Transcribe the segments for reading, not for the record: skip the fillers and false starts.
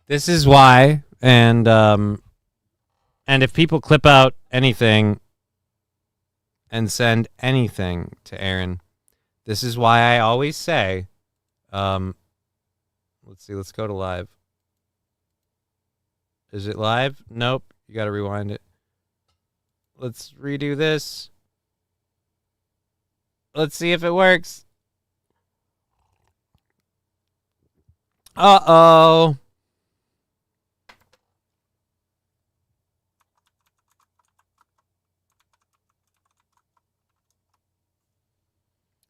This is why, and if people clip out anything and send anything to Aaron, this is why I always say, let's see, let's go to live. Is it live? Nope. You got to rewind it. Let's redo this. Let's see if it works. Uh-oh.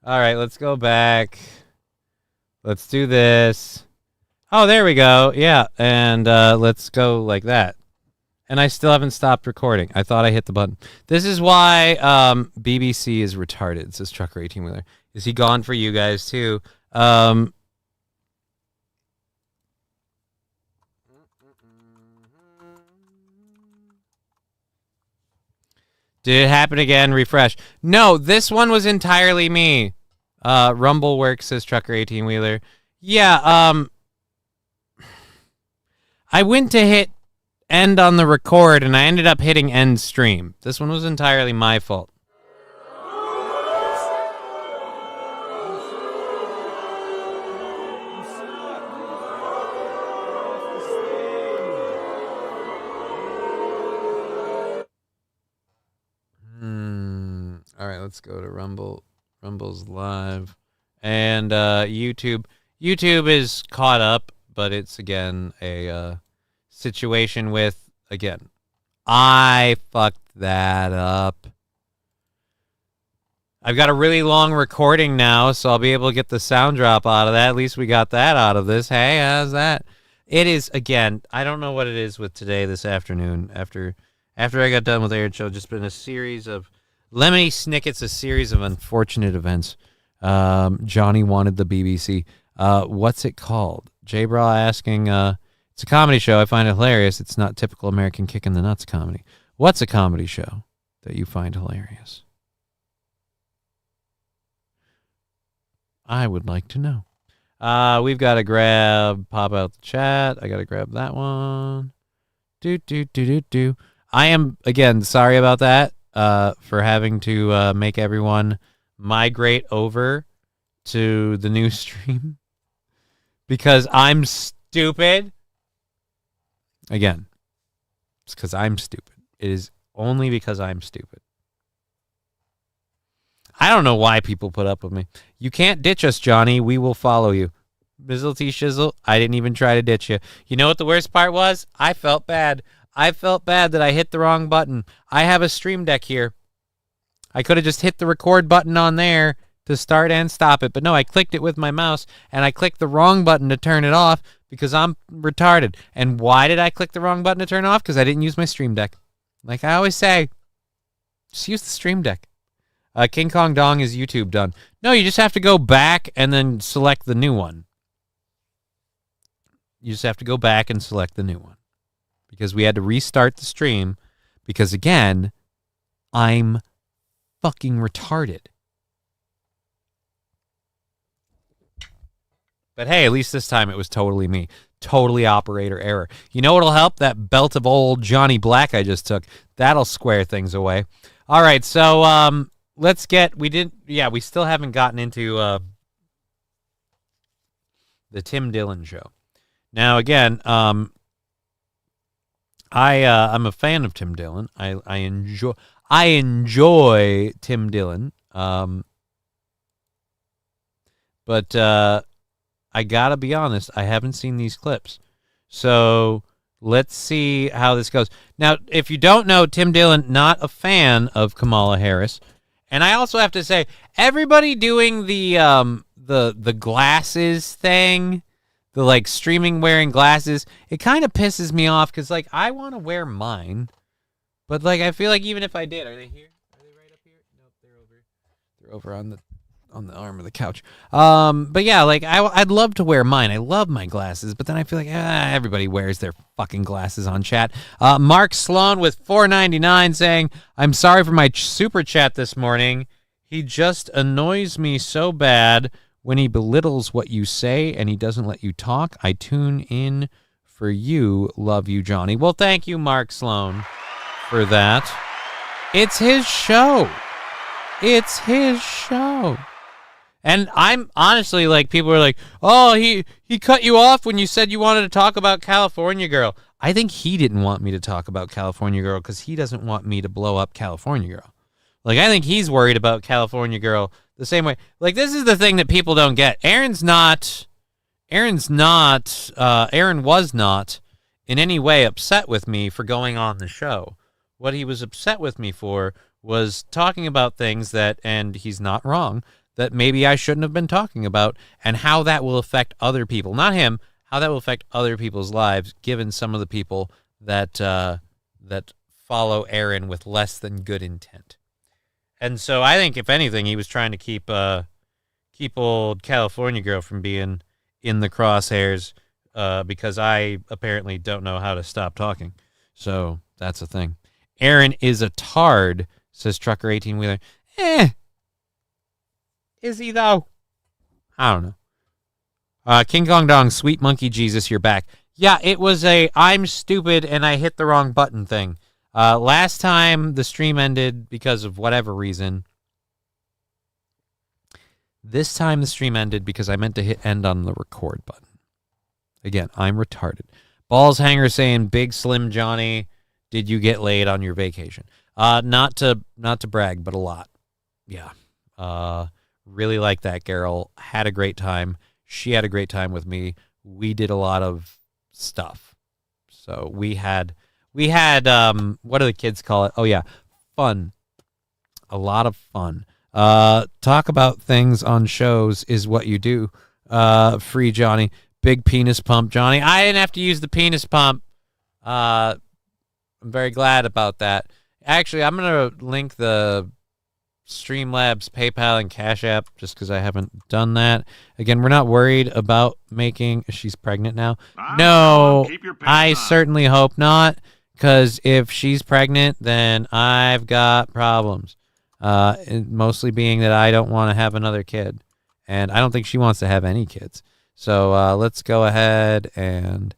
All right, let's go back. Let's do this. Oh, there we go. Yeah, and let's go like that. And I still haven't stopped recording. I thought I hit the button. This is why BBC is retarded, says Trucker 18-wheeler. Is he gone for you guys, too? Did it happen again? Refresh. No, this one was entirely me. Rumble works, says Trucker 18-wheeler. Yeah, I went to hit end on the record, and I ended up hitting end stream. This one was entirely my fault. All right, let's go to Rumble. Rumble's live. And YouTube. YouTube is caught up, but it's, again, a situation with, again, I fucked that up. I've got a really long recording now, so I'll be able to get the sound drop out of that. At least we got that out of this. Hey, how's that? It is, again, I don't know what it is with today, this afternoon. After I got done with Aaron Show, just been a series of Lemony Snicket's a series of unfortunate events. Johnny wanted the BBC. What's it called? J-Bra asking, it's a comedy show. I find it hilarious. It's not typical American kick in the nuts comedy. What's a comedy show that you find hilarious? I would like to know. We've got to pop out the chat. I got to grab that one. I am, again, sorry about that. For having to make everyone migrate over to the new stream because I'm stupid. Again, it's because I'm stupid. It is only because I'm stupid. I don't know why people put up with me. You can't ditch us, Johnny. We will follow you. Bizzle T Shizzle, I didn't even try to ditch you. You know what the worst part was? I felt bad. I felt bad that I hit the wrong button. I have a Stream Deck here. I could have just hit the record button on there to start and stop it. But no, I clicked it with my mouse, and I clicked the wrong button to turn it off because I'm retarded. And why did I click the wrong button to turn it off? Because I didn't use my Stream Deck. Like I always say, just use the Stream Deck. King Kong Dong is YouTube done. No, you just have to go back and then select the new one. You just have to go back and select the new one. Because we had to restart the stream. Because, again, I'm fucking retarded. But, hey, at least this time it was totally me. Totally operator error. You know what'll help? That belt of old Johnny Black I just took. That'll square things away. All right, so let's get... we still haven't gotten into the Tim Dillon show. Now, again... I'm a fan of Tim Dillon. I enjoy Tim Dillon. But I gotta be honest, I haven't seen these clips. So let's see how this goes. Now, if you don't know, Tim Dillon, not a fan of Kamala Harris. And I also have to say, everybody doing the glasses thing, the like streaming wearing glasses, it kind of pisses me off because like I want to wear mine, but like I feel like even if I did, are they here? Are they right up here? Nope, they're over on the arm of the couch. But yeah, like I'd love to wear mine. I love my glasses, but then I feel like everybody wears their fucking glasses on chat. Mark Sloan with $4.99 saying, "I'm sorry for my super chat this morning. He just annoys me so bad." When he belittles what you say and he doesn't let you talk, I tune in for you. Love you, Johnny. Well, thank you, Mark Sloan, for that. It's his show. It's his show. And I'm honestly like, people are like, oh, he cut you off when you said you wanted to talk about California Girl. I think he didn't want me to talk about California Girl because he doesn't want me to blow up California Girl. Like, I think he's worried about California Girl the same way. Like, this is the thing that people don't get. Aaron was not in any way upset with me for going on the show. What he was upset with me for was talking about things that, and he's not wrong, that maybe I shouldn't have been talking about, and how that will affect other people. Not him, how that will affect other people's lives, given some of the people that that follow Aaron with less than good intent. And so I think, if anything, he was trying to keep old California Girl from being in the crosshairs because I apparently don't know how to stop talking. So that's a thing. Aaron is a tard, says Trucker 18-wheeler. Is he, though? I don't know. King Kong Dong, Sweet Monkey Jesus, you're back. Yeah, it was a I'm stupid and I hit the wrong button thing. Last time the stream ended because of whatever reason. This time the stream ended because I meant to hit end on the record button. Again, I'm retarded. Balls Hanger saying, Big Slim Johnny, did you get laid on your vacation? Not to brag, but a lot. Yeah. Really like that girl. Had a great time. She had a great time with me. We did a lot of stuff. So we had what do the kids call it? Oh yeah, fun. A lot of fun. Talk about things on shows is what you do. Free Johnny. Big penis pump, Johnny. I didn't have to use the penis pump. I'm very glad about that. Actually, I'm going to link the Streamlabs, PayPal, and Cashapp just because I haven't done that. Again, we're not worried about making... She's pregnant now? No, I certainly hope not, because if she's pregnant, then I've got problems. Mostly being that I don't want to have another kid, and I don't think she wants to have any kids. So let's go ahead and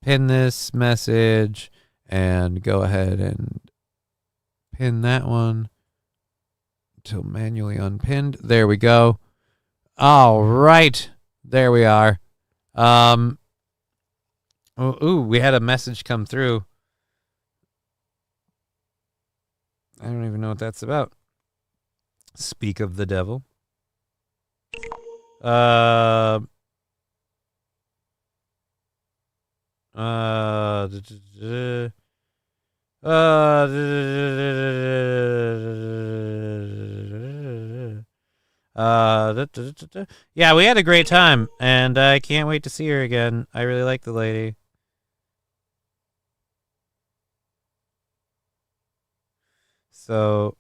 pin this message and go ahead and pin that one until manually unpinned. There we go. All right. There we are. We had a message come through. I don't even know what that's about. Speak of the devil. Yeah, we had a great time, and I can't wait to see her again. I really like the lady. So,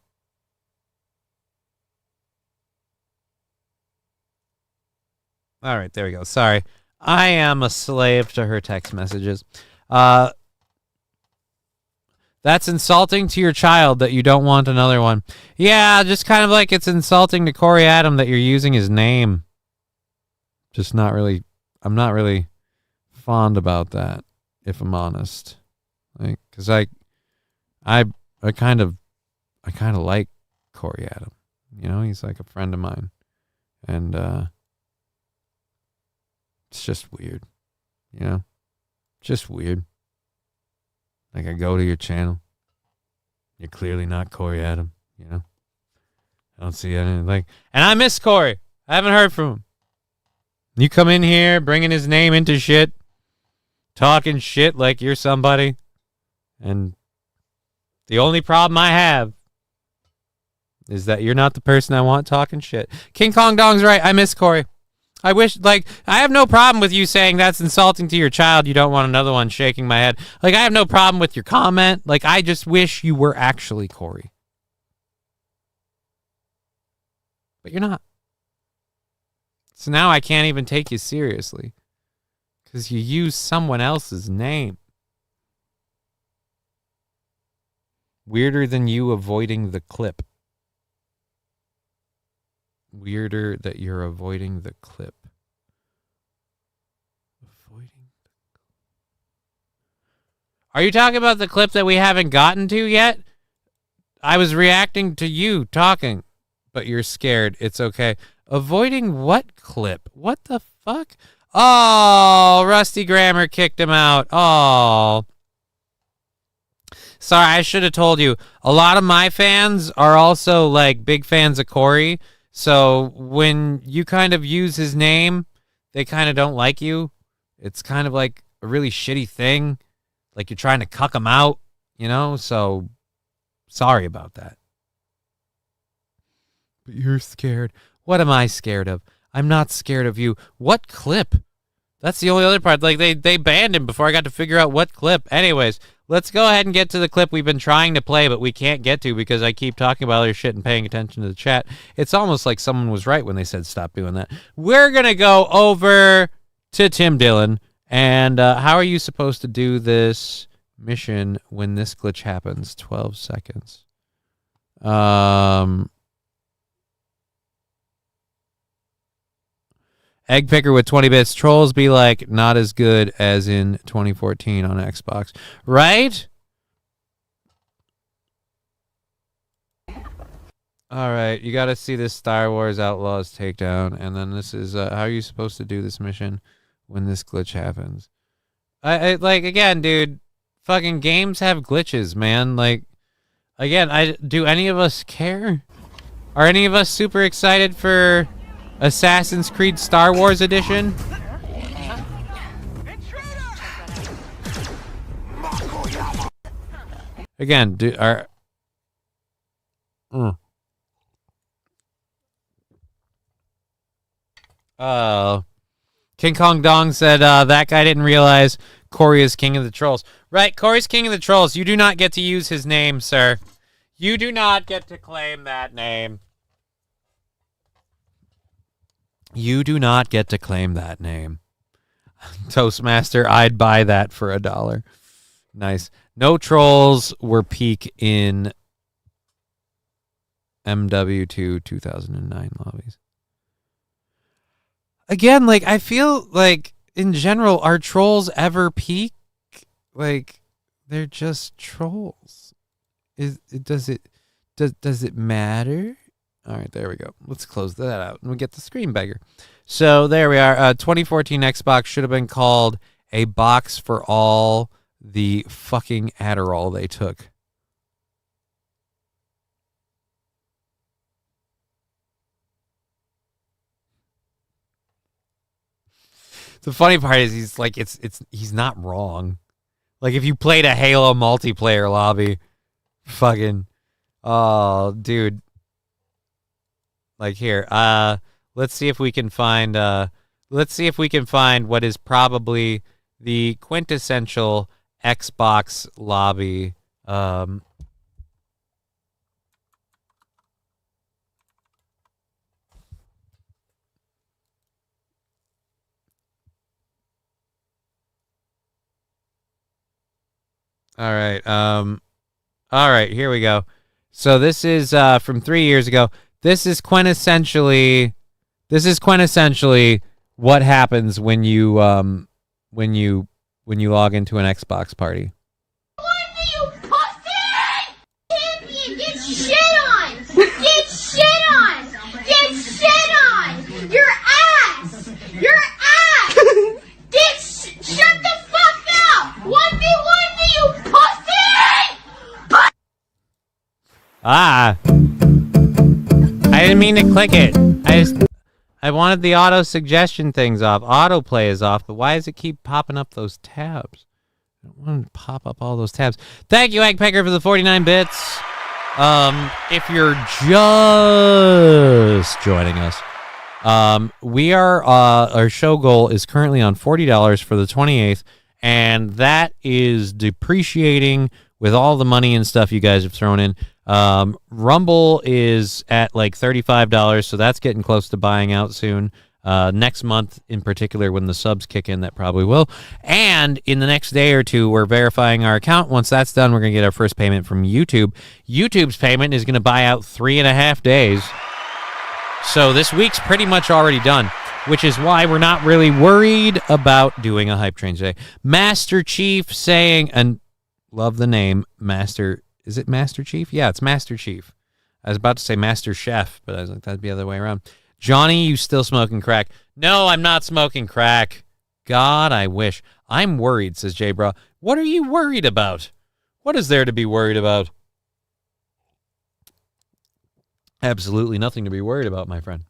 all right, there we go. Sorry. I am a slave to her text messages. That's insulting to your child that you don't want another one. Yeah, just kind of like it's insulting to Corey Adam that you're using his name. Just not really, I'm not really fond about that, if I'm honest. Like, cause I kind of like Corey Adam. You know, he's like a friend of mine. And, it's just weird, you know, just weird. Like, I go to your channel. You're clearly not Corey Adam, you know. I don't see anything like, and I miss Corey. I haven't heard from him. You come in here bringing his name into shit, talking shit like you're somebody. And the only problem I have is that you're not the person I want talking shit. King Kong Dong's right. I miss Corey. I wish, like, I have no problem with you saying that's insulting to your child. You don't want another one, shaking my head. Like, I have no problem with your comment. Like, I just wish you were actually Corey. But you're not. So now I can't even take you seriously. Because you use someone else's name. Weirder than you avoiding the clip. Weirder that you're avoiding the clip. Are you talking about the clip that we haven't gotten to yet? I was reacting to you talking, but you're scared. It's okay. Avoiding what clip? What the fuck? Oh, Rusty Grammar kicked him out. Oh. Sorry, I should have told you. A lot of my fans are also like big fans of Corey. So when you kind of use his name, they kind of don't like you. It's kind of like a really shitty thing. Like you're trying to cuck him out, you know? So sorry about that. But you're scared. What am I scared of? I'm not scared of you. What clip? That's the only other part. Like they banned him before I got to figure out what clip. Anyways, let's go ahead and get to the clip we've been trying to play, but we can't get to because I keep talking about other shit and paying attention to the chat. It's almost like someone was right when they said stop doing that. We're going to go over to Tim Dillon. And how are you supposed to do this mission when this glitch happens? 12 seconds. Egg Picker with 20 bits. Trolls be like, not as good as in 2014 on Xbox. Right? All right. You got to see this Star Wars Outlaws takedown. And then this is how are you supposed to do this mission when this glitch happens? I like, again, dude, fucking games have glitches, man. Like, again, do any of us care? Are any of us super excited for Assassin's Creed Star Wars Edition? Again, King Kong Dong said that guy didn't realize Corey is king of the trolls. Right, Corey's king of the trolls. You do not get to use his name, sir. You do not get to claim that name. You do not get to claim that name. Toastmaster, I'd buy that for $1. Nice. No trolls were peak in MW2 2009 lobbies. Again, like, I feel like, in general, are trolls ever peak? Like, they're just trolls. Does it matter? All right, there we go. Let's close that out, and we get the screen beggar. So there we are. 2014 Xbox should have been called a box for all the fucking Adderall they took. The funny part is he's like he's not wrong. Like if you played a Halo multiplayer lobby, fucking oh dude. Like here, let's see if we can find what is probably the quintessential Xbox lobby. All right, here we go. So this is from 3 years ago. This is quintessentially what happens when you log into an Xbox party. You pussy! Champion, get shit on! Get shit on! Get shit on! Your ass! Your ass! Shut the fuck up! 1v1 me, you pussy! Ah. I didn't mean to click it. I wanted the auto suggestion things off. Autoplay is off, but why does it keep popping up those tabs? I don't want to pop up all those tabs. Thank you, Eggpecker, for the 49 bits. If you're just joining us, we are our show goal is currently on $40 for the 28th, and that is depreciating with all the money and stuff you guys have thrown in. Rumble is at like $35, so that's getting close to buying out soon. Next month in particular, when the subs kick in, that probably will. And in the next day or two, we're verifying our account. Once that's done, we're going to get our first payment from YouTube. YouTube's payment is going to buy out 3.5 days. So this week's pretty much already done, which is why we're not really worried about doing a hype train today. Master Chief saying, and Love the name Master. Is it Master Chief? Yeah, it's Master Chief. I was about to say Master Chef, but I was like, that'd be the other way around. Johnny, you still smoking crack? No, I'm not smoking crack. God, I wish. I'm worried, says Jay Bra. What are you worried about? What is there to be worried about? Absolutely nothing to be worried about, my friend.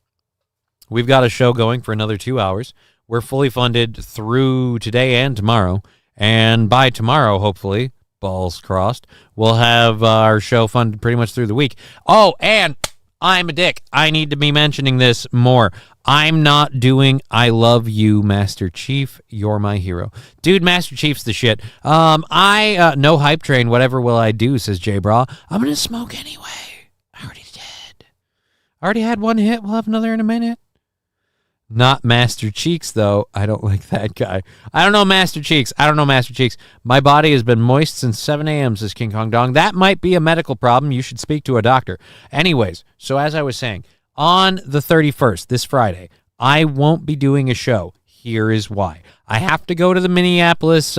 We've got a show going for another 2 hours. We're fully funded through today and tomorrow. And by tomorrow, hopefully, balls crossed, we'll have our show funded pretty much through the week. Oh, and I'm a dick. I need to be mentioning this more. I'm not doing I Love You, Master Chief. You're my hero. Dude, Master Chief's the shit. No hype train. Whatever will I do, says Jay Bra. I'm going to smoke anyway. I already did. I already had one hit. We'll have another in a minute. Not Master Cheeks, though. I don't like that guy. I don't know Master Cheeks. My body has been moist since 7 a.m., says King Kong Dong. That might be a medical problem. You should speak to a doctor. Anyways, so as I was saying, on the 31st, this Friday, I won't be doing a show. Here is why. I have to go to the Minneapolis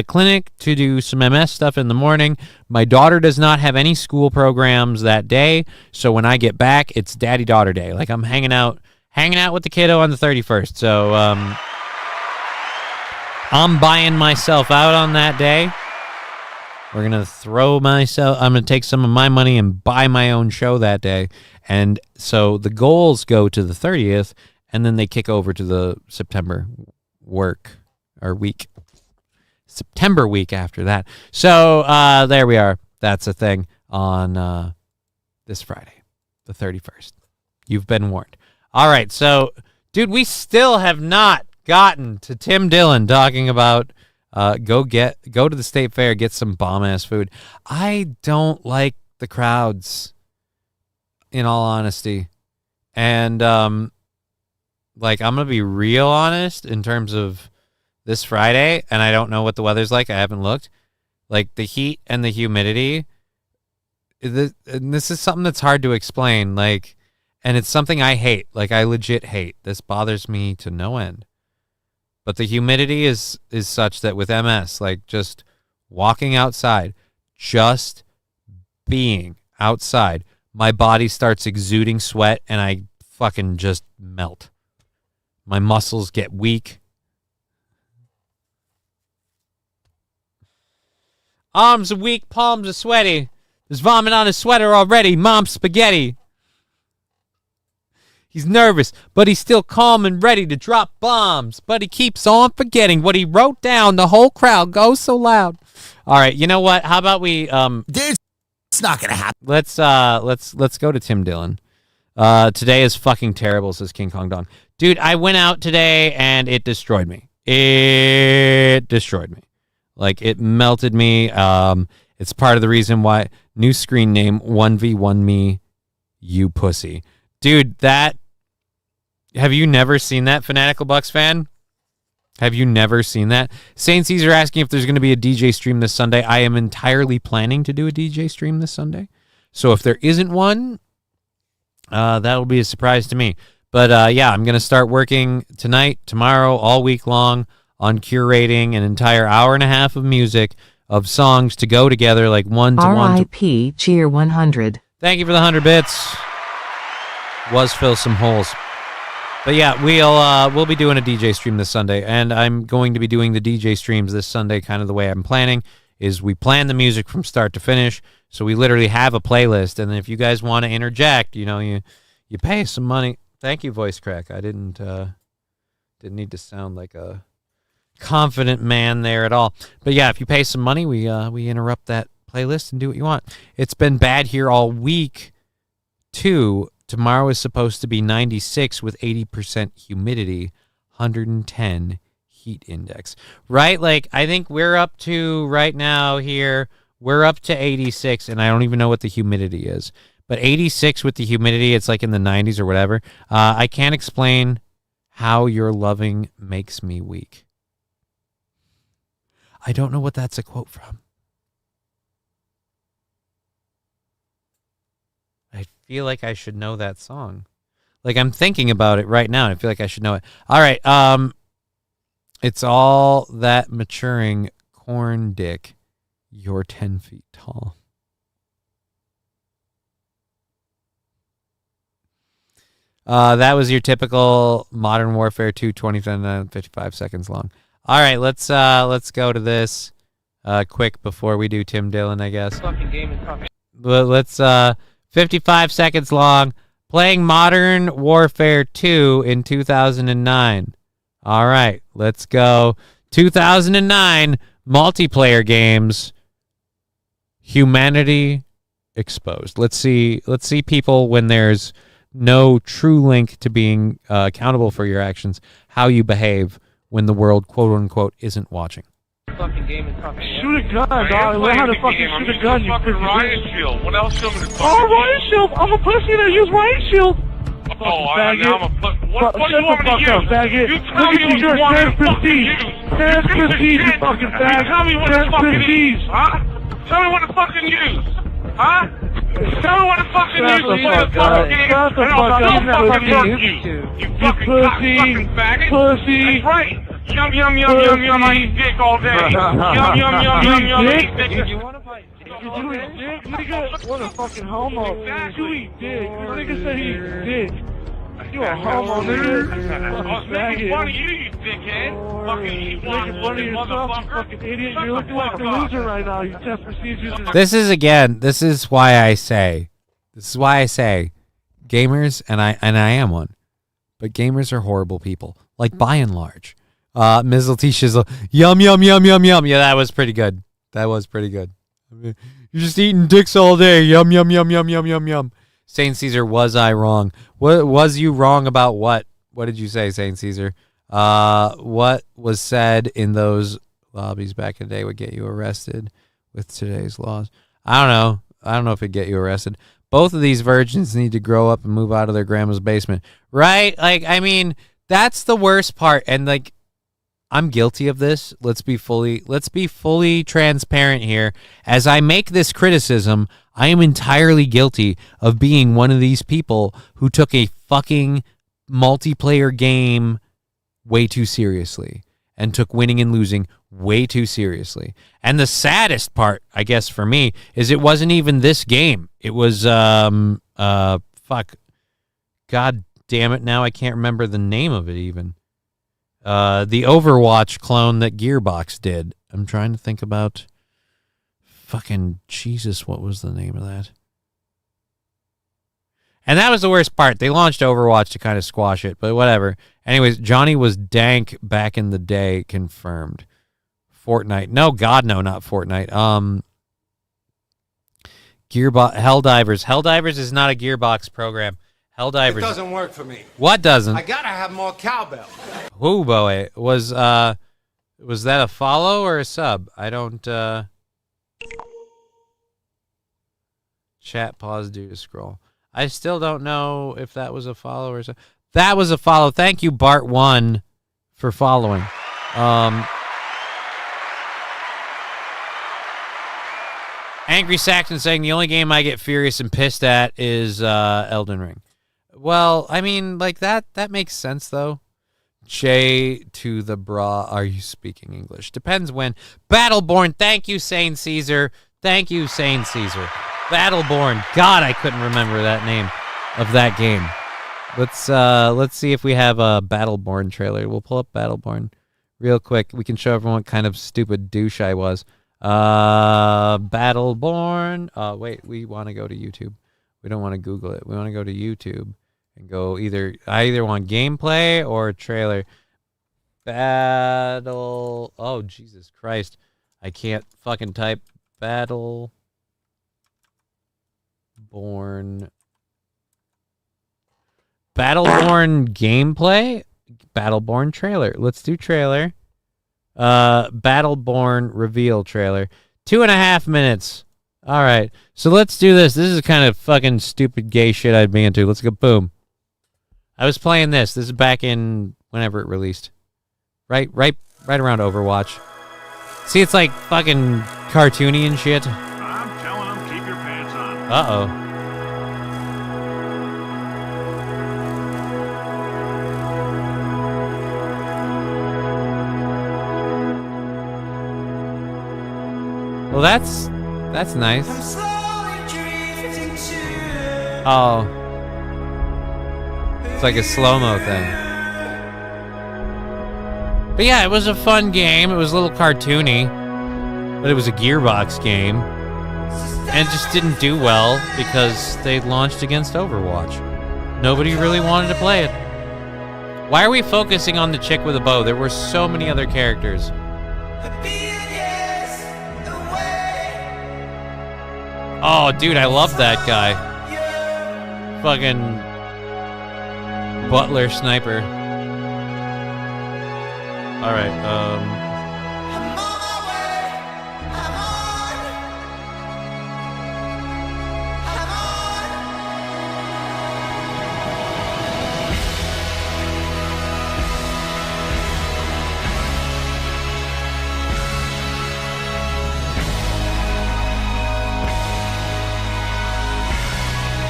clinic to do some MS stuff in the morning. My daughter does not have any school programs that day, so when I get back, it's daddy-daughter day. Like, I'm hanging out with the kiddo on the 31st. So I'm buying myself out on that day. I'm going to take some of my money and buy my own show that day. And so the goals go to the 30th, and then they kick over to the September September week after that. So there we are. That's a thing on this Friday, the 31st. You've been warned. All right, so, dude, we still have not gotten to Tim Dillon talking about go to the state fair, get some bomb-ass food. I don't like the crowds, in all honesty. And, I'm going to be real honest in terms of this Friday, and I don't know what the weather's like. I haven't looked. Like, the heat and the humidity, and this is something that's hard to explain, like... And it's something I hate. Like, I legit hate. This bothers me to no end. But the humidity is such that with MS, like, just walking outside, just being outside, my body starts exuding sweat, and I fucking just melt. My muscles get weak. Arms are weak, palms are sweaty. There's vomit on his sweater already. Mom's spaghetti. He's nervous, but he's still calm and ready to drop bombs. But he keeps on forgetting what he wrote down. The whole crowd goes so loud. All right, you know what? How about we Dude, it's not gonna happen. Let's go to Tim Dillon. Today is fucking terrible, says King Kong Dong. Dude, I went out today and it destroyed me. Like, it melted me. It's part of the reason why new screen name 1v1 me, you pussy. Dude, have you never seen that, Fanatical Bucks fan? Have you never seen that? Saint Caesar asking if there's going to be a DJ stream this Sunday. I am entirely planning to do a DJ stream this Sunday. So if there isn't one, that'll be a surprise to me. But yeah, I'm going to start working tonight, tomorrow, all week long on curating an entire hour and a half of music, of songs to go together like one-to-one. R.I.P. Cheer 100. Thank you for the 100 bits. Was fill some holes. But yeah, we'll be doing a DJ stream this Sunday, and I'm going to be doing the DJ streams this Sunday kind of the way I'm planning, is we plan the music from start to finish, so we literally have a playlist, and then if you guys want to interject, you know, you pay some money. Thank you, Voice Crack. I didn't need to sound like a confident man there at all. But yeah, if you pay some money, we interrupt that playlist and do what you want. It's been bad here all week, too. Tomorrow is supposed to be 96 with 80% humidity, 110 heat index. Right? Like, I think we're up to, right now here, we're up to 86, and I don't even know what the humidity is. But 86 with the humidity, it's like in the 90s or whatever. I can't explain how your loving makes me weak. I don't know what that's a quote from. I feel like I should know that song. Like, I'm thinking about it right now, and I feel like I should know it. All right. It's all that maturing corn dick You're 10 feet tall. That was your typical Modern Warfare 2, 55 seconds long. All right, let's go to this quick before we do Tim Dillon, I guess. Fucking game is fucking. Let's 55 seconds long. Playing Modern Warfare 2 in 2009. All right, let's go. 2009 multiplayer games. Humanity exposed. Let's see people when there's no true link to being accountable for your actions, how you behave when the world, quote unquote, isn't watching. Fucking game is fucking. Shoot a gun, dog. Learn how to fucking shoot a gun, you fucking freaking riot bitch. shield. What else am I gonna Oh, riot shield! I'm a pussy that use riot shield! Oh, I'm a what Shut do you want the me to fuck use? up, faggot. You tell Look me at what you, you want me to fucking prestige. use. There's prestige, you fucking fag. You tell me what to There's fucking prestige. use, huh? Tell me what to fucking use, huh? Tell me what to fucking Shut use the to play the fuck up. fucking game. Shut the And I'll fuck up. still You never fucking fucking work you. used to. You You fucking pussy. fucking faggot. Pussy. That's right. Yum, yum, yum, yum, yum. I eat dick all day. Yum, yum, yum, yum, yum. I eat dick. You wanna fight? You do eat dick, nigga? What a fucking homo. You eat dick. This nigga said he eats dick. You a homo, nigga. I was making fun of you, you dickhead. Fucking you Making fun of yourself, you fucking idiot. You're looking like a loser right now. You test prestige using This is why I say gamers, and I am one, but gamers are horrible people, like by and large. Mizzle T Shizzle, yum yum yum yum yum. Yeah, that was pretty good. You're just eating dicks all day. Yum yum yum yum yum yum yum. Saint Caesar, was I wrong? What was you wrong about? What did you say, Saint Caesar? What was said in those lobbies back in the day would get you arrested with today's laws? I don't know if it'd get you arrested. Both of these virgins need to grow up and move out of their grandma's basement, right? Like, I mean, that's the worst part. And like, I'm guilty of this. Let's be fully transparent here. As I make this criticism, I am entirely guilty of being one of these people who took a fucking multiplayer game way too seriously and took winning and losing way too seriously. And the saddest part, I guess, for me, is it wasn't even this game. It was, God damn it, now I can't remember the name of it even. The Overwatch clone that Gearbox did. I'm trying to think about fucking Jesus, what was the name of that? And that was the worst part. They launched Overwatch to kind of squash it, but whatever. Anyways, Johnny was dank back in the day, confirmed. Fortnite. No, God, no, not Fortnite. Gearbox, Helldivers. Helldivers is not a Gearbox program. Helldivers. It doesn't work for me. What doesn't? I gotta have more cowbell. Who, boy? Was that a follow or a sub? I don't, Chat pause due to scroll. I still don't know if that was a follow or sub. That was a follow. Thank you, Bart1, for following. Angry Saxon saying the only game I get furious and pissed at is Elden Ring. Well, I mean, like that makes sense though. J to the bra, are you speaking English? Depends when. Battleborn, thank you, Saint Caesar. Thank you, Saint Caesar. Battleborn. God, I couldn't remember that name of that game. Let's see if we have a Battleborn trailer. We'll pull up Battleborn real quick. We can show everyone what kind of stupid douche I was. Battleborn. Wait, we want to go to YouTube. We don't want to Google it. We want to go to YouTube and go I either want gameplay or a trailer. Oh, Jesus Christ. I can't fucking type Battleborn gameplay. Battleborn trailer. Let's do trailer. Battleborn reveal trailer. 2.5 minutes. All right. So let's do this. This is kind of fucking stupid gay shit I'd be into. Let's go. Boom. I was playing this. This is back in whenever it released. Right around Overwatch. See, it's like fucking cartoony and shit. I'm telling them, keep your pants on. Uh-oh. Well, that's nice. Oh. It's like a slow-mo thing. But yeah, it was a fun game. It was a little cartoony. But it was a Gearbox game. And it just didn't do well because they launched against Overwatch. Nobody really wanted to play it. Why are we focusing on the chick with a bow? There were so many other characters. Oh, dude, I love that guy. Fucking Butler Sniper. All right,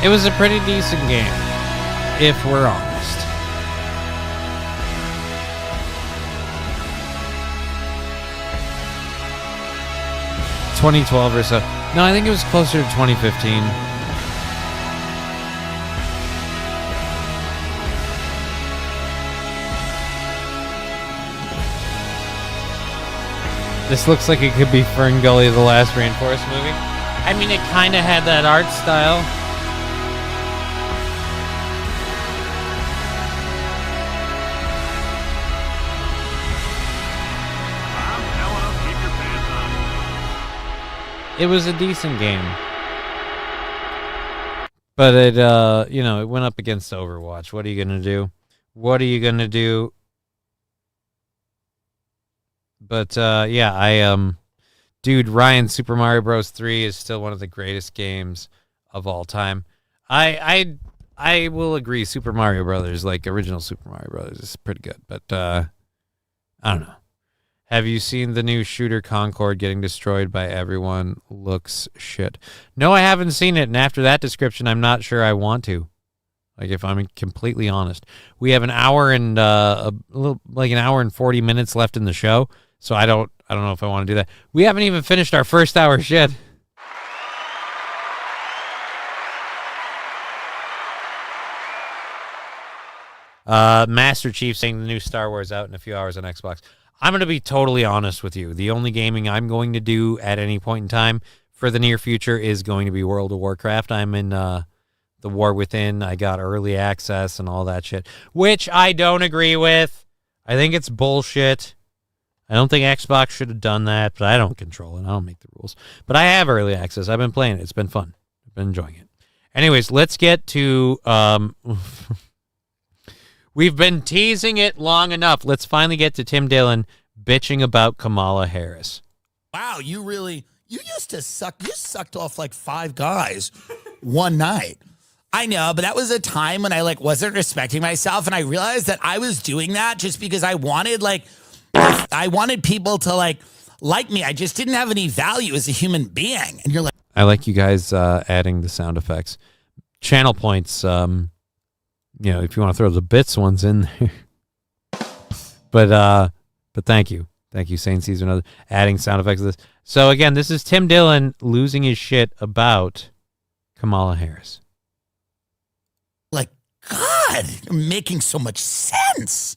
it was a pretty decent game, if we're honest. $2012 or so. No, I think it was closer to 2015. This looks like it could be Fern Gully, the last Rainforest movie. I mean, it kind of had that art style. It was a decent game. But it, it went up against Overwatch. What are you going to do? What are you going to do? But, dude, Ryan, Super Mario Bros. 3 is still one of the greatest games of all time. I will agree, Super Mario Brothers, like original Super Mario Brothers, is pretty good. But, I don't know. Have you seen the new shooter Concord getting destroyed by everyone? Looks shit. No, I haven't seen it, and after that description, I'm not sure I want to. Like, if I'm completely honest. We have an hour and an hour and 40 minutes left in the show, so I don't know if I want to do that. We haven't even finished our first hour shit. Master Chief saying the new Star Wars out in a few hours on Xbox. I'm going to be totally honest with you. The only gaming I'm going to do at any point in time for the near future is going to be World of Warcraft. I'm in the War Within. I got early access and all that shit, which I don't agree with. I think it's bullshit. I don't think Xbox should have done that, but I don't control it. I don't make the rules. But I have early access. I've been playing it. It's been fun. I've been enjoying it. Anyways, let's get to... We've been teasing it long enough. Let's finally get to Tim Dillon bitching about Kamala Harris. Wow, you sucked off like 5 guys one night. I know, but that was a time when I wasn't respecting myself, and I realized that I was doing that just because I wanted people to like me. I just didn't have any value as a human being. And you're like, I like you guys adding the sound effects. Channel points, if you want to throw the bits ones in there. But thank you. Thank you, Saint Caesar, and adding sound effects to this. So again, this is Tim Dillon losing his shit about Kamala Harris. God, you're making so much sense.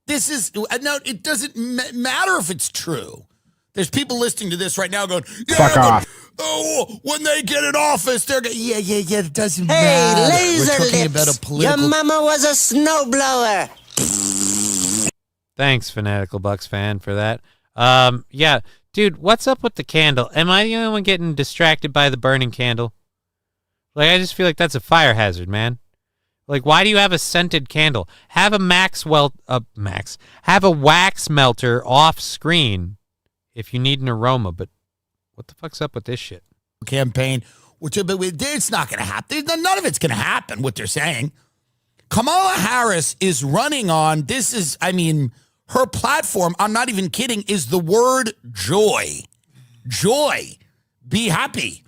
This is, no, it doesn't matter if it's true. There's people listening to this right now going, yeah, fuck off. Oh, when they get in office, they're going, yeah, it doesn't Hey, matter. laser We're talking lips. about a political... Your mama was a snowblower. Thanks, Fanatical Bucks fan, for that. Yeah, dude, what's up with the candle? Am I the only one getting distracted by the burning candle? I just feel like that's a fire hazard, man. Why do you have a scented candle? Have a have a wax melter off screen if you need an aroma, but what the fuck's up with this shit? Campaign, it's not going to happen. None of it's going to happen, what they're saying. Kamala Harris is running on, her platform, I'm not even kidding, is the word joy. Joy. Be happy.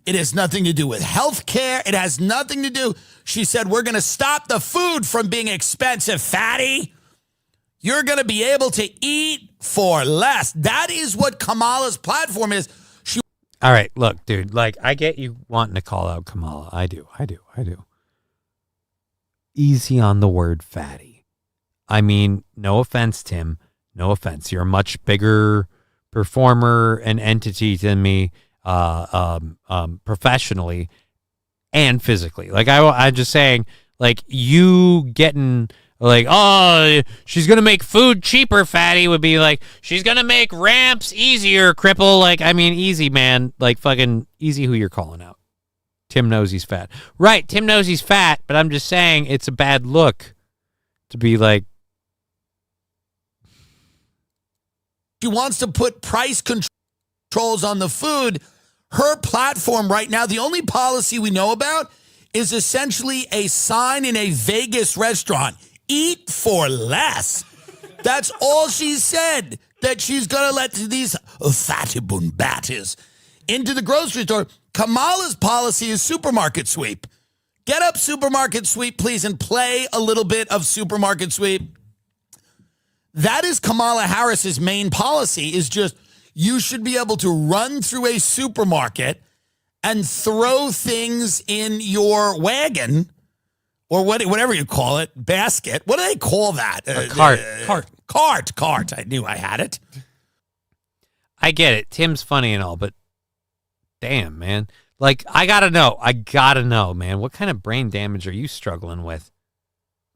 It has nothing to do with health care. It has nothing to do. She said, we're going to stop the food from being expensive, fatty. You're going to be able to eat for less. That is what Kamala's platform is. All right, look, dude, like, I get you wanting to call out Kamala. I do. Easy on the word fatty. I mean, no offense, Tim. No offense. You're a much bigger performer and entity than me professionally and physically. Like, I'm just saying, like, you getting... like, oh, she's going to make food cheaper, fatty, would be like, she's going to make ramps easier, cripple. Like, I mean, easy, man. Like, fucking easy who you're calling out. Tim knows he's fat. Right, Tim knows he's fat, but I'm just saying it's a bad look to be like. She wants to put price controls on the food. Her platform right now, the only policy we know about is essentially a sign in a Vegas restaurant. Eat for less. That's all she said, that she's going to let these fatty boombatties into the grocery store. Kamala's policy is supermarket sweep. Get up supermarket sweep, please, and play a little bit of supermarket sweep. That is Kamala Harris's main policy, is just you should be able to run through a supermarket and throw things in your wagon or whatever you call it, basket. What do they call that? Cart. I knew I had it. I get it. Tim's funny and all, but damn, man. Like, I gotta know, man. What kind of brain damage are you struggling with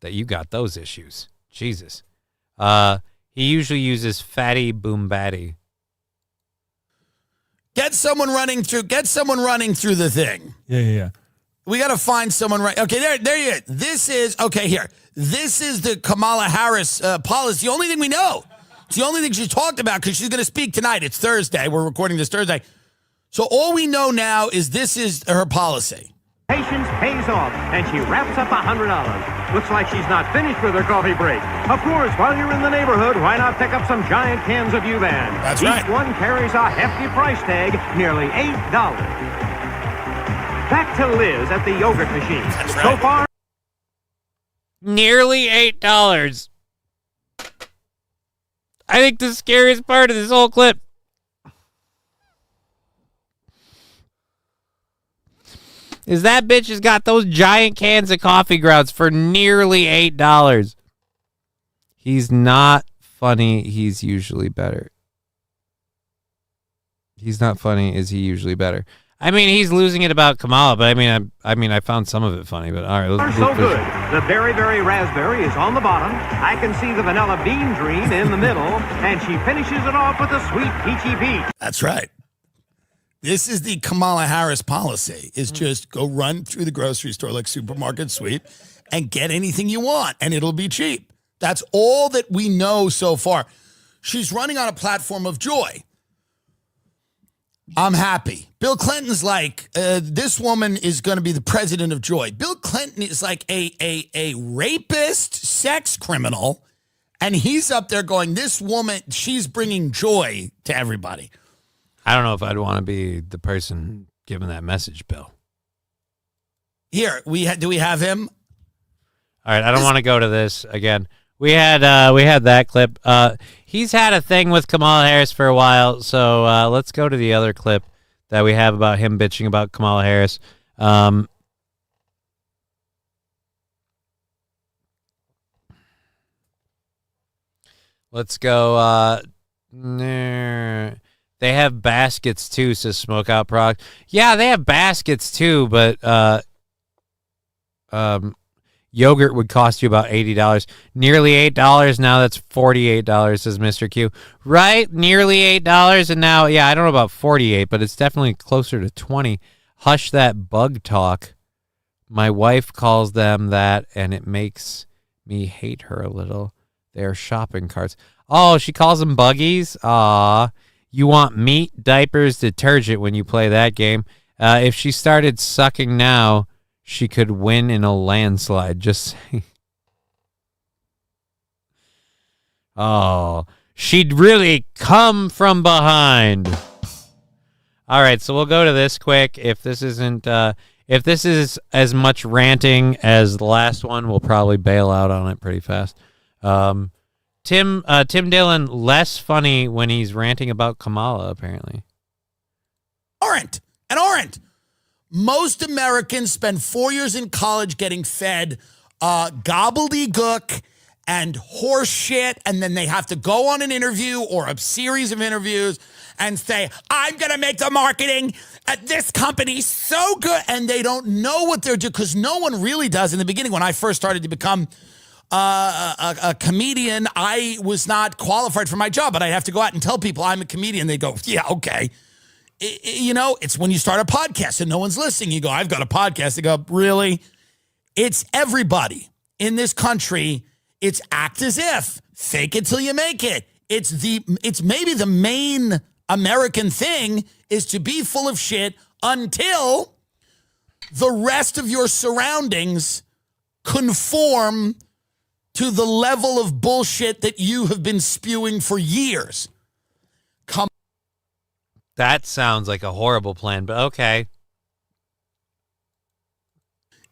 that you got those issues? Jesus. He usually uses fatty boom batty. Get someone running through the thing. Yeah. We got to find someone right. Okay, there you are. This is the Kamala Harris policy. The only thing we know. It's the only thing she talked about because she's going to speak tonight. It's Thursday. We're recording this Thursday. So all we know now is this is her policy. Patience pays off, and she wraps up $100. Looks like she's not finished with her coffee break. Of course, while you're in the neighborhood, why not pick up some giant cans of U-Van? That's right. Each one carries a hefty price tag, nearly $8. Back to Liz at the yogurt machine. That's right. So far, nearly $8. I think the scariest part of this whole clip is that bitch has got those giant cans of coffee grounds for nearly $8. He's not funny. He's usually better. He's not funny. Is he usually better? I mean, he's losing it about Kamala, but I mean, I found some of it funny. But all right, let's so good. The berry raspberry is on the bottom. I can see the vanilla bean dream in the middle, and she finishes it off with a sweet peachy peach. That's right. This is the Kamala Harris policy: is just go run through the grocery store like supermarket sweep and get anything you want, and it'll be cheap. That's all that we know so far. She's running on a platform of joy. I'm happy. Bill Clinton's like, this woman is going to be the president of joy. Bill Clinton is like a rapist, sex criminal, and he's up there going, this woman, she's bringing joy to everybody. I don't know if I'd want to be the person giving that message, Bill. Here, do we have him? All right, I don't want to go to this again. We had that clip. He's had a thing with Kamala Harris for a while, so let's go to the other clip that we have about him bitching about Kamala Harris. Let's go. They have baskets too, says Smokeout Prog. Yeah, they have baskets too, but yogurt would cost you about $80. Nearly $8 now. That's $48, says Mr. Q. Right? Nearly $8, and now, yeah, I don't know about 48, but it's definitely closer to 20. Hush that bug talk. My wife calls them that, and it makes me hate her a little. They're shopping carts. Oh, she calls them buggies? Aw. You want meat, diapers, detergent when you play that game. If she started sucking now, she could win in a landslide. Just saying. Oh, she'd really come from behind. All right, so we'll go to this quick. If this isn't, if this is as much ranting as the last one, we'll probably bail out on it pretty fast. Tim Dillon less funny when he's ranting about Kamala, apparently. Aren't. Most Americans spend 4 years in college getting fed gobbledygook and horse shit, and then they have to go on an interview or a series of interviews and say, I'm going to make the marketing at this company so good. And they don't know what they're doing, because no one really does. In the beginning, when I first started to become a comedian, I was not qualified for my job, but I'd have to go out and tell people I'm a comedian. They go, yeah, okay. It's when you start a podcast and no one's listening. You go, I've got a podcast. They go, really? It's everybody in this country. It's act as if, fake it till you make it. It's maybe the main American thing is to be full of shit until the rest of your surroundings conform to the level of bullshit that you have been spewing for years. That sounds like a horrible plan, but okay.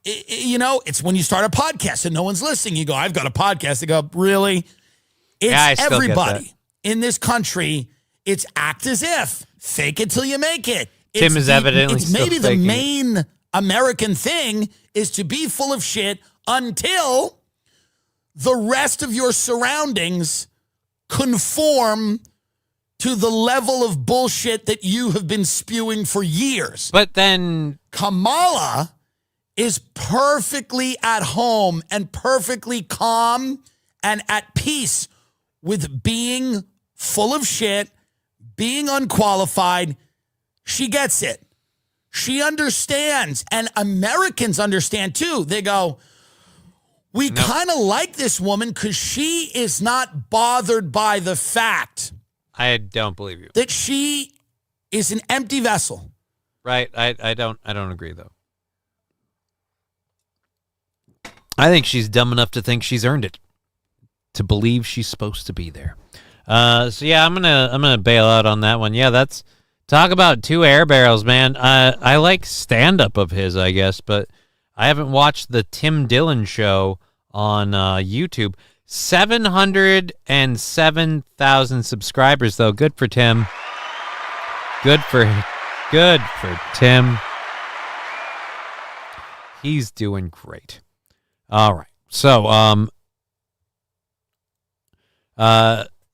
It's when you start a podcast and no one's listening. You go, I've got a podcast. They go, really? It's I still everybody in this country. It's act as if, fake it till you make it. Tim is evidently It's maybe still the faking main American thing is to be full of shit until the rest of your surroundings conform to the level of bullshit that you have been spewing for years. But then Kamala is perfectly at home and perfectly calm and at peace with being full of shit, being unqualified. She gets it. She understands. And Americans understand too. They go, we kind of like this woman because she is not bothered by the fact I don't believe you. that she is an empty vessel. Right. I don't agree though. I think she's dumb enough to think she's earned it, to believe she's supposed to be there. So yeah, I'm gonna bail out on that one. Yeah, that's talk about two air barrels, man. I like stand up of his, I guess, but I haven't watched the Tim Dillon show on YouTube. 707,000 subscribers though. Good for Tim. Good for Tim. He's doing great. All right. So,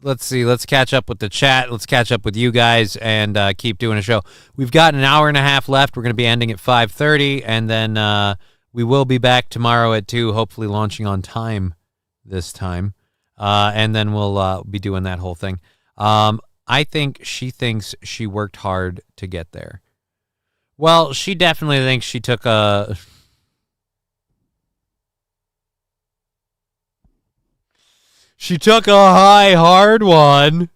let's see. Let's catch up with the chat. Let's catch up with you guys and keep doing a show. We've got an hour and a half left. We're going to be ending at 5:30, and then we will be back tomorrow at 2, hopefully launching on time this time. And then we'll be doing that whole thing. I think she thinks she worked hard to get there. Well, she definitely thinks she took a... She took a high, hard one.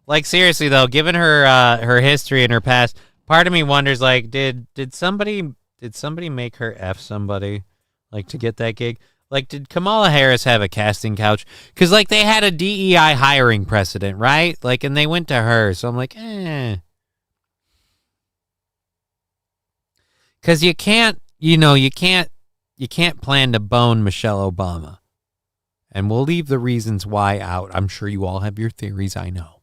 Like, seriously, though, given her her history and her past, part of me wonders, like, did somebody make her F somebody, like, to get that gig? Like, did Kamala Harris have a casting couch? Because, like, they had a DEI hiring precedent, right? Like, and they went to her. So I'm like, Because you can't plan to bone Michelle Obama. And we'll leave the reasons why out. I'm sure you all have your theories, I know.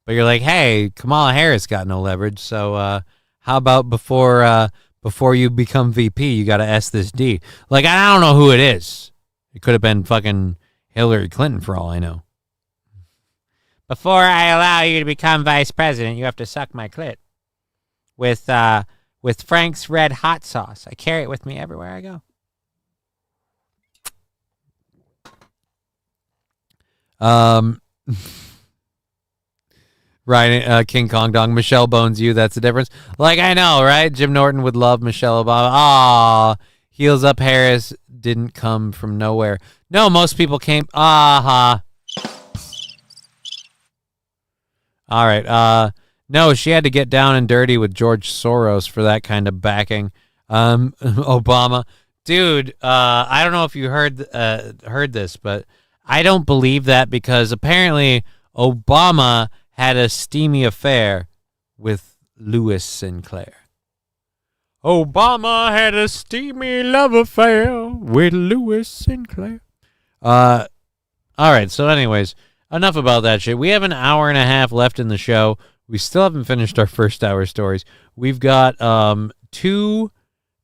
But you're like, hey, Kamala Harris got no leverage, so how about before you become VP, you got to S this D? Like, I don't know who it is. It could have been fucking Hillary Clinton for all I know. Before I allow you to become vice president, you have to suck my clit. With Frank's Red Hot Sauce. I carry it with me everywhere I go. Ryan, King Kong Dong, Michelle bones you. That's the difference. Like, I know, right? Jim Norton would love Michelle Obama. Aw, Heels Up Harris didn't come from nowhere. No, most people came. All right. No, she had to get down and dirty with George Soros for that kind of backing. Obama, dude. I don't know if you heard this, but I don't believe that because apparently Obama had a steamy affair with Louis Sinclair. Obama had a steamy love affair with Louis Sinclair. All right. So, anyways, enough about that shit. We have an hour and a half left in the show. We still haven't finished our first hour stories. We've got 2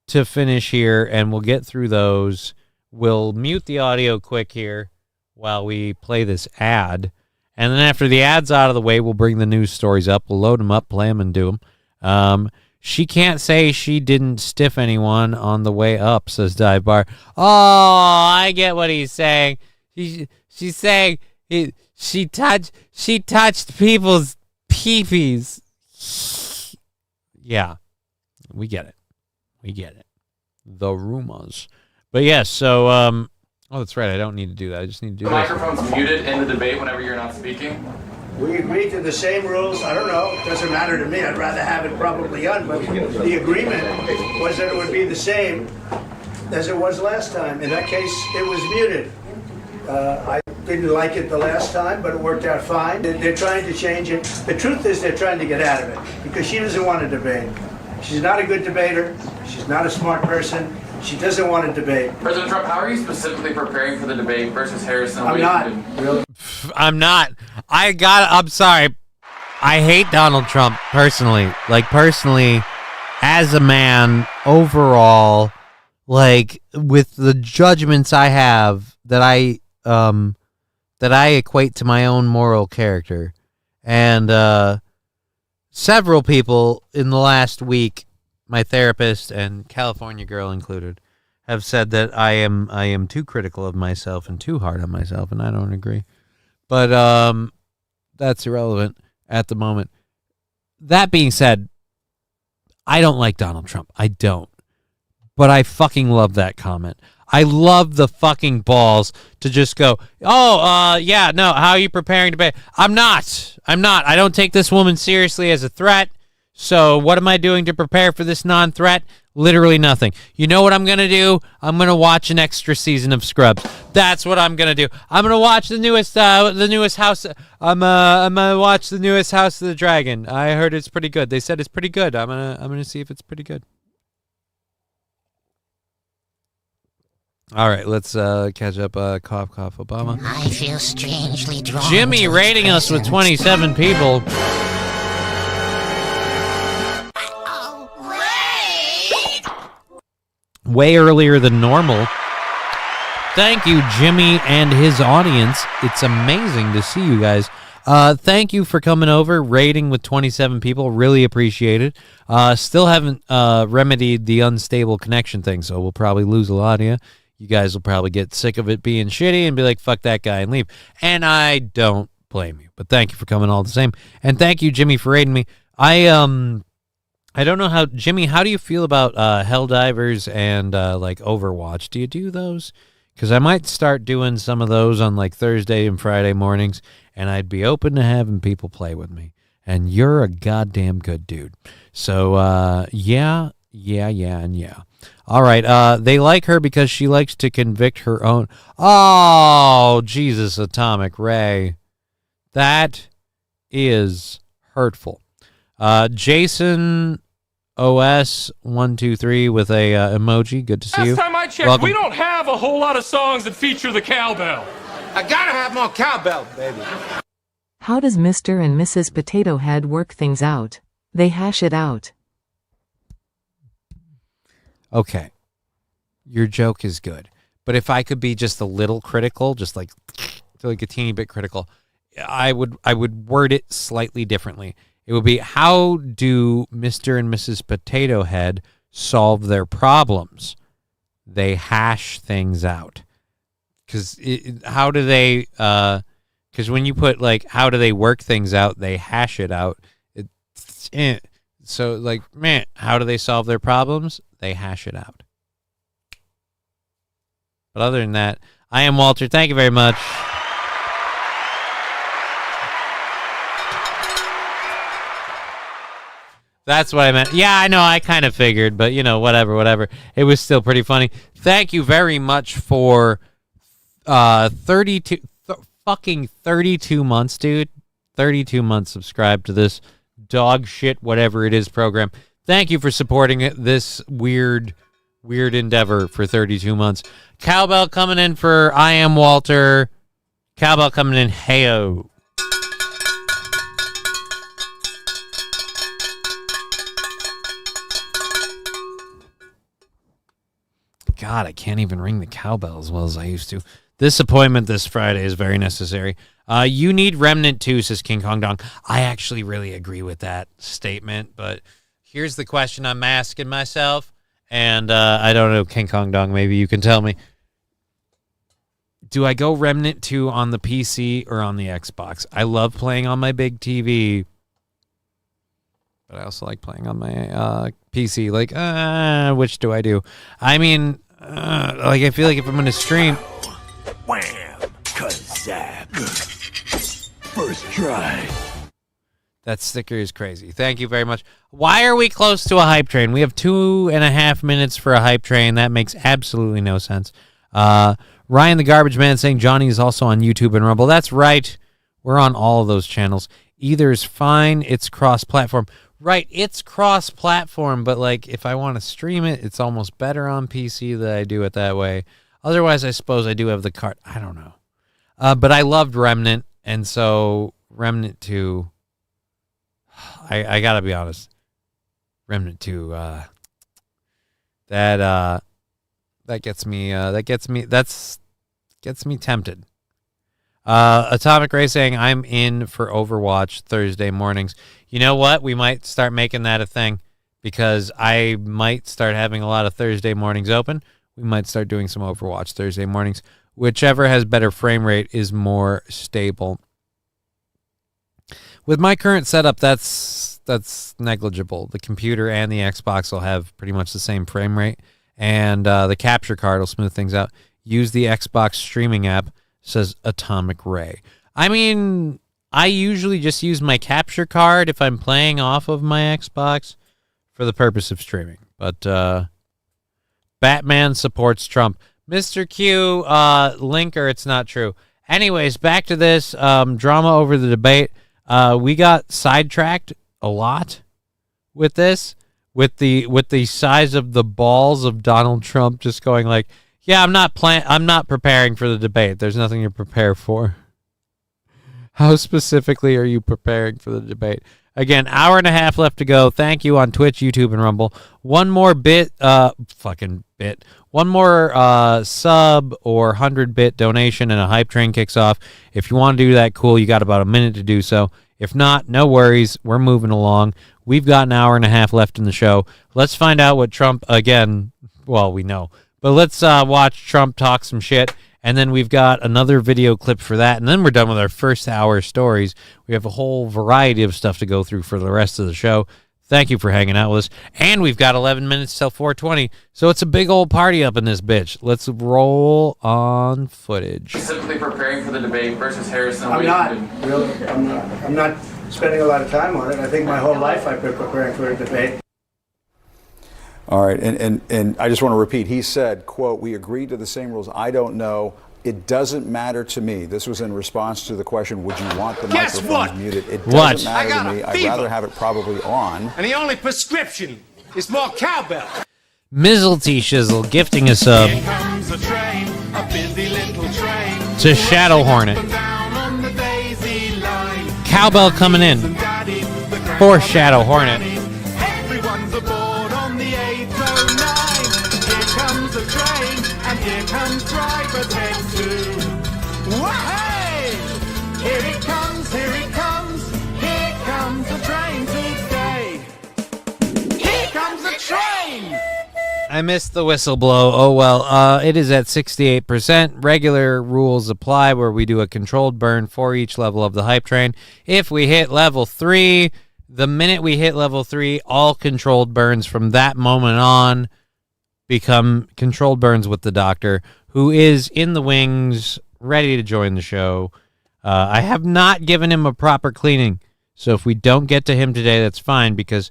to finish here, and we'll get through those. We'll mute the audio quick here while we play this ad. And then after the ad's out of the way, we'll bring the news stories up. We'll load them up, play them, and do them. She can't say she didn't stiff anyone on the way up, says Dive Bar. Oh, I get what he's saying. She's saying she touched people's peepees. Yeah, we get it. The rumors. But yes, so oh, that's right. I don't need to do that. I just need to do The this. microphone's muted in the debate whenever you're not speaking. We agreed to the same rules. I don't know. It doesn't matter to me. I'd rather have it probably on, but the agreement was that it would be the same as it was last time. In that case, it was muted. I didn't like it the last time, but it worked out fine. They're trying to change it. The truth is they're trying to get out of it because she doesn't want to debate. She's not a good debater. She's not a smart person. She doesn't want to debate. President Trump, how are you specifically preparing for the debate versus Harrison? I'm not. Really? I'm not. I'm sorry. I hate Donald Trump personally. Like, personally, as a man, overall, like, with the judgments I have that I equate to my own moral character. And several people in the last week, my therapist and California girl included, have said that I am too critical of myself and too hard on myself, and I don't agree. But that's irrelevant at the moment. That being said, I don't like Donald Trump. I don't. But I fucking love that comment. I love the fucking balls to just go, yeah, no, how are you preparing to debate? I'm not. I don't take this woman seriously as a threat. So what am I doing to prepare for this non-threat? Literally nothing. You know what I'm going to do? I'm going to watch an extra season of Scrubs. That's what I'm going to do. I'm going to watch the newest House. I'm going to watch the newest House of the Dragon. I heard it's pretty good. They said it's pretty good. I'm going to see if it's pretty good. All right, let's catch up. Cough, cough, Obama. I feel strangely drawn. Jimmy rating us with 27 people. Way earlier than normal. Thank you, Jimmy and his audience. It's amazing to see you guys. Thank you for coming over, rating with 27 people. Really appreciate it. Still haven't remedied the unstable connection thing, so we'll probably lose a lot of you. You guys will probably get sick of it being shitty and be like, fuck that guy and leave. And I don't blame you. But thank you for coming all the same. And thank you, Jimmy, for rating me. I don't know how, Jimmy, how do you feel about Helldivers and like Overwatch? Do you do those? Because I might start doing some of those on like Thursday and Friday mornings, and I'd be open to having people play with me. And you're a goddamn good dude. So, yeah. All right, they like her because she likes to convict her own. Oh, Jesus, Atomic Ray. That is hurtful. Jason OS 123 with a emoji. Good to see you. Last time I checked, Welcome. we don't have a whole lot of songs that feature the cowbell. I gotta have more cowbell, baby. How does Mr. and Mrs. Potato Head work things out? They hash it out. Okay, your joke is good, but if I could be just a little critical, just like a teeny bit critical, I would word it slightly differently. It would be, how do Mr. and Mrs. Potato Head solve their problems? They hash things out. Because how do they? Because when you put like, how do they work things out? They hash it out. So like, man, how do they solve their problems? They hash it out. But other than that, I am Walter. Thank you very much. That's what I meant. Yeah, I know. I kind of figured, but whatever. It was still pretty funny. Thank you very much for 32 months, dude. 32 months subscribed to this dog shit, whatever it is program. Thank you for supporting this weird weird endeavor for 32 months. Cowbell coming in for I Am Walter. Cowbell coming in, heyo. God, I can't even ring the cowbell as well as I used to. This appointment this Friday is very necessary. You need Remnant 2, says King Kong Dong. I actually really agree with that statement, but here's the question I'm asking myself, and I don't know, King Kong Dong, maybe you can tell me. Do I go Remnant 2 on the PC or on the Xbox? I love playing on my big TV, but I also like playing on my PC. Like, which do I do? I mean, like, I feel like if I'm going to stream... Wham! Cashapp. First try. That sticker is crazy. Thank you very much. Why are we close to a hype train? We have 2.5 minutes for a hype train. That makes absolutely no sense. Ryan the Garbage Man saying Johnny is also on YouTube and Rumble. That's right. We're on all of those channels. Either is fine. It's cross-platform. Right, it's cross-platform, but like if I want to stream it, it's almost better on PC that I do it that way. Otherwise, I suppose I do have the cart. I don't know. But I loved Remnant, and so Remnant 2, I got to be honest. Remnant 2, that gets me tempted. Atomic Ray saying I'm in for Overwatch Thursday mornings. You know what? We might start making that a thing because I might start having a lot of Thursday mornings open. We might start doing some Overwatch Thursday mornings. Whichever has better frame rate is more stable. With my current setup, that's negligible. The computer and the Xbox will have pretty much the same frame rate, and the capture card will smooth things out. Use the Xbox streaming app, says Atomic Ray. I mean, I usually just use my capture card if I'm playing off of my Xbox for the purpose of streaming. But Batman supports Trump. Mr. Q, linker, it's not true. Anyways, back to this drama over the debate. We got sidetracked a lot with this, with the size of the balls of Donald Trump just going like, yeah, I'm not preparing for the debate. There's nothing to prepare for. How specifically are you preparing for the debate? Again, hour and a half left to go. Thank you on Twitch, YouTube, and Rumble. One more one more sub or 100-bit donation and a hype train kicks off. If you want to do that, cool. You got about a minute to do so. If not, no worries. We're moving along. We've got an hour and a half left in the show. Let's find out what Trump, again, well, we know. But let's watch Trump talk some shit. And then we've got another video clip for that. And then we're done with our first hour stories. We have a whole variety of stuff to go through for the rest of the show. Thank you for hanging out with us. And we've got 11 minutes till 4:20. So it's a big old party up in this bitch. Let's roll on footage. Specifically preparing for the debate versus Harrison. I'm not spending a lot of time on it. I think my whole life I've been preparing for a debate. All right, and I just want to repeat, he said, quote, we agreed to the same rules. I don't know. It doesn't matter to me. This was in response to the question, would you want the microphones muted? It doesn't matter to me. I'd rather have it probably on. And the only prescription is more cowbell. Mizzle-T Shizzle gifting us up to Shadow Hornet. Cowbell coming in for Shadow Hornet. Everyone's aboard on the 809. Here comes the train, and here comes driver 10-2. Wahey! Here it comes, here it comes. Here comes the train today. Here comes the train! I missed the whistle blow. Oh, well. It is at 68%. Regular rules apply where we do a controlled burn for each level of the hype train. If we hit level 3, the minute we hit level 3, all controlled burns from that moment on become controlled burns with the doctor, who is in the wings, ready to join the show. I have not given him a proper cleaning, so if we don't get to him today, that's fine, because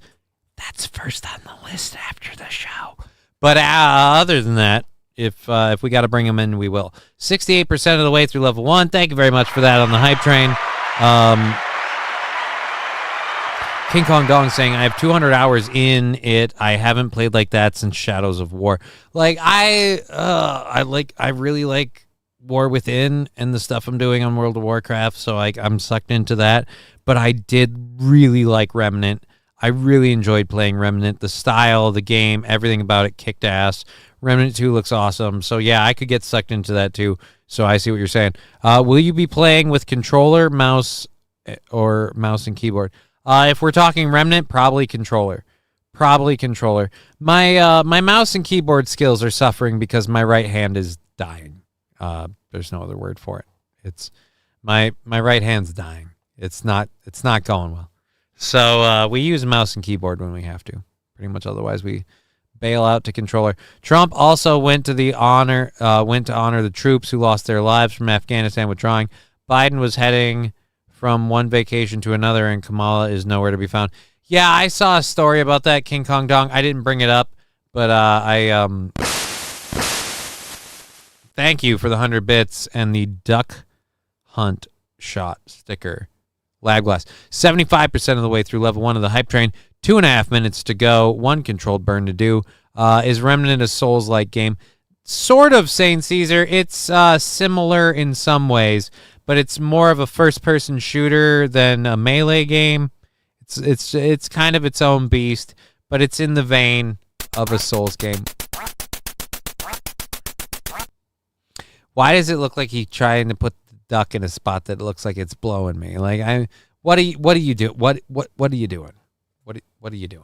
that's first on the list after the show. But other than that, if we got to bring him in, we will. 68% of the way through level 1. Thank you very much for that on the hype train. King Kong Dong saying, I have 200 hours in it. I haven't played like that since Shadows of War. Like, I really like War Within and the stuff I'm doing on World of Warcraft, so I'm sucked into that. But I did really like Remnant. I really enjoyed playing Remnant. The style, the game, everything about it kicked ass. Remnant 2 looks awesome. So, yeah, I could get sucked into that, too. So I see what you're saying. Will you be playing with controller, mouse, or mouse and keyboard? If we're talking Remnant, probably controller. Probably controller. My mouse and keyboard skills are suffering because my right hand is dying. There's no other word for it. It's my right hand's dying. It's not going well. So we use mouse and keyboard when we have to. Pretty much otherwise we bail out to controller. Trump also went to honor the troops who lost their lives from Afghanistan withdrawing. Biden was heading from one vacation to another, and Kamala is nowhere to be found. Yeah, I saw a story about that, King Kong Dong. I didn't bring it up, but thank you for the 100 bits and the duck hunt shot sticker. Lab glass. 75% of the way through level 1 of the hype train. 2.5 minutes to go. 1 controlled burn to do. Is Remnant a Souls-like game? Sort of, Saint Caesar. It's similar in some ways, but it's more of a first-person shooter than a melee game. It's kind of its own beast, but it's in the vein of a Souls game. Why does it look like he's trying to put the duck in a spot that looks like it's blowing me? Like what are you doing? What are you doing? What are you doing?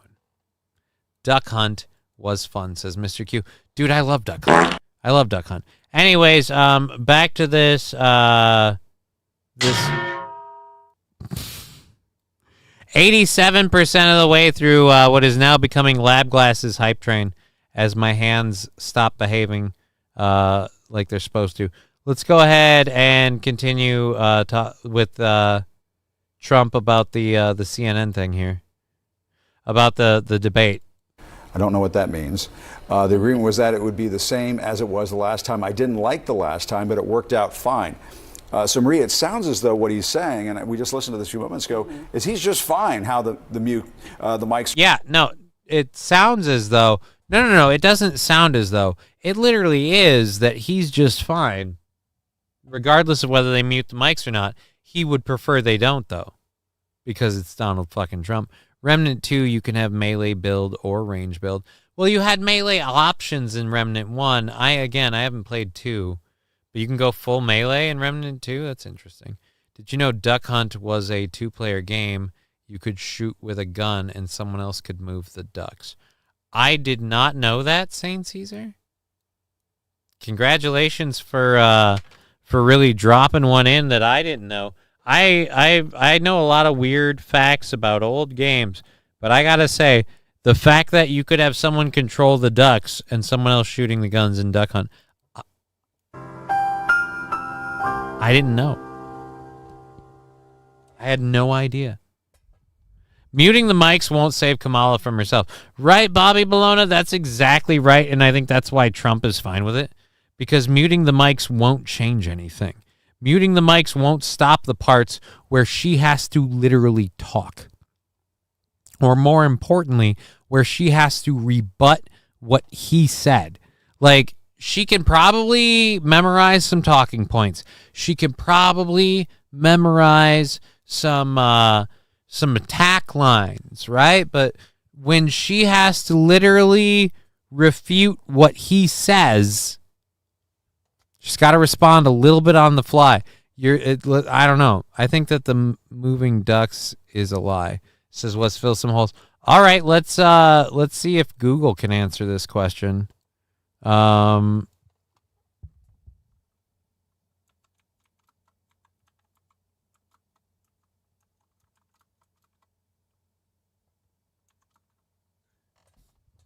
Duck hunt was fun, says Mr. Q. Dude, I love Duck Hunt. I love Duck Hunt. Anyways, back to this 87% of the way through what is now becoming Lab Glass's hype train as my hands stop behaving like they're supposed to. Let's go ahead and continue with Trump about the CNN thing here, about the debate. I don't know what that means. The agreement was that it would be the same as it was the last time. I didn't like the last time, but it worked out fine. So, Maria, it sounds as though what he's saying, and we just listened to this a few moments ago, is he's just fine how the mics... Yeah, no, it sounds as though... No, it doesn't sound as though. It literally is that he's just fine, regardless of whether they mute the mics or not. He would prefer they don't, though, because it's Donald fucking Trump. Remnant 2, you can have melee build or range build. Well, you had melee options in Remnant 1. I haven't played 2, but you can go full melee in Remnant 2. That's interesting. Did you know Duck Hunt was a 2-player game? You could shoot with a gun and someone else could move the ducks. I did not know that, Saint Caesar. Congratulations for really dropping one in that I didn't know. I know a lot of weird facts about old games, but I gotta say, the fact that you could have someone control the ducks and someone else shooting the guns in Duck Hunt, I didn't know. I had no idea. Muting the mics won't save Kamala from herself. Right, Bobby Bologna? That's exactly right, and I think that's why Trump is fine with it, because muting the mics won't change anything. Muting the mics won't stop the parts where she has to literally talk. Or more importantly, where she has to rebut what he said. Like, she can probably memorize some talking points. She can probably memorize some attack lines, right? But when she has to literally refute what he says, she's got to respond a little bit on the fly. I don't know. I think that the moving ducks is a lie. Says, let's fill some holes. All right, let's see if Google can answer this question.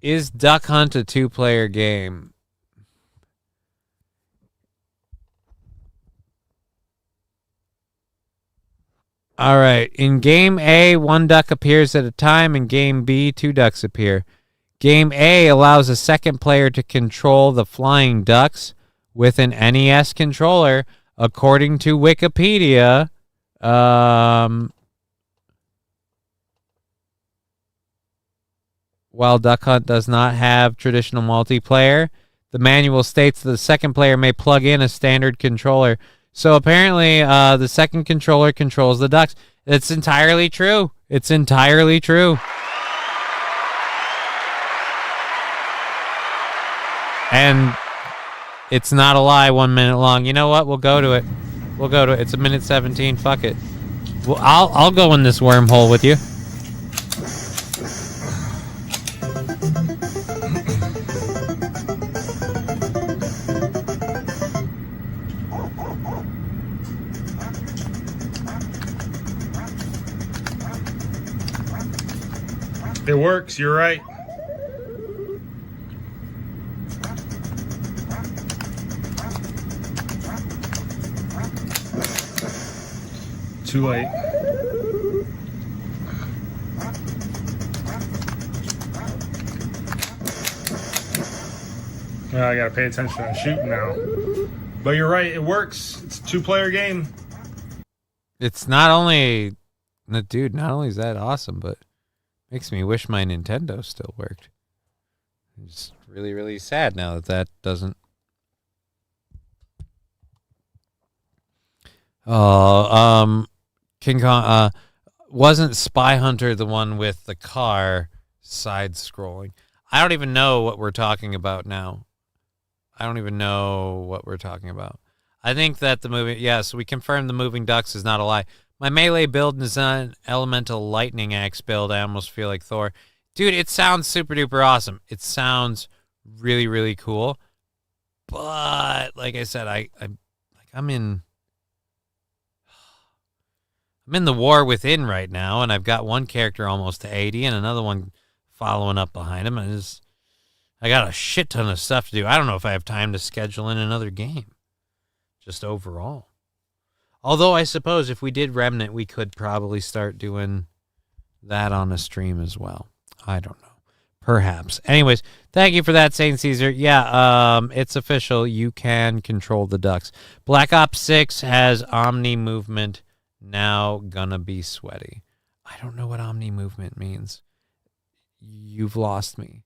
Is Duck Hunt a 2-player game? All right. In Game A, 1 duck appears at a time. In Game B, 2 ducks appear. Game A allows a second player to control the flying ducks with an NES controller, according to Wikipedia. while Duck Hunt does not have traditional multiplayer, the manual states that the second player may plug in a standard controller. So apparently the second controller controls the ducks. It's entirely true. It's entirely true. And it's not a lie, 1 minute long. You know what? We'll go to it. We'll go to it. It's a minute 17. Fuck it. Well, I'll go in this wormhole with you. It works, you're right. Too late. Well, I gotta pay attention to shooting now. But you're right, it works. It's a 2-player game. It's not only, dude, not only is that awesome, but makes me wish my Nintendo still worked. I'm just really, really sad now that that doesn't. Oh, King Kong, wasn't Spy Hunter the one with the car side-scrolling? I don't even know what we're talking about now. I don't even know what we're talking about. I think that the movie, yes, we confirmed the moving ducks is not a lie. My melee build is an elemental lightning axe build. I almost feel like Thor. Dude, it sounds super duper awesome. It sounds really, really cool. But like I said, I'm in the war within right now, and I've got one character almost to 80 and another one following up behind him. And I got a shit ton of stuff to do. I don't know if I have time to schedule in another game, just overall. Although I suppose if we did Remnant, we could probably start doing that on a stream as well. I don't know. Perhaps. Anyways, thank you for that, Saint Caesar. Yeah, it's official. You can control the ducks. Black Ops 6 has Omni movement. Now gonna be sweaty. I don't know what Omni movement means. You've lost me.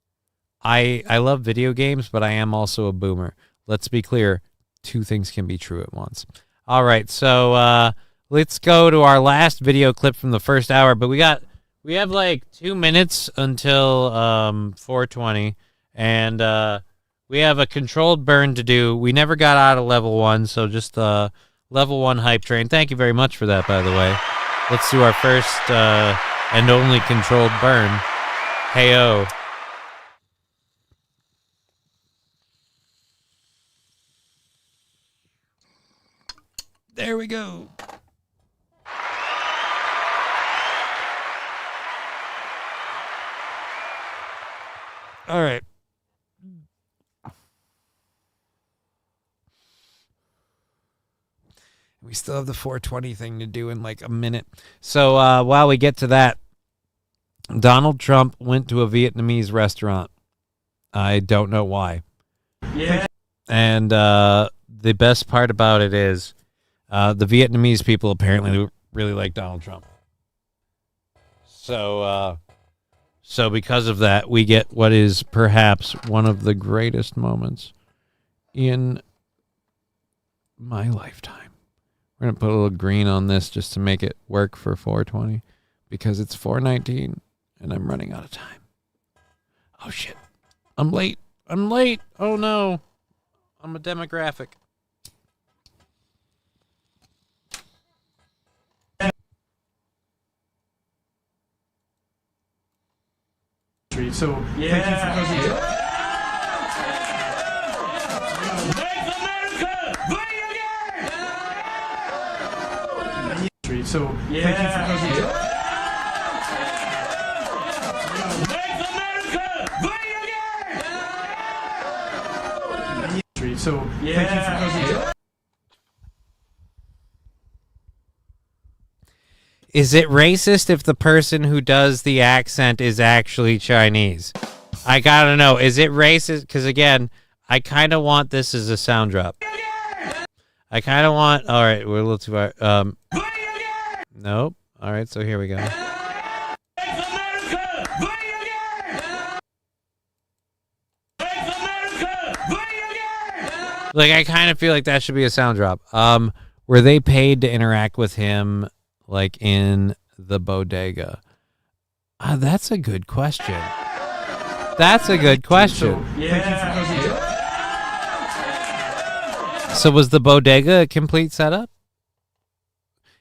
I love video games, but I am also a boomer. Let's be clear. Two things can be true at once. All right, so let's go to our last video clip from the first hour. But we have like 2 minutes until 4:20, and we have a controlled burn to do. We never got out of level 1, so just level 1 hype train. Thank you very much for that, by the way. Let's do our first and only controlled burn. Hey-oh. There we go. All right. We still have the 420 thing to do in like a minute. So while we get to that, Donald Trump went to a Vietnamese restaurant. I don't know why. Yeah. And the best part about it is the Vietnamese people apparently really like Donald Trump. So because of that, we get what is perhaps one of the greatest moments in my lifetime. We're going to put a little green on this just to make it work for 420 because it's 4:19 and I'm running out of time. Oh, shit. I'm late. Oh, no. I'm a demographic. So yeah. Thank you for coming. Make America great again! So yeah. Thank you for coming. Make America great again! So yeah. Thank you for coming. Is it racist if the person who does the accent is actually Chinese? I gotta know. Is it racist? Because, again, I kind of want this as a sound drop. I kind of want... All right, we're a little too far. Nope. All right, so here we go. Like, I kind of feel like that should be a sound drop. Were they paid to interact with him, like, in the bodega? That's a good question. That's a good question. So was the bodega a complete setup?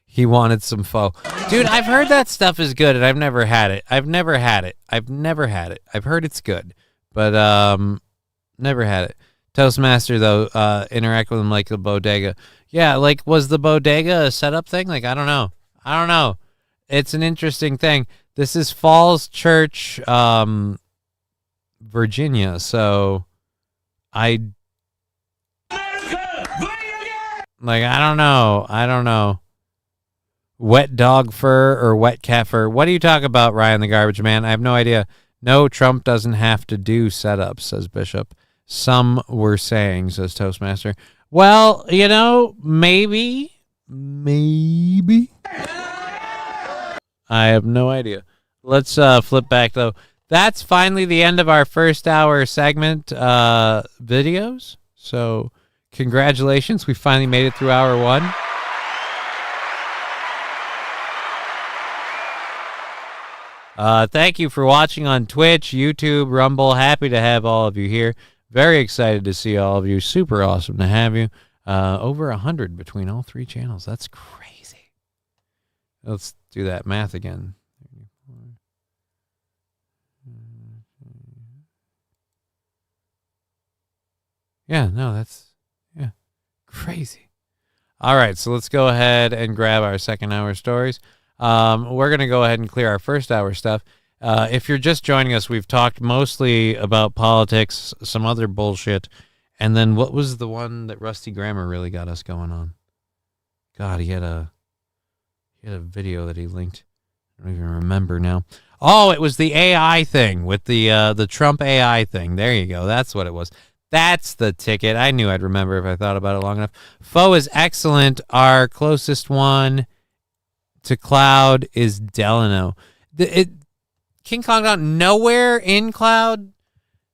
He wanted some pho. Dude, I've heard that stuff is good, and I've never had it. I've heard it's good, but never had it. Toastmaster, though, interact with him like a bodega. Yeah, like, was the bodega a setup thing? Like, I don't know. It's an interesting thing. This is Falls Church, Virginia, so I don't know. Wet dog fur or wet cat fur? What do you talk about, Ryan the Garbage Man? I have no idea. No, Trump doesn't have to do setups, says Bishop. Some were saying, says Toastmaster. Well, maybe. I have no idea. Let's flip back, though. That's finally the end of our first hour segment videos. So congratulations. We finally made it through hour one. Thank you for watching on Twitch, YouTube, Rumble. Happy to have all of you here. Very excited to see all of you. Super awesome to have you. Over 100 between all three channels. That's crazy. Let's do that math again. Yeah, no, that's crazy. All right, so let's go ahead and grab our second hour stories. We're going to go ahead and clear our first hour stuff. If you're just joining us, we've talked mostly about politics, some other bullshit, and then what was the one that Rusty Grammer really got us going on? God, he had a video that he linked. I don't even remember now. Oh, it was the AI thing with the Trump AI thing. There you go. That's what it was. That's the ticket. I knew I'd remember if I thought about it long enough. Pho is excellent. Our closest one to Cloud is Delano. King Kong Down, nowhere in Cloud?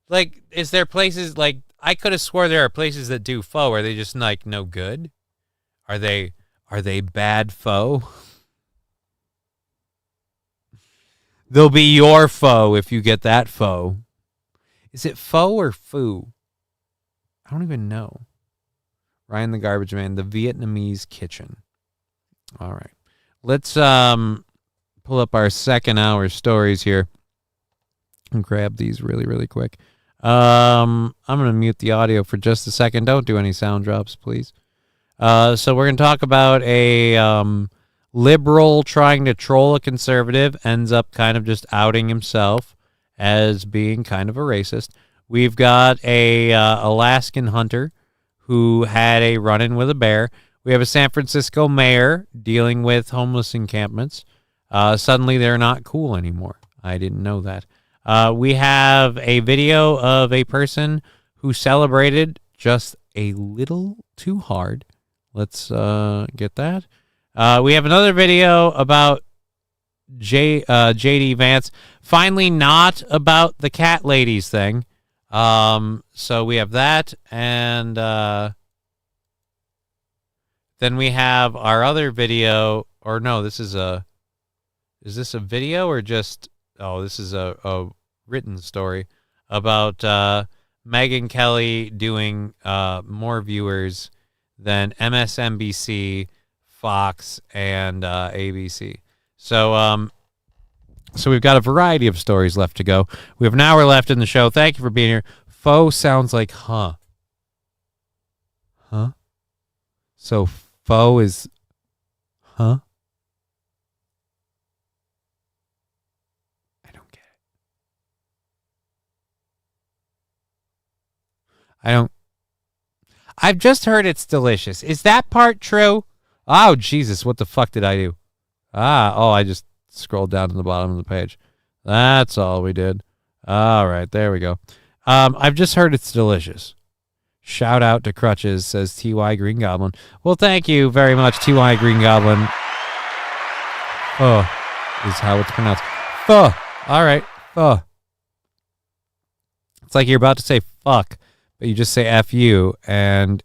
Like, is there places, like, I could have swore there are places that do pho. Are they just, like, no good? Are they bad pho? They'll be your foe if you get that pho. Is it pho or foo? I don't even know. Ryan the Garbage Man, the Vietnamese kitchen. All right. Let's pull up our second hour stories here and grab these really, really quick. I'm going to mute the audio for just a second. Don't do any sound drops, please. So we're going to talk about a liberal trying to troll a conservative, ends up kind of just outing himself as being kind of a racist. We've got a Alaskan hunter who had a run-in with a bear. We have a San Francisco mayor dealing with homeless encampments. Suddenly they're not cool anymore. I didn't know that. We have a video of a person who celebrated just a little too hard. Let's get that. We have another video about J.D. Vance. Finally not about the cat ladies thing. So we have that, and then we have our other video, or no, is this a video or just, this is a written story about Megyn Kelly doing more viewers than MSNBC, Fox, and ABC. So we've got a variety of stories left to go. We have an hour left in the show. Thank you for being here. Pho sounds like huh. Huh? So pho is huh? I don't get it. I've just heard it's delicious. Is that part true? Oh, Jesus, what the fuck did I do? I just scrolled down to the bottom of the page. That's all we did. All right, there we go. I've just heard it's delicious. Shout out to Crutches, says T.Y. Green Goblin. Well, thank you very much, T.Y. Green Goblin. Is how it's pronounced. All right. It's like you're about to say fuck, but you just say F you, and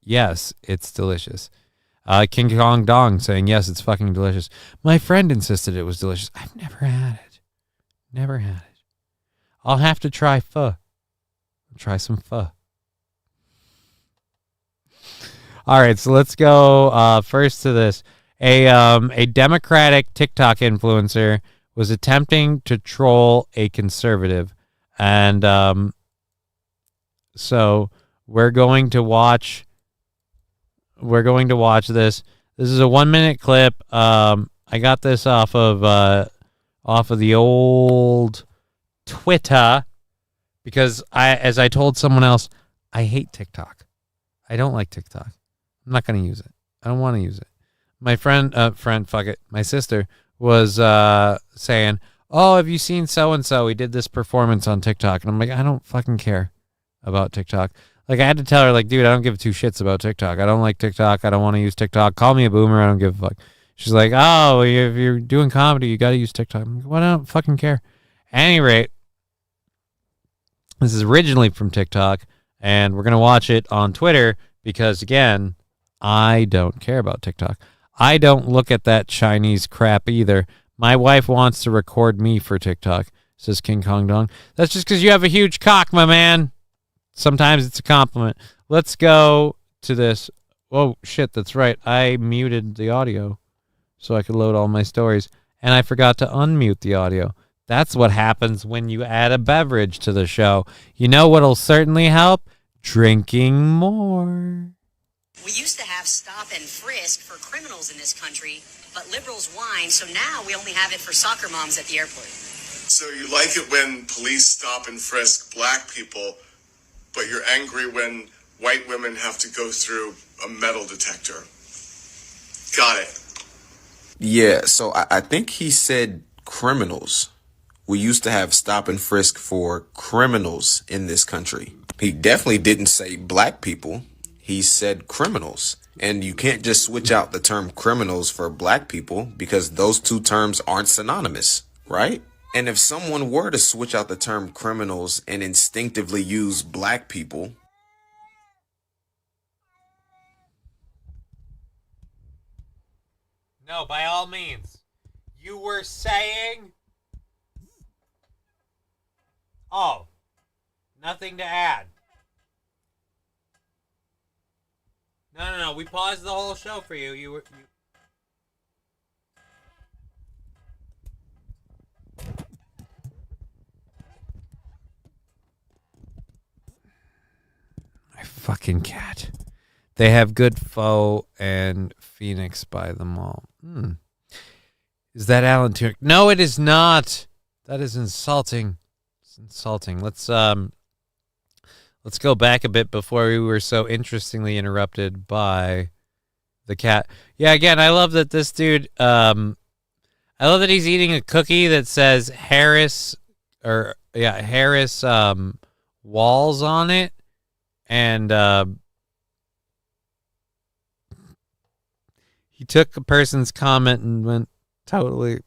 yes, it's delicious. King Kong Dong saying, yes, it's fucking delicious. My friend insisted it was delicious. I've never had it. Never had it. I'll have to try pho. Try some pho. All right, so let's go first to this. A Democratic TikTok influencer was attempting to troll a conservative, and so we're going to watch this. This is a 1-minute clip. I got this off of the old Twitter because as I told someone else, I hate TikTok. I don't like TikTok. I'm not going to use it. I don't want to use it. My my sister was saying, oh, have you seen so-and-so? He did this performance on TikTok. And I'm like, I don't fucking care about TikTok. Like, I had to tell her, like, dude, I don't give two shits about TikTok. I don't like TikTok. I don't want to use TikTok. Call me a boomer. I don't give a fuck. She's like, oh, if you're doing comedy, you got to use TikTok. I'm like, well, I don't fucking care. At any rate, this is originally from TikTok, and we're going to watch it on Twitter because, again, I don't care about TikTok. I don't look at that Chinese crap either. My wife wants to record me for TikTok, says King Kong Dong. That's just because you have a huge cock, my man. Sometimes it's a compliment. Let's go to this. Oh, shit, that's right. I muted the audio so I could load all my stories, and I forgot to unmute the audio. That's what happens when you add a beverage to the show. You know what'll certainly help? Drinking more. We used to have stop and frisk for criminals in this country, but liberals whine, so now we only have it for soccer moms at the airport. So you like it when police stop and frisk black people, but you're angry when white women have to go through a metal detector. Got it. Yeah, so I think he said criminals. We used to have stop and frisk for criminals in this country. He definitely didn't say black people. He said criminals. And you can't just switch out the term criminals for black people because those two terms aren't synonymous, right? And if someone were to switch out the term criminals and instinctively use black people, no, by all means. You were saying? Oh, nothing to add. No. We paused the whole show for you. You. My fucking cat. They have good pho and Phoenix by the mall. Is that Alan Tudyk? No, it is not. That is insulting. It's insulting. Let's go back a bit before we were so interestingly interrupted by the cat. Yeah, again, I love that this dude, I love that he's eating a cookie that says Harris Walls on it. And he took a person's comment and went totally.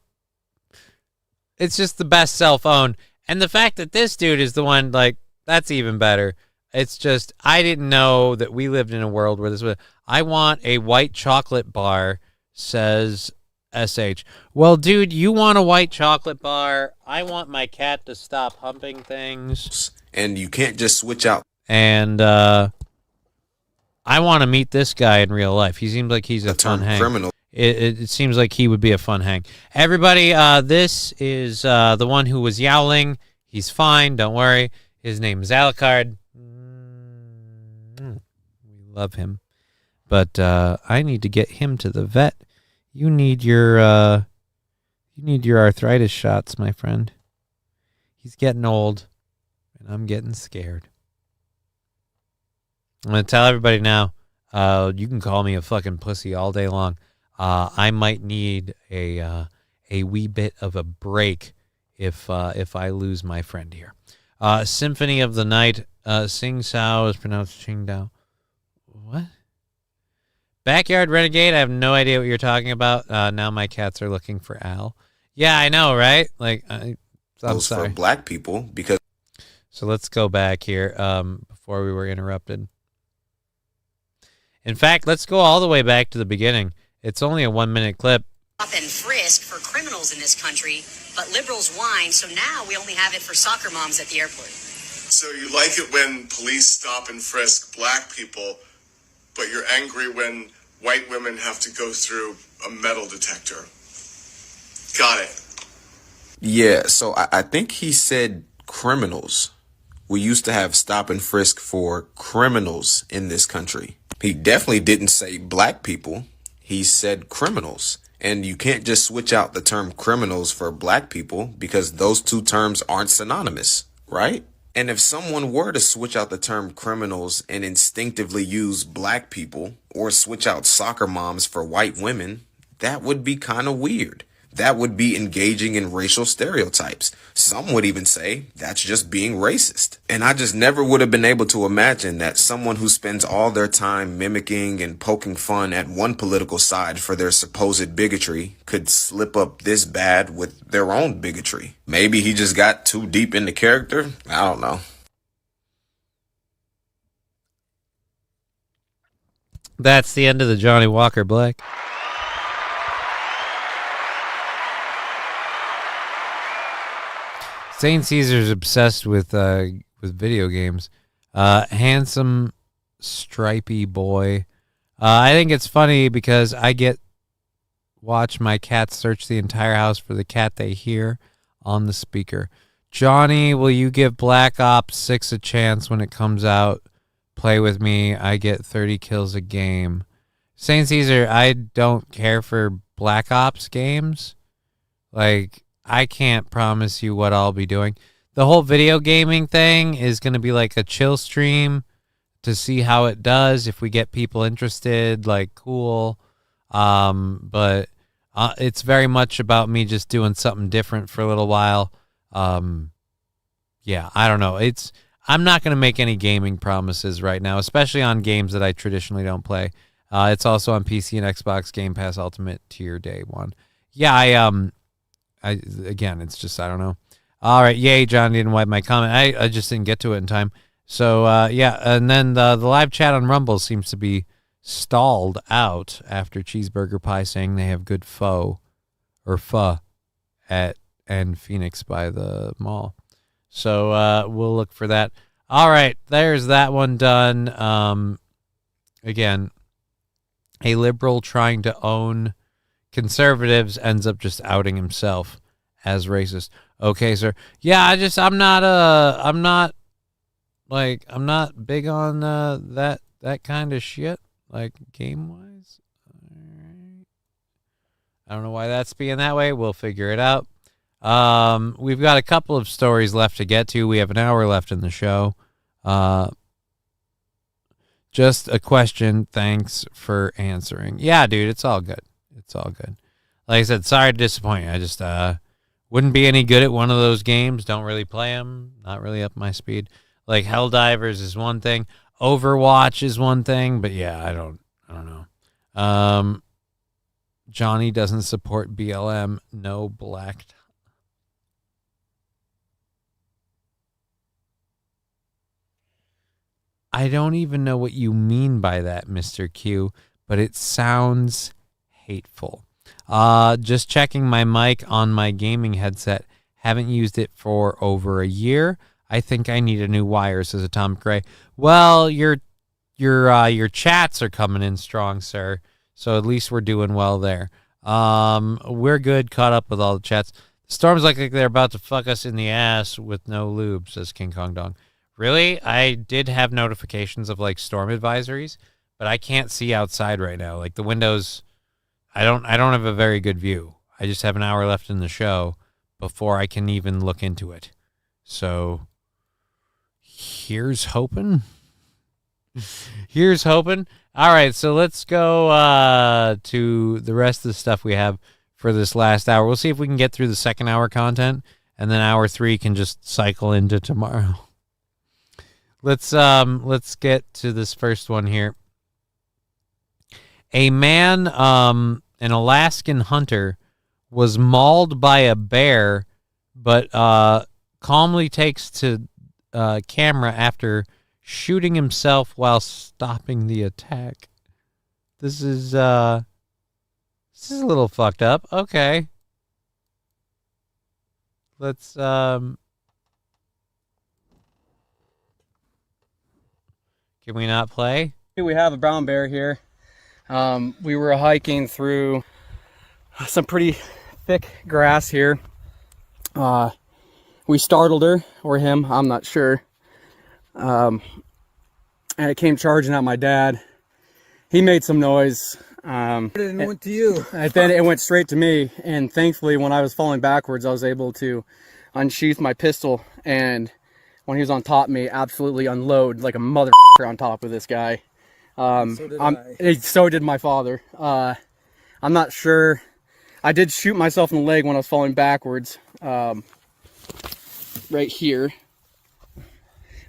It's just the best cell phone. And the fact that this dude is the one, like, that's even better. It's just, I didn't know that we lived in a world where this was. I want a white chocolate bar, says SH. Well, dude, you want a white chocolate bar. I want my cat to stop humping things. And you can't just switch out. And I want to meet this guy in real life. He seems like he's a fun hang. Criminal. It seems like he would be a fun hang. Everybody, this is the one who was yowling. He's fine. Don't worry. His name is Alucard. We love him. But I need to get him to the vet. You need your arthritis shots, my friend. He's getting old, and I'm getting scared. I'm going to tell everybody now, you can call me a fucking pussy all day long. I might need a wee bit of a break if I lose my friend here. Symphony of the Night, Sing Sao is pronounced Ching Dao. What? Backyard Renegade, I have no idea what you're talking about. Now my cats are looking for Al. Yeah, I know, right? Like, I'm sorry. For black people, because. So let's go back here. before we were interrupted. In fact, let's go all the way back to the beginning. It's only a 1-minute clip. Stop and frisk for criminals in this country, but liberals whine, so now we only have it for soccer moms at the airport. So you like it when police stop and frisk black people, but you're angry when white women have to go through a metal detector. Got it. Yeah, so I think he said criminals. We used to have stop and frisk for criminals in this country. He definitely didn't say black people. He said criminals. And you can't just switch out the term criminals for black people because those two terms aren't synonymous, right? And if someone were to switch out the term criminals and instinctively use black people or switch out soccer moms for white women, that would be kind of weird. That would be engaging in racial stereotypes. Some would even say that's just being racist. And I just never would have been able to imagine that someone who spends all their time mimicking and poking fun at one political side for their supposed bigotry could slip up this bad with their own bigotry. Maybe he just got too deep into character. I don't know. That's the end of the Johnny Walker Black. St. Caesar's obsessed with video games. Handsome, stripy boy. I think it's funny because I watch my cats search the entire house for the cat they hear on the speaker. Johnny, will you give Black Ops 6 a chance when it comes out? Play with me. I get 30 kills a game. St. Caesar, I don't care for Black Ops games. Like, I can't promise you what I'll be doing. The whole video gaming thing is going to be like a chill stream to see how it does. If we get people interested, like, cool. But it's very much about me just doing something different for a little while. Yeah, I don't know. I'm not going to make any gaming promises right now, especially on games that I traditionally don't play. It's also on PC and Xbox Game Pass Ultimate Tier Day 1. Yeah, again, it's just, I don't know. All right. Yay, John didn't wipe my comment. I just didn't get to it in time. So, yeah. And then the live chat on Rumble seems to be stalled out after Cheeseburger Pie saying they have good pho and Phoenix by the mall. So, we'll look for that. All right. There's that one done. Again, a liberal trying to own conservatives ends up just outing himself as racist. Okay, sir. Yeah, I'm not big on that kind of shit, like game wise. All right. I don't know why that's being that way. We'll figure it out. We've got a couple of stories left to get to. We have an hour left in the show. Just a question. Thanks for answering. Yeah, dude, it's all good. It's all good. Like I said, sorry to disappoint you. I just wouldn't be any good at one of those games. Don't really play them. Not really up my speed. Like Helldivers is one thing. Overwatch is one thing. But yeah, I don't know. Johnny doesn't support BLM. No black. I don't even know what you mean by that, Mr. Q, but it sounds hateful. Just checking my mic on my gaming headset. Haven't used it for over a year. I think I need a new wire, says Atomic Gray. Well, your chats are coming in strong, sir. So at least we're doing well there. We're good, caught up with all the chats. The storms like they're about to fuck us in the ass with no lube, says King Kong Dong. Really? I did have notifications of like storm advisories, but I can't see outside right now. Like the windows, I don't have a very good view. I just have an hour left in the show before I can even look into it. So here's hoping. Here's hoping. All right, so let's go to the rest of the stuff we have for this last hour. We'll see if we can get through the second hour content, and then hour 3 can just cycle into tomorrow. Let's get to this first one here. A man, an Alaskan hunter, was mauled by a bear, but calmly takes to camera after shooting himself while stopping the attack. This is a little fucked up. Okay. Let's can we not play? We have a brown bear here. We were hiking through some pretty thick grass here. We startled her, or him, I'm not sure. And it came charging at my dad. He made some noise. It went to you. And then it went straight to me. And thankfully, when I was falling backwards, I was able to unsheath my pistol. And when he was on top of me, absolutely unload like a mother on top of this guy. So did my father. I'm not sure. I did shoot myself in the leg when I was falling backwards. Right here.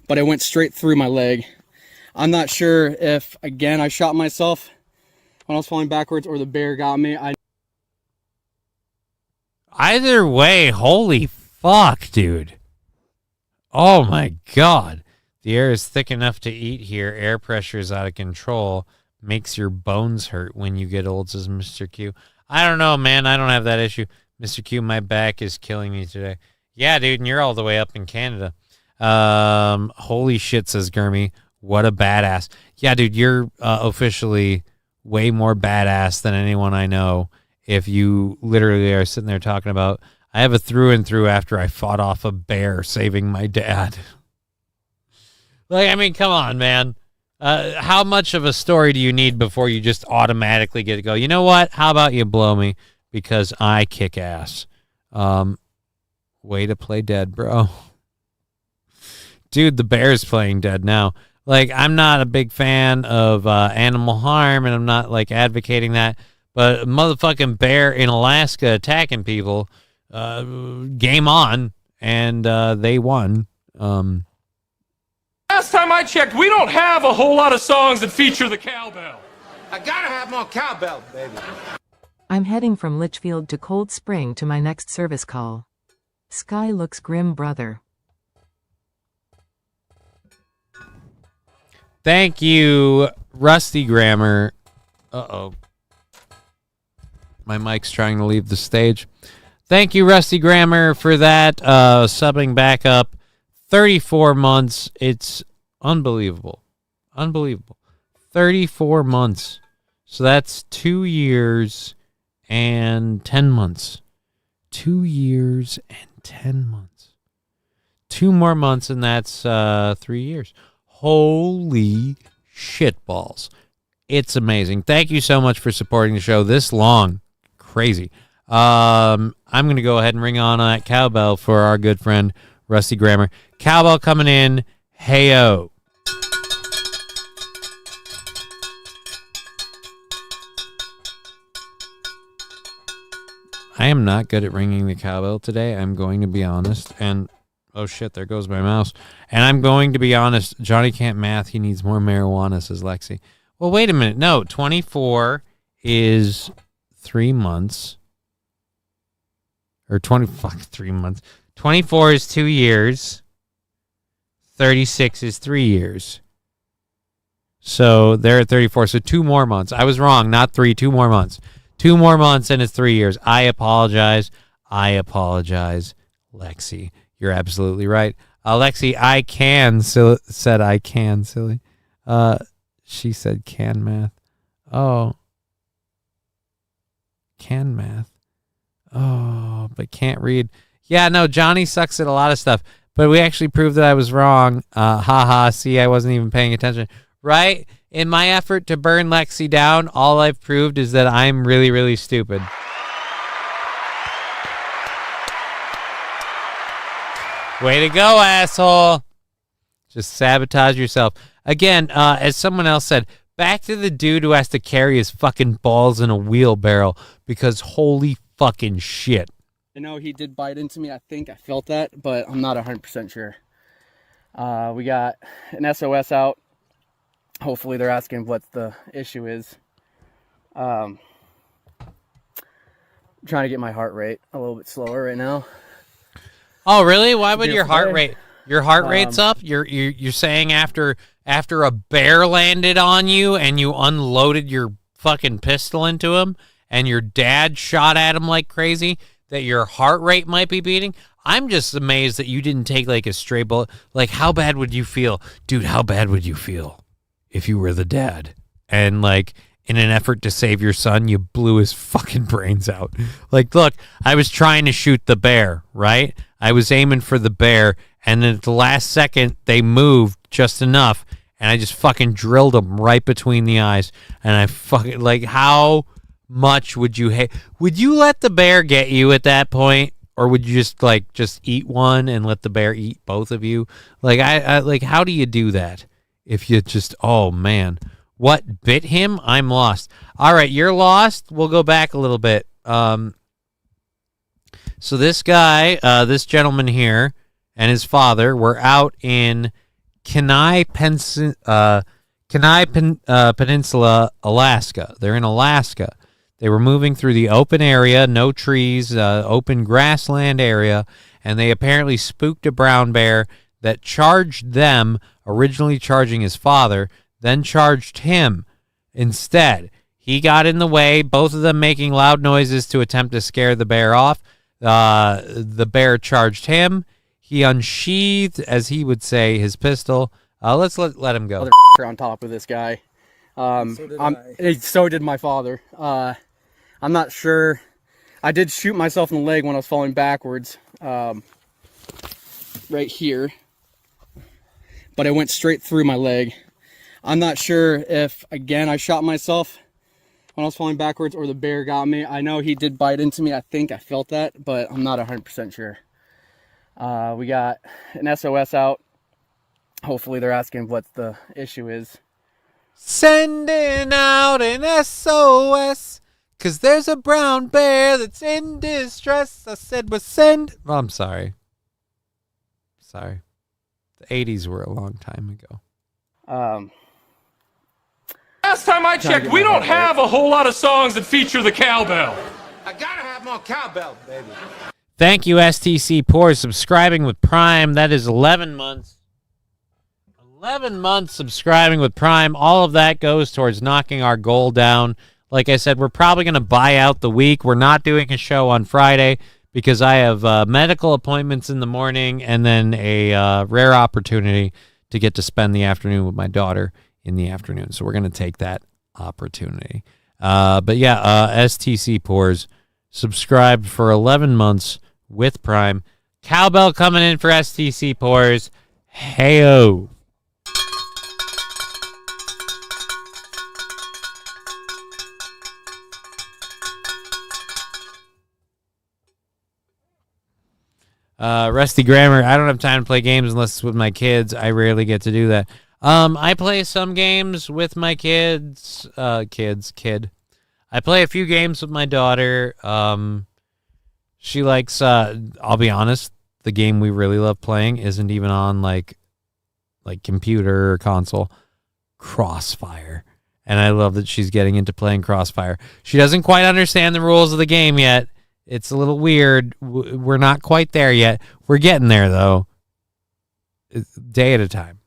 But it went straight through my leg. I'm not sure if, again, I shot myself when I was falling backwards or the bear got me. Either way, holy fuck, dude. Oh my god. The air is thick enough to eat here. Air pressure is out of control. Makes your bones hurt when you get old, says Mr. Q. I don't know, man. I don't have that issue. Mr. Q, my back is killing me today. Yeah, dude, and you're all the way up in Canada. Holy shit, says Gurmy. What a badass. Yeah, dude, you're officially way more badass than anyone I know. If you literally are sitting there talking about, I have a through and through after I fought off a bear saving my dad. Like, I mean, come on, man. How much of a story do you need before you just automatically get to go, you know what? How about you blow me because I kick ass? Way to play dead, bro. Dude, the bear's playing dead now. Like, I'm not a big fan of animal harm, and I'm not, like, advocating that. But a motherfucking bear in Alaska attacking people, game on, and they won. Last time I checked, we don't have a whole lot of songs that feature the cowbell. I gotta have more cowbell, baby. I'm heading from Litchfield to Cold Spring to my next service call. Sky looks grim, brother. Thank you, Rusty Grammar. Uh-oh. My mic's trying to leave the stage. Thank you, Rusty Grammar, for that. Subbing back up 34 months. It's unbelievable. Unbelievable. 34 months. So that's 2 years and 10 months. 2 years and 10 months. 2 more months, and that's 3 years. Holy shitballs. It's amazing. Thank you so much for supporting the show this long. Crazy. I'm going to go ahead and ring on that cowbell for our good friend, Rusty Grammar. Cowbell coming in. Hey-o. I am not good at ringing the cowbell today. I'm going to be honest. And, oh shit, there goes my mouse. And I'm going to be honest. Johnny can't math. He needs more marijuana, says Lexi. Well, wait a minute. No, 24 is 3 months. Or 3 months. 24 is 2 years. 36 is 3 years. So they're at 34. So 2 more months. I was wrong. Not 3. 2 more months. 2 more months and it's 3 years. I apologize. Lexi. You're absolutely right. Lexi, I can, said I can, silly. She said can math. Oh. Can math. Oh, but can't read. Yeah, no, Johnny sucks at a lot of stuff. But we actually proved that I was wrong. See, I wasn't even paying attention. Right? In my effort to burn Lexi down, all I've proved is that I'm really, really stupid. Way to go, asshole. Just sabotage yourself. Again, as someone else said, back to the dude who has to carry his fucking balls in a wheelbarrow because holy fucking shit. I know he did bite into me. I think I felt that, but I'm not 100% sure. We got an SOS out. Hopefully they're asking what the issue is. I'm trying to get my heart rate a little bit slower right now. Oh, really? Why would your heart Your heart rate's up. You're saying after a bear landed on you and you unloaded your fucking pistol into him and your dad shot at him like crazy that your heart rate might be beating. I'm just amazed that you didn't take like a stray bullet. Like, how bad would you feel, dude? How bad would you feel if you were the dad and like in an effort to save your son, you blew his fucking brains out? Like, look, I was trying to shoot the bear, right? I was aiming for the bear, and then at the last second, they moved just enough, and I just fucking drilled him right between the eyes. And I fucking, like, how much would you hate? Would you let the bear get you at that point? Or would you just eat one and let the bear eat both of you? Like, I like, how do you do that? If you just, oh man, what bit him? I'm lost. All right, you're lost. We'll go back a little bit. So this guy, this gentleman here, and his father were out in Kenai Peninsula, Alaska. They're in Alaska. They were moving through the open area, no trees, open grassland area, and they apparently spooked a brown bear that charged them, originally charging his father, then charged him instead. He got in the way, both of them making loud noises to attempt to scare the bear off. The bear charged him. He unsheathed, as he would say, his pistol. Let's let him go. On top of this guy. So did my father. I'm not sure. I did shoot myself in the leg when I was falling backwards, right here. But it went straight through my leg. I'm not sure if, again, I shot myself when I was falling backwards or the bear got me. I know he did bite into me. I think I felt that, but I'm not 100% sure. We got an SOS out. Hopefully they're asking what the issue is. Sending out an SOS, 'cause there's a brown bear that's in distress. I said we'll send... Oh, I'm sorry. Sorry. The 80s were a long time ago. Last time I checked, we don't have a whole lot of songs that feature the cowbell. I gotta have more cowbell, baby. Thank you, STC Poor, subscribing with Prime. That is 11 months. 11 months subscribing with Prime. All of that goes towards knocking our goal down. Like I said, we're probably going to buy out the week. We're not doing a show on Friday because I have medical appointments in the morning and then a rare opportunity to get to spend the afternoon with my daughter in the afternoon. So we're going to take that opportunity. But yeah, STC Poors subscribed for 11 months with Prime. Cowbell coming in for STC Poors. Hey-o. Rusty Grammar, I don't have time to play games unless it's with my kids. I rarely get to do that. I play some games with my kids. I play a few games with my daughter. She likes, I'll be honest, the game we really love playing isn't even on like computer or console. Crossfire. And I love that she's getting into playing Crossfire. She doesn't quite understand the rules of the game yet. It's a little weird. We're not quite there yet. We're getting there, though. Day at a time.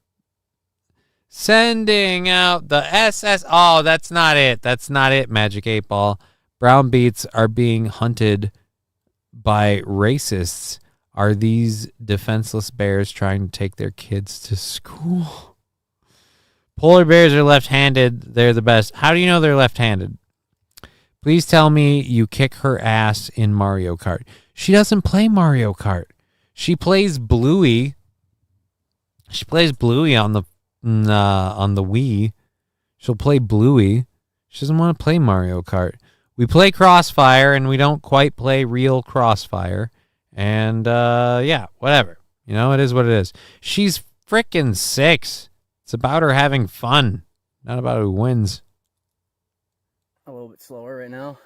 Sending out the SS. Oh, that's not it. That's not it, Magic 8 Ball. Brown beets are being hunted by racists. Are these defenseless bears trying to take their kids to school? Polar bears are left-handed. They're the best. How do you know they're left-handed? Please tell me you kick her ass in Mario Kart. She doesn't play Mario Kart. She plays Bluey. She plays Bluey on the Wii. She'll play Bluey. She doesn't want to play Mario Kart. We play Crossfire, and we don't quite play real Crossfire. And, yeah, whatever. You know, it is what it is. She's frickin' 6. It's about her having fun, not about who wins. A little bit slower right now.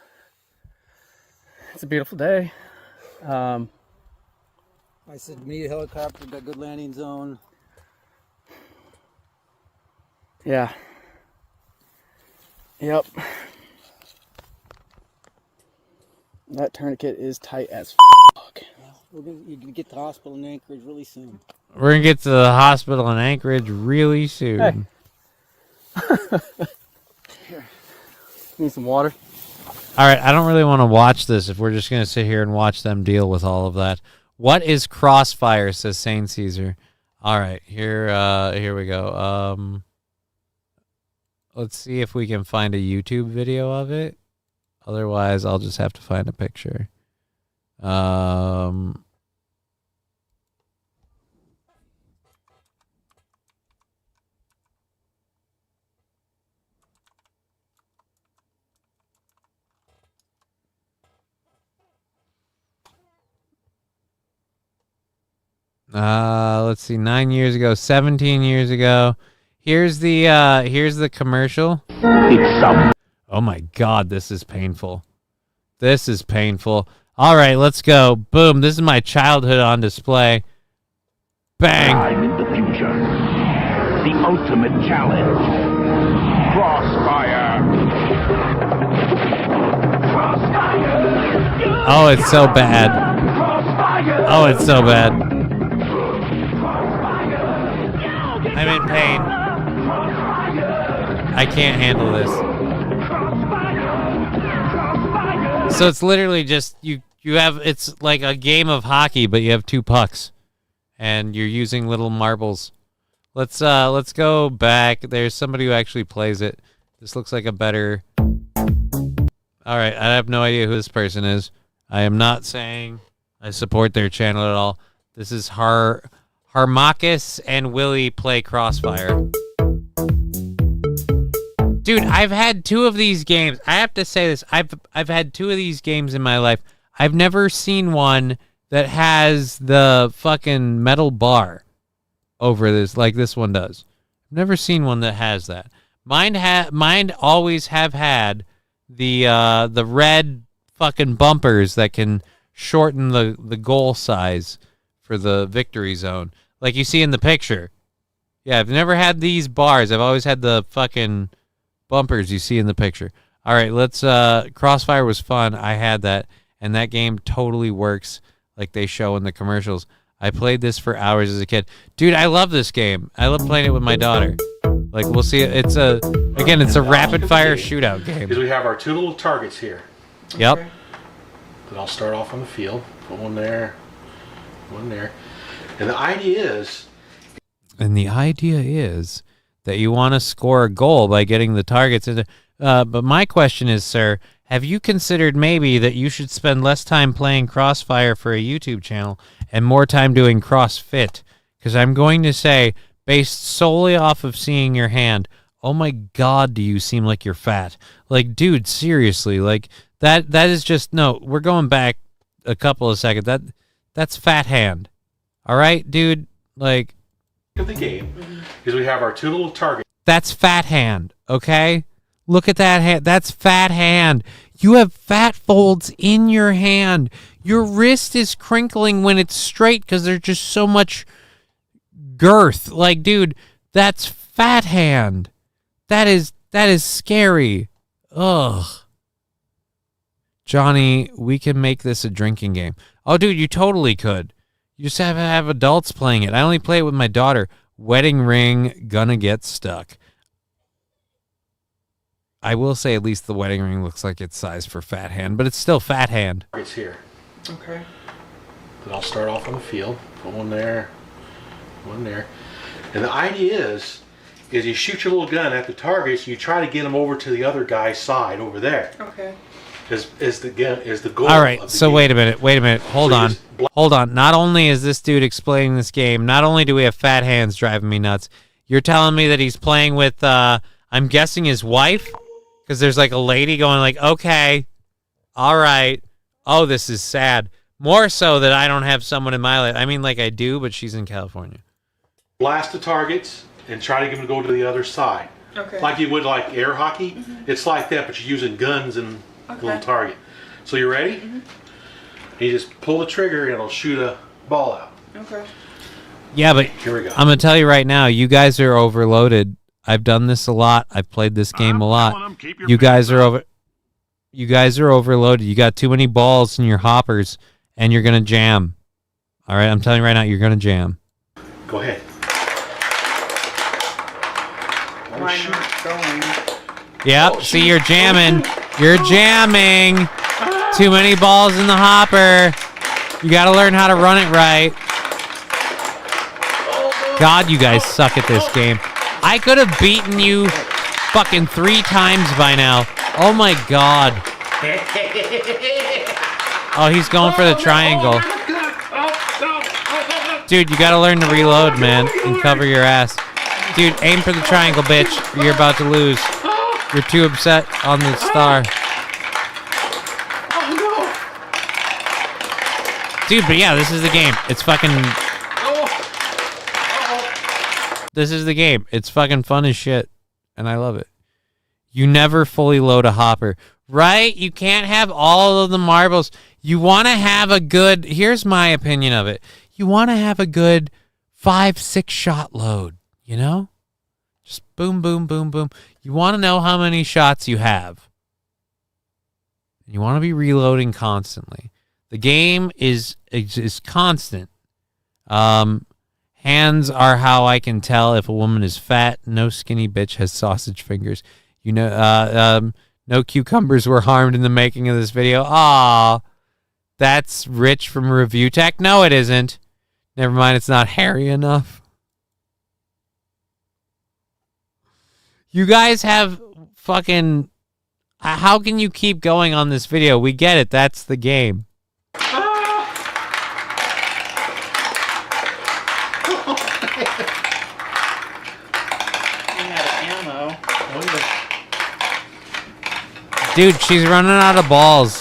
It's a beautiful day. I said, we need a helicopter, got good landing zone. Yeah. Yep. That tourniquet is tight as fuck. You're gonna get to the hospital in Anchorage really soon. We're gonna get to the hospital in Anchorage really soon. Here. Need some water? All right, I don't really want to watch this if we're just gonna sit here and watch them deal with all of that. What is Crossfire? Says Saint Caesar. All right, here we go. Let's see if we can find a YouTube video of it. Otherwise, I'll just have to find a picture. Let's see, 9 years ago, 17 years ago. Here's the commercial. Oh my God, this is painful. This is painful. All right, let's go. Boom, this is my childhood on display. Bang. I'm in the future. The ultimate challenge. Crossfire. Crossfire. Oh, it's so bad. Oh, it's so bad. I'm in pain. I can't handle this. So it's literally just you have, it's like a game of hockey, but you have two pucks and you're using little marbles. Let's go back. There's somebody who actually plays it. This looks like a better. All right, I have no idea who this person is. I am not saying I support their channel at all. This is Harmakis and Willie play Crossfire. Dude, I've had two of these games. I have to say this. I've had two of these games in my life. I've never seen one that has the fucking metal bar over this like this one does. I've never seen one that has that. Mine always have had the red fucking bumpers that can shorten the goal size for the victory zone, like you see in the picture. Yeah, I've never had these bars. I've always had the fucking bumpers you see in the picture. All right, let's Crossfire was fun. I had that, and that game totally works like they show in the commercials. I played this for hours as a kid. Dude, I love this game. I love playing it with my daughter. Like, we'll see. It's a rapid fire shootout game. Because we have our two little targets here. Yep. Then I'll start off on the field. Put one there, one there. And the idea is that you want to score a goal by getting the targets into. But my question is, sir, have you considered maybe that you should spend less time playing Crossfire for a YouTube channel and more time doing CrossFit? Because I'm going to say, based solely off of seeing your hand, oh my God, do you seem like you're fat? Like, dude, seriously, like that is just, no, we're going back a couple of seconds. That's fat hand. All right, dude, like. Of the game is we have our two little targets. That's fat hand, okay? Look at that hand. That's fat hand. You have fat folds in your hand. Your wrist is crinkling when it's straight because there's just so much girth. Like, dude, that's fat hand. That is scary. Ugh. Johnny, we can make this a drinking game. Oh, dude, you totally could. You just have to have adults playing it. I only play it with my daughter. Wedding ring, gonna get stuck. I will say at least the wedding ring looks like it's sized for fat hand, but it's still fat hand. It's here. Okay. Then I'll start off on the field. Put one there, one there. And the idea is you shoot your little gun at the targets and you try to get them over to the other guy's side over there. Okay. Is the goal. All right, so game. wait a minute. Hold on. Not only is this dude explaining this game, not only do we have fat hands driving me nuts, you're telling me that he's playing with, I'm guessing his wife? Because there's like a lady going like, okay, all right. Oh, this is sad. More so that I don't have someone in my life. I mean, like I do, but she's in California. Blast the targets and try to get them to go to the other side. Okay. Like you would like air hockey. Mm-hmm. It's like that, but you're using guns and a little target. So you ready? Mm-hmm. You just pull the trigger and it'll shoot a ball out. Okay. Yeah, but here we go. I'm going to tell you right now, you guys are overloaded. I've done this a lot. I've played this game a lot. You guys are overloaded. You got too many balls in your hoppers and you're going to jam. All right, I'm telling you right now, you're going to jam. Go ahead. Mine not going. Yep, see, you're jamming. You're jamming. Too many balls in the hopper. You got to learn how to run it right. God, you guys suck at this game. I could have beaten you fucking 3 times by now. Oh my God. Oh, he's going for the triangle. Dude, you got to learn to reload, man, and cover your ass. Dude, aim for the triangle, bitch. You're about to lose. You're too upset on the star. Dude, but yeah, this is the game. It's fucking... This is the game. It's fucking fun as shit, and I love it. You never fully load a hopper, right? You can't have all of the marbles. You want to have a good... Here's my opinion of it. You want to have a good 5-6 shot load, you know? Just boom, boom, boom, boom. You want to know how many shots you have. You want to be reloading constantly. The game is constant. Hands are how I can tell if a woman is fat. No skinny bitch has sausage fingers. You know, no cucumbers were harmed in the making of this video. Aw, that's Rich from Review Tech. No, it isn't. Never mind, it's not hairy enough. You guys have fucking... How can you keep going on this video? We get it. That's the game. Dude, she's running out of balls.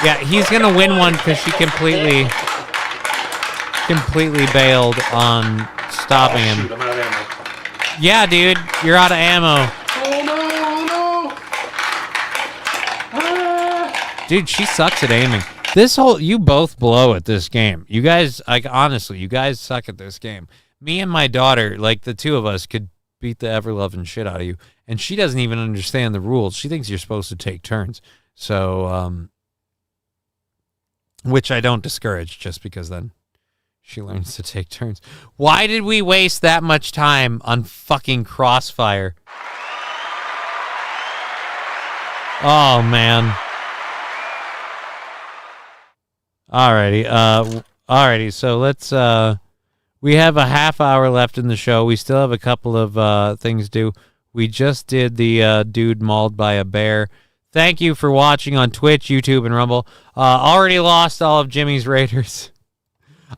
Yeah, he's gonna win one because she completely bailed on stopping him. Shoot, I'm out of ammo. Yeah, dude, you're out of ammo. Oh no! Dude, she sucks at aiming. You both blow at this game. You guys, like, honestly, you guys suck at this game. Me and my daughter, like, the two of us could beat the ever-loving shit out of you. And she doesn't even understand the rules. She thinks you're supposed to take turns. So, which I don't discourage, just because then she learns to take turns. Why did we waste that much time on fucking Crossfire? Oh, man. Alrighty, so let's, we have a half hour left in the show. We still have a couple of things to do. We just did the dude mauled by a bear. Thank you for watching on Twitch, YouTube, and Rumble. Already lost all of Jimmy's raiders.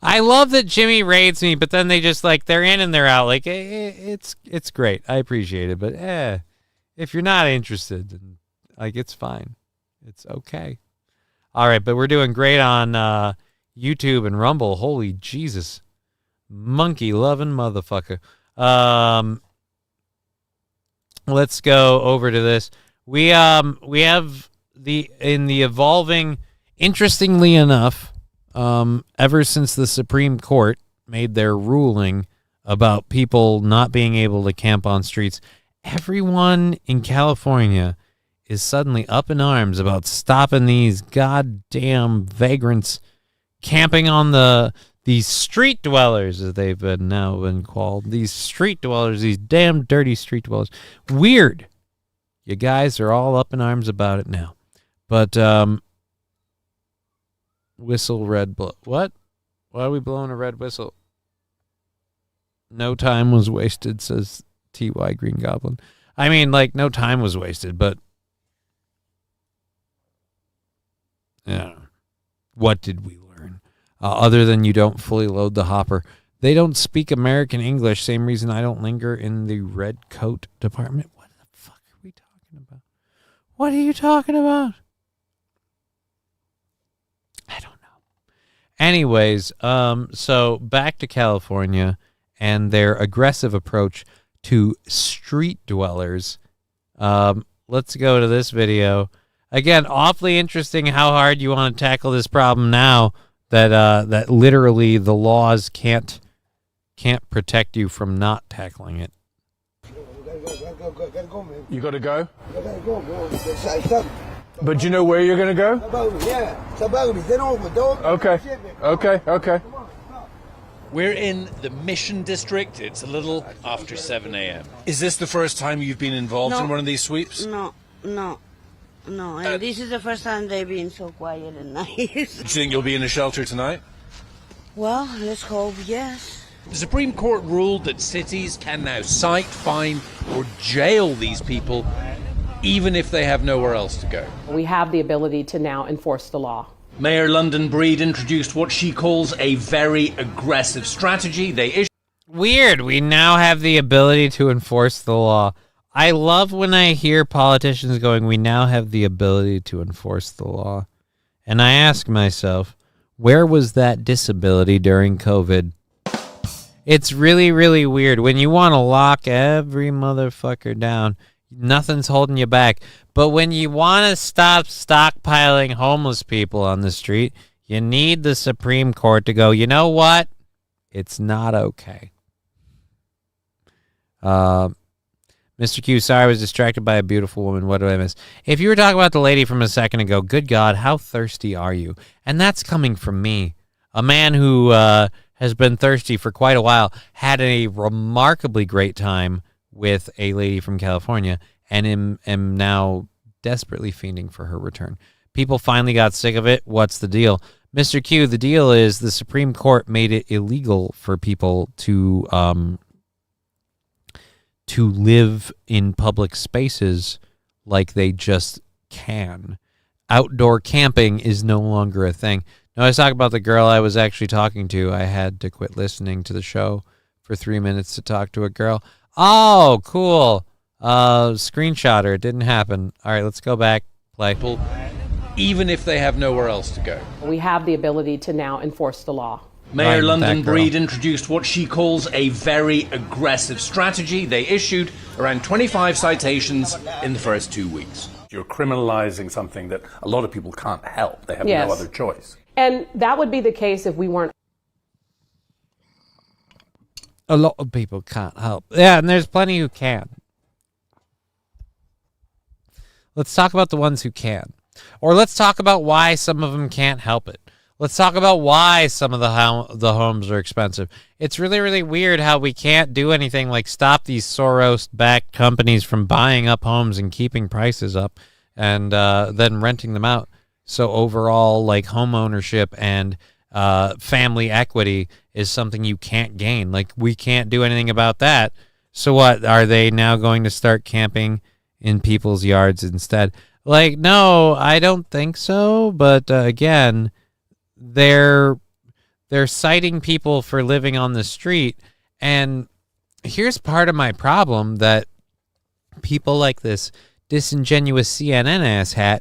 I love that Jimmy raids me, but then they just, like, they're in and they're out. Like, it's great. I appreciate it, but if you're not interested, then, like, it's fine. It's okay. All right, but we're doing great on YouTube and Rumble. Holy Jesus. Monkey loving motherfucker. Let's go over to this. We have in the evolving, interestingly enough, ever since the Supreme Court made their ruling about people not being able to camp on streets, everyone in California is suddenly up in arms about stopping these goddamn vagrants camping on these street dwellers, as they've now been called. These street dwellers, these damn dirty street dwellers. Weird. You guys are all up in arms about it now. But, whistle red blow. What? Why are we blowing a red whistle? No time was wasted, says T.Y. Green Goblin. I mean, like, no time was wasted, but yeah. What did we learn? Other than you don't fully load the hopper. They don't speak American English. Same reason I don't linger in the red coat department. What the fuck are we talking about? What are you talking about? I don't know. Anyways, so back to California and their aggressive approach to street dwellers. Let's go to this video. Again, awfully interesting how hard you want to tackle this problem now that literally the laws can't protect you from not tackling it. You gotta go? I gotta go, bro. But you know where you're going to go? Okay. We're in the Mission District. It's a little after 7 a.m. Is this the first time you've been involved in one of these sweeps? No. And this is the first time they've been so quiet and nice. Do you think you'll be in a shelter tonight? Well, let's hope yes. The Supreme Court ruled that cities can now cite, fine, or jail these people, even if they have nowhere else to go. We have the ability to now enforce the law. Mayor London Breed introduced what she calls a very aggressive strategy. Weird. We now have the ability to enforce the law. I love when I hear politicians going, we now have the ability to enforce the law. And I ask myself, where was that disability during COVID? It's really, really weird. When you want to lock every motherfucker down, nothing's holding you back. But when you want to stop stockpiling homeless people on the street, you need the Supreme Court to go, you know what? It's not okay. Mr. Q, sorry I was distracted by a beautiful woman. What did I miss? If you were talking about the lady from a second ago, good God, how thirsty are you? And that's coming from me, a man who has been thirsty for quite a while, had a remarkably great time with a lady from California, and am now desperately fiending for her return. People finally got sick of it. What's the deal? Mr. Q, the deal is the Supreme Court made it illegal for people to live in public spaces like they just can. Outdoor camping is no longer a thing. Now, I was talking about the girl I was actually talking to. I had to quit listening to the show for 3 minutes to talk to a girl. Oh, cool. Screenshot her. It didn't happen. All right, let's go back. Play. Even if they have nowhere else to go. We have the ability to now enforce the law. Mayor London Breed introduced what she calls a very aggressive strategy. They issued around 25 citations in the first 2 weeks. You're criminalizing something that a lot of people can't help. They have no other choice. And that would be the case if we weren't. A lot of people can't help. Yeah, and there's plenty who can. Let's talk about the ones who can. Or let's talk about why some of them can't help it. Let's talk about why some of the homes are expensive. It's really, really weird how we can't do anything like stop these Soros-backed companies from buying up homes and keeping prices up and then renting them out. So overall, like, home ownership and family equity is something you can't gain. Like, we can't do anything about that. So what, are they now going to start camping in people's yards instead? Like, no, I don't think so. But again, they're citing people for living on the street. And here's part of my problem that people like this disingenuous CNN asshat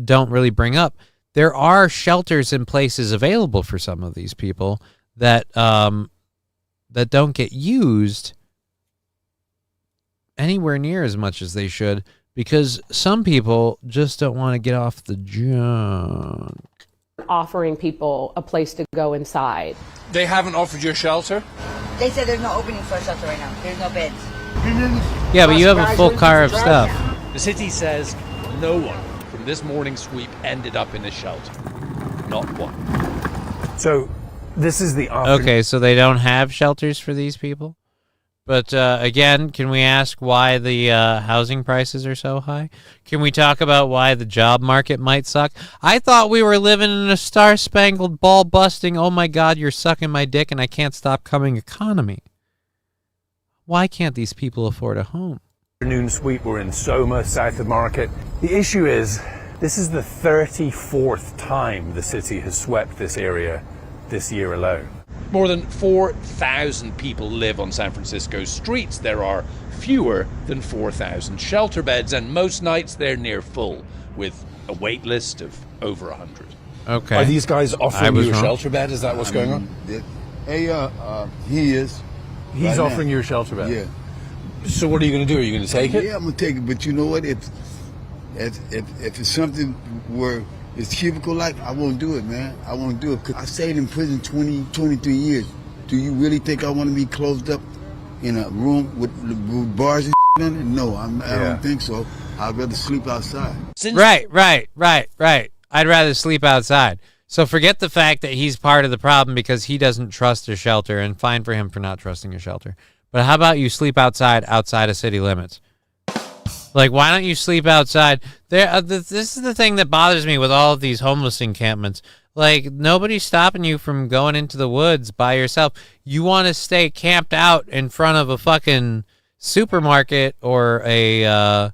don't really bring up. There are shelters and places available for some of these people that that don't get used anywhere near as much as they should, because some people just don't want to get off the junk. Offering people a place to go inside. They haven't offered you a shelter? They said there's no opening for a shelter right now. There's no beds. Yeah, but you have a full car of stuff. The city says no one from this morning's sweep ended up in a shelter. Not one. So this is the offer. Okay, so they don't have shelters for these people? But again, can we ask why the housing prices are so high? Can we talk about why the job market might suck? I thought we were living in a star-spangled, ball-busting, oh my God, you're sucking my dick and I can't stop coming economy. Why can't these people afford a home? Afternoon sweep. We're in Soma, south of Market. The issue is, this is the 34th time the city has swept this area this year alone. More than 4,000 people live on San Francisco's streets. There are fewer than 4,000 shelter beds, and most nights they're near full, with a wait list of over 100. Okay. Are these guys offering you a shelter bed? Is that what's going on? He is. He's offering you a shelter bed? Yeah. So what are you going to do? Are you going to take it? Yeah, I'm going to take it. But you know what? If it's something where it's cubicle like, I won't do it, man. I won't do it. 'Cause I stayed in prison 23 years. Do you really think I want to be closed up in a room with bars and on it? No, I don't think so. I'd rather sleep outside. Right. I'd rather sleep outside. So forget the fact that he's part of the problem because he doesn't trust a shelter, and fine for him for not trusting a shelter. But how about you sleep outside of city limits? Like, why don't you sleep outside? This is the thing that bothers me with all of these homeless encampments. Like, nobody's stopping you from going into the woods by yourself. You want to stay camped out in front of a fucking supermarket or a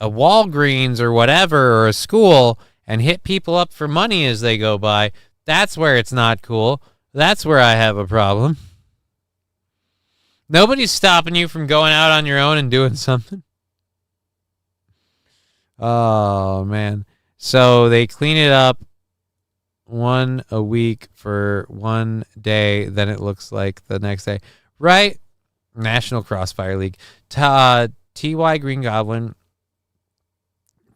Walgreens or whatever, or a school, and hit people up for money as they go by. That's where it's not cool. That's where I have a problem. Nobody's stopping you from going out on your own and doing something. Oh, man. So they clean it up one a week for one day, then it looks like the next day. Right? National Crossfire League. T.Y. Green Goblin,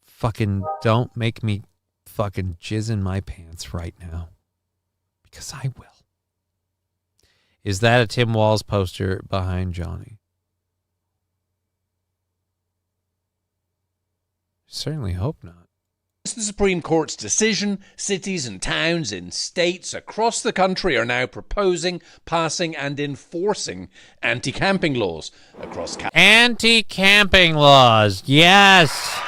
fucking don't make me fucking jizz in my pants right now, because I will. Is that a Tim Walz poster behind Johnny? Certainly hope not. The Supreme Court's decision, cities and towns in states across the country are now proposing, passing and enforcing anti-camping laws across Anti-camping laws, yes!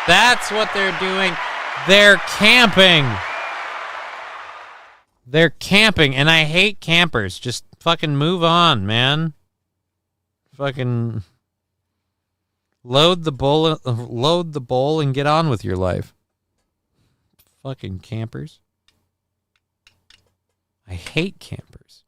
That's what they're doing. They're camping. They're camping, and I hate campers. Just fucking move on, man. Fucking load the bowl and get on with your life. Fucking campers. I hate campers.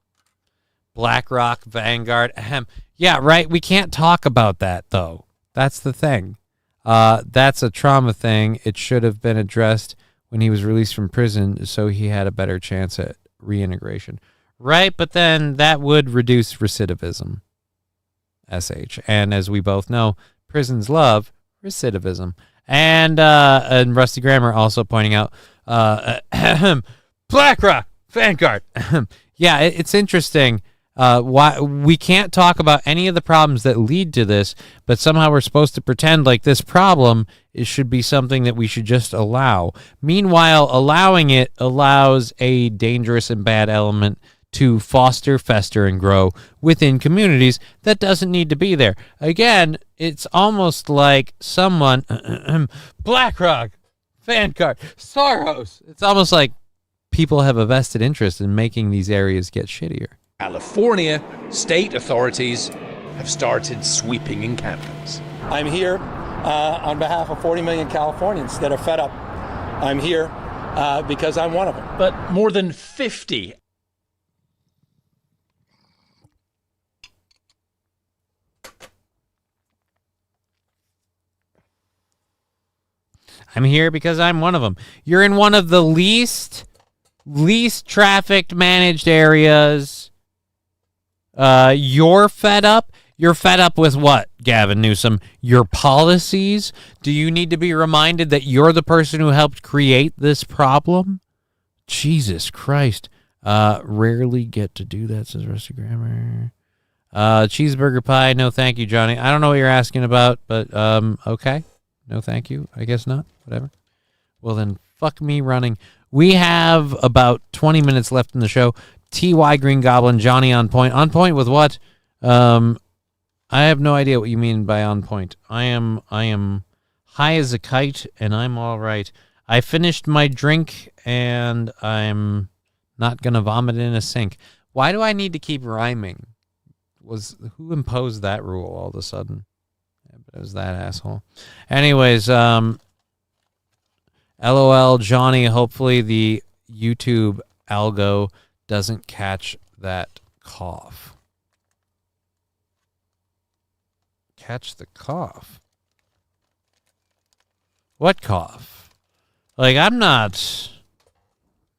BlackRock, Vanguard, ahem. Yeah, right. We can't talk about that, though. That's the thing. That's a trauma thing. It should have been addressed when he was released from prison, so he had a better chance at reintegration. Right, but then that would reduce recidivism. SH. And as we both know, prisons love recidivism. And Rusty Grammar also pointing out, BlackRock, Vanguard. Yeah, it's interesting. Why we can't talk about any of the problems that lead to this, but somehow we're supposed to pretend like this problem should be something that we should just allow. Meanwhile, allowing it allows a dangerous and bad element to foster, fester, and grow within communities that doesn't need to be there. Again, it's almost like someone, BlackRock, Vanguard, Soros. It's almost like people have a vested interest in making these areas get shittier. California, state authorities have started sweeping encampments. I'm here on behalf of 40 million Californians that are fed up. I'm here because I'm one of them. But more than 50 I'm here because I'm one of them. You're in one of the least trafficked managed areas. You're fed up. You're fed up with what, Gavin Newsom? Your policies? Do you need to be reminded that you're the person who helped create this problem? Jesus Christ. Rarely get to do that, says Rusty Grammar. Cheeseburger pie, no thank you, Johnny. I don't know what you're asking about, but okay. No thank you. I guess not. Whatever. Well, then fuck me running. We have about 20 minutes left in the show. T.Y. Green Goblin, Johnny on point. On point with what? I have no idea what you mean by on point. I am high as a kite, and I'm all right. I finished my drink, and I'm not going to vomit in a sink. Why do I need to keep rhyming? Who imposed that rule all of a sudden? It was that asshole. Anyways, LOL, Johnny, hopefully the YouTube algo doesn't catch that cough. Catch the cough? What cough? Like, I'm not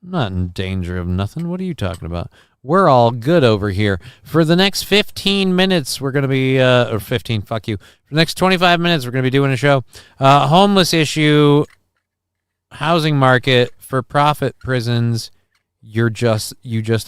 in danger of nothing. What are you talking about? We're all good over here. For the next 15 minutes, we're going to be, or 15, fuck you. For the next 25 minutes, we're going to be doing a show. Homeless issue, housing market, for-profit prisons, you just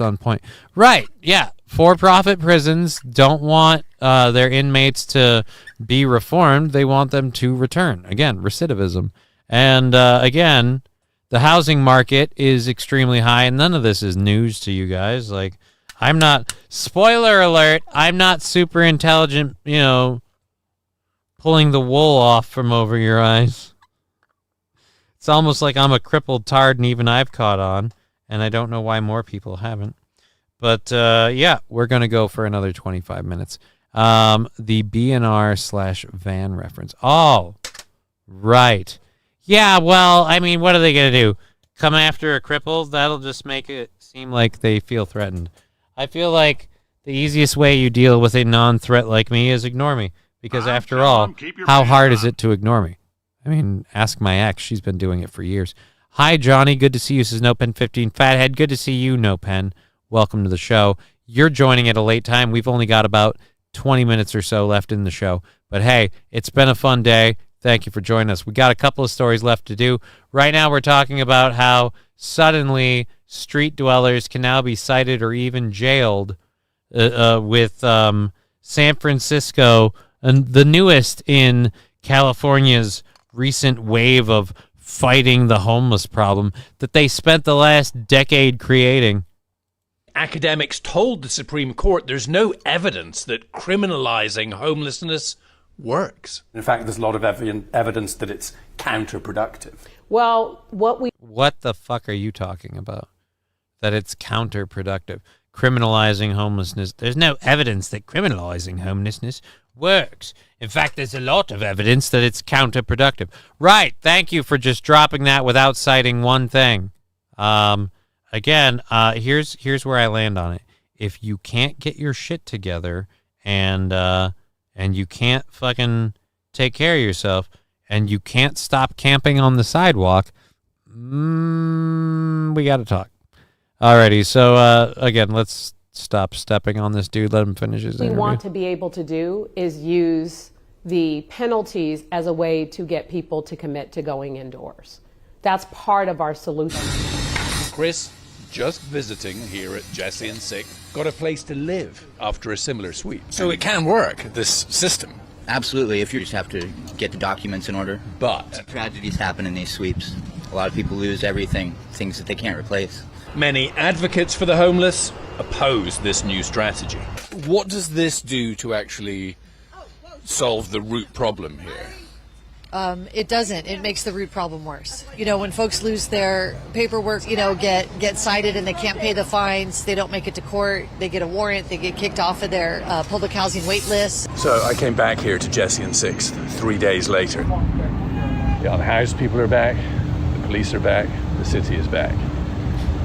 on point. Right, yeah. For-profit prisons don't want their inmates to be reformed. They want them to return. Again, recidivism. And again, the housing market is extremely high, and none of this is news to you guys. Like, I'm not, spoiler alert, I'm not super intelligent, you know, pulling the wool off from over your eyes. It's almost like I'm a crippled tard, and even I've caught on, and I don't know why more people haven't. But, yeah, we're going to go for another 25 minutes. The BNR/van reference. Oh, right. Yeah, well, I mean, what are they going to do? Come after a cripple? That'll just make it seem like they feel threatened. I feel like the easiest way you deal with a non-threat like me is ignore me. Because after all, how hard is it to ignore me? I mean, ask my ex. She's been doing it for years. Hi, Johnny. Good to see you, says NoPen15. Fathead, good to see you, NoPen. Welcome to the show. You're joining at a late time. We've only got about 20 minutes or so left in the show. But hey, it's been a fun day. Thank you for joining us. We got a couple of stories left to do. Right now we're talking about how suddenly street dwellers can now be cited or even jailed with San Francisco, and the newest in California's recent wave of fighting the homeless problem that they spent the last decade creating. Academics told the Supreme Court there's no evidence that criminalizing homelessness works. In fact, there's a lot of evidence that it's counterproductive. Well, What the fuck are you talking about? That it's counterproductive. Criminalizing homelessness. There's no evidence that criminalizing homelessness works. In fact, there's a lot of evidence that it's counterproductive. Right. Thank you for just dropping that without citing one thing. Again, here's where I land on it. If you can't get your shit together and you can't fucking take care of yourself and you can't stop camping on the sidewalk, we got to talk. Alrighty, so again, let's stop stepping on this dude. Let him finish his interview. we want to be able to do is use the penalties as a way to get people to commit to going indoors. That's part of our solution. Chris, just visiting here at Jesse and Sick, got a place to live after a similar sweep. So it can work, this system. Absolutely, if you just have to get the documents in order. But tragedies happen in these sweeps. A lot of people lose everything, things that they can't replace. Many advocates for the homeless oppose this new strategy. What does this do to actually solve the root problem here? It doesn't. It makes the root problem worse. You know, when folks lose their paperwork, you know, get cited and they can't pay the fines, they don't make it to court, they get a warrant, they get kicked off of their public housing wait list. So I came back here to Jesse and Six 3 days later. The unhoused people are back, the police are back, the city is back.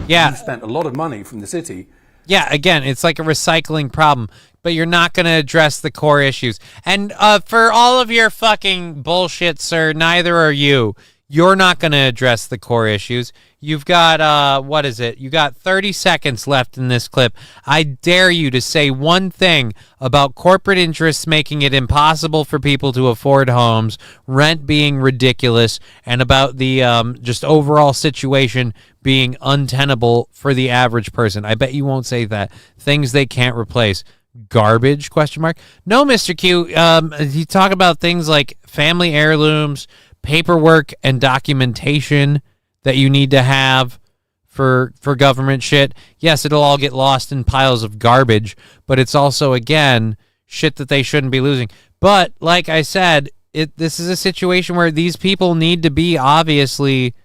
Yeah. You spent a lot of money from the city. Yeah, again, it's like a recycling problem, but you're not going to address the core issues. And for all of your fucking bullshit, sir, neither are you. You're not going to address the core issues. You've got, what is it? You got 30 seconds left in this clip. I dare you to say one thing about corporate interests making it impossible for people to afford homes, rent being ridiculous, and about the just overall situation being untenable for the average person. I bet you won't say that. Things they can't replace. Garbage, question mark? No, Mr. Q. You talk about things like family heirlooms, paperwork and documentation that you need to have for government shit. Yes, it'll all get lost in piles of garbage, but it's also, again, shit that they shouldn't be losing. But like I said, this is a situation where these people need to be, obviously,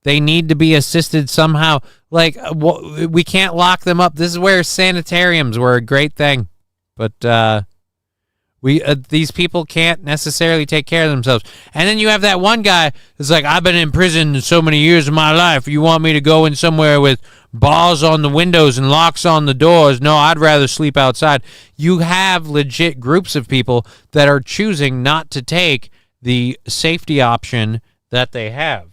they need to be assisted somehow. Like, we can't lock them up. This is where sanitariums were a great thing, but these people can't necessarily take care of themselves. And then you have that one guy that's like, I've been in prison so many years of my life. You want me to go in somewhere with bars on the windows and locks on the doors? No, I'd rather sleep outside. You have legit groups of people that are choosing not to take the safety option that they have.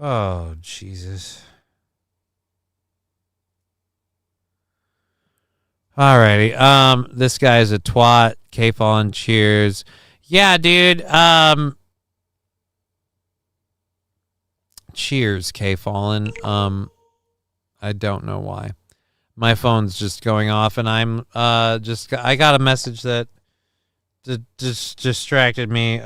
Oh, Jesus. Alrighty. This guy's a twat. K Fallen cheers. Yeah, dude. Cheers, K Fallen. I don't know why. My phone's just going off, and I'm I got a message that just distracted me.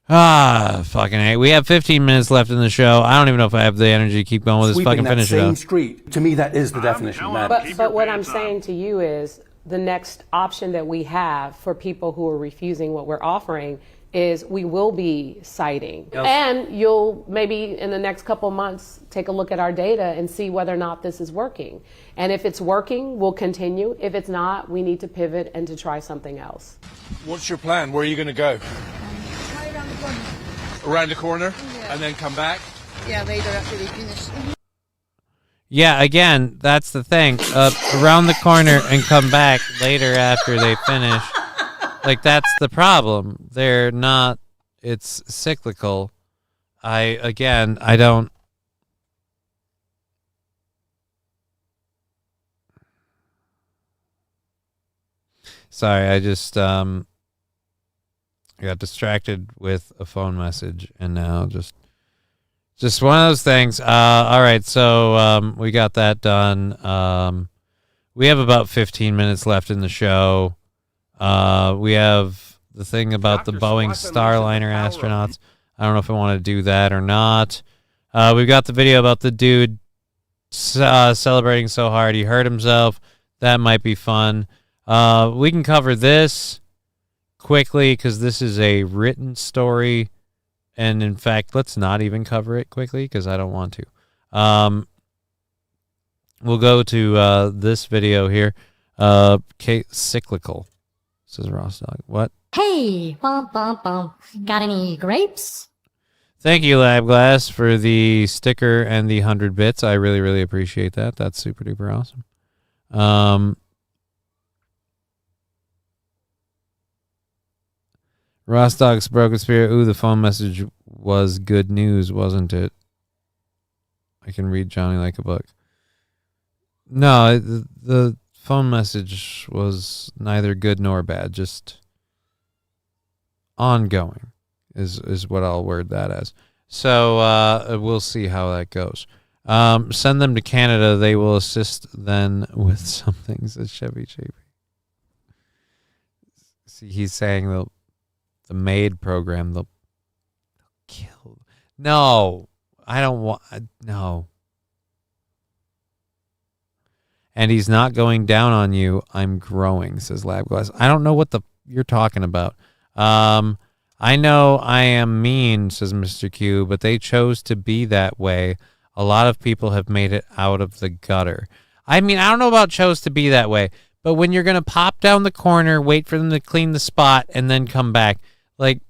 Fucking hey. We have 15 minutes left in the show. I don't even know if I have the energy to keep going with this. Fucking finish it up. Street, to me, that is the definition of madness. But what I'm saying to you is the next option that we have for people who are refusing what we're offering is we will be citing. Yes. And you'll maybe in the next couple months take a look at our data and see whether or not this is working. And if it's working, we'll continue. If it's not, we need to pivot and to try something else. What's your plan? Where are you going to go? Around the corner? Yeah. And then come back? Yeah, later after they finish. Yeah, again, that's the thing. Around the corner and come back later after they finish. Like, that's the problem. They're not, it's cyclical. I don't. Sorry, I just, I got distracted with a phone message, and now just one of those things. All right, so we got that done. We have about 15 minutes left in the show. We have the thing about the Boeing Starliner astronauts. I don't know if I want to do that or not. We've got the video about the dude celebrating so hard he hurt himself. That might be fun. We can cover this quickly because this is a written story. And in fact, let's not even cover it quickly because I don't want to. We'll go to this video here. Cyclical, says Ross Dog. What? Hey, bum, bum, bum. Got any grapes? Thank you, Lab Glass, for the sticker and the 100 bits. I really, really appreciate that. That's super duper awesome. Ross Dog's Broken Spirit. Ooh, the phone message was good news, wasn't it? I can read Johnny like a book. No, the phone message was neither good nor bad, just ongoing is what I'll word that as. So we'll see how that goes. Send them to Canada. They will assist then with some things at Chevy JP. See, he's saying the MAID program, they'll kill. No, I don't want. No. And he's not going down on you. I'm growing, says Labglass. I don't know what you're talking about. I know I am mean, says Mr. Q, but they chose to be that way. A lot of people have made it out of the gutter. I mean, I don't know about chose to be that way, but when you're going to pop down the corner, wait for them to clean the spot, and then come back, like,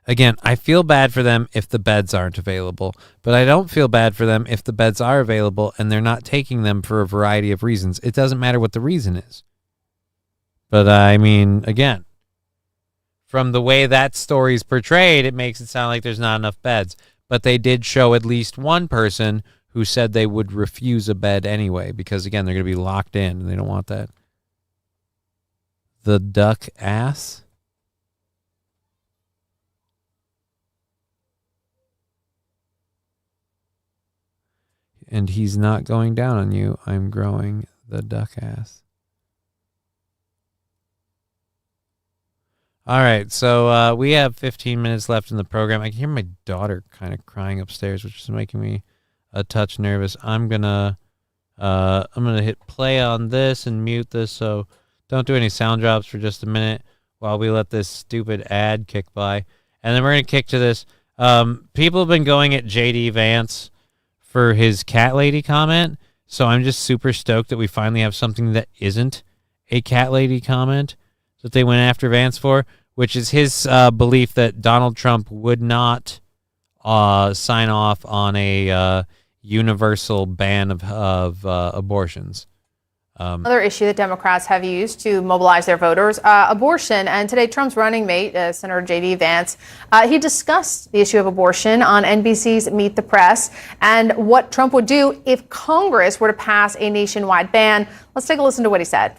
Again, I feel bad for them if the beds aren't available, but I don't feel bad for them if the beds are available and they're not taking them for a variety of reasons. It doesn't matter what the reason is. But I mean, again, from the way that story's portrayed, it makes it sound like there's not enough beds. But they did show at least one person who said they would refuse a bed anyway because, again, they're going to be locked in and they don't want that. The duck ass? And he's not going down on you. I'm growing the duck ass. All right, so we have 15 minutes left in the program. I can hear my daughter kind of crying upstairs, which is making me a touch nervous. I'm gonna hit play on this and mute this, so don't do any sound drops for just a minute while we let this stupid ad kick by, and then we're gonna kick to this. People have been going at JD Vance for his cat lady comment, so I'm just super stoked that we finally have something that isn't a cat lady comment that they went after Vance for, which is his belief that Donald Trump would not sign off on a universal ban of abortions. Another issue that Democrats have used to mobilize their voters, abortion. And today, Trump's running mate, Senator J.D. Vance, he discussed the issue of abortion on NBC's Meet the Press and what Trump would do if Congress were to pass a nationwide ban. Let's take a listen to what he said.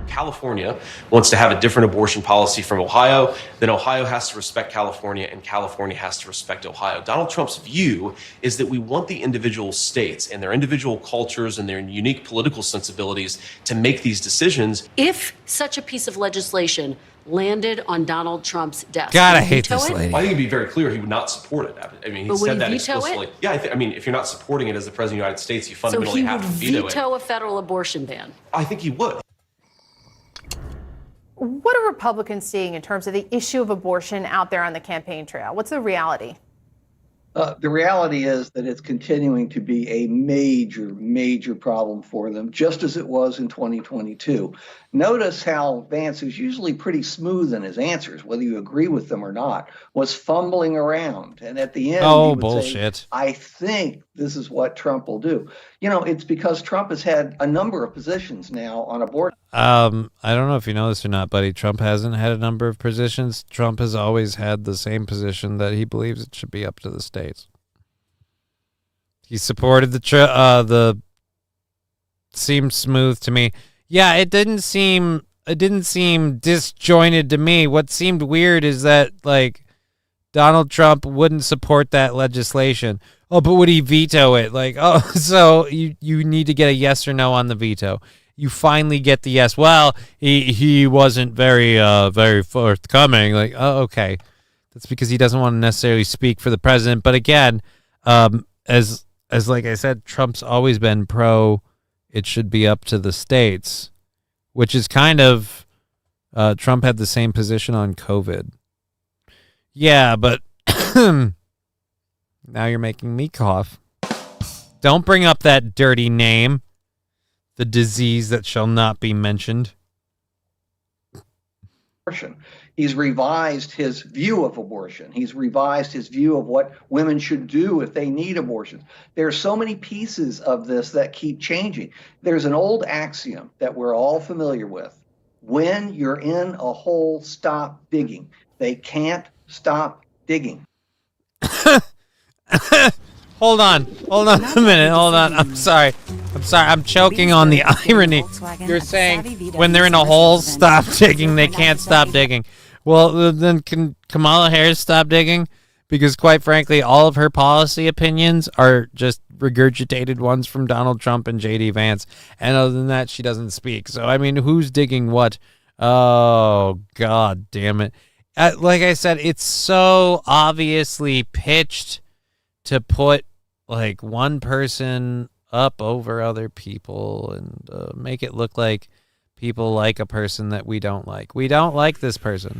California wants to have a different abortion policy from Ohio, then Ohio has to respect California and California has to respect Ohio. Donald Trump's view is that we want the individual states and their individual cultures and their unique political sensibilities to make these decisions. If such a piece of legislation landed on Donald Trump's desk, God, I would he hate veto this it? lady. I think it'd be very clear he would not support it. I mean, he But would said he that veto explicitly. it? Yeah, I mean, if you're not supporting it as the president of the United States, you So fundamentally he have would to veto it. veto a federal abortion ban. I think he would. What are Republicans seeing in terms of the issue of abortion out there on the campaign trail? What's the reality? The reality is that it's continuing to be a major, major problem for them, just as it was in 2022. Notice how Vance, who's usually pretty smooth in his answers, whether you agree with them or not, was fumbling around. And at the end, he would bullshit. say, I think this is what Trump will do. You know, it's because Trump has had a number of positions now on abortion. I don't know if you know this or not, buddy. Trump hasn't had a number of positions. Trump has always had the same position that he believes it should be up to the states. He supported the seemed smooth to me. Yeah, it didn't seem disjointed to me. What seemed weird is that like Donald Trump wouldn't support that legislation. Oh, but would he veto it? Like, oh, so you need to get a yes or no on the veto. You finally get the yes. Well, he wasn't very forthcoming. Like, oh, okay. That's because he doesn't want to necessarily speak for the president. But again, as like I said, Trump's always been pro it should be up to the states, which is kind of Trump had the same position on COVID. Yeah, but now you're making me cough. Don't bring up that dirty name. The disease that shall not be mentioned. He's revised his view of abortion. He's revised his view of what women should do if they need abortions. There are so many pieces of this that keep changing. There's an old axiom that we're all familiar with. When you're in a hole, stop digging. They can't stop digging. Hold on a minute. Hold on. I'm sorry. I'm choking on the irony. You're saying when they're in a hole, stop digging. They can't stop digging. Well, then can Kamala Harris stop digging? Because quite frankly, all of her policy opinions are just regurgitated ones from Donald Trump and J.D. Vance. And other than that, she doesn't speak. So, I mean, who's digging what? Oh, God damn it. Like I said, it's so obviously pitched to put like one person up over other people and make it look like people like a person that we don't like. We don't like this person.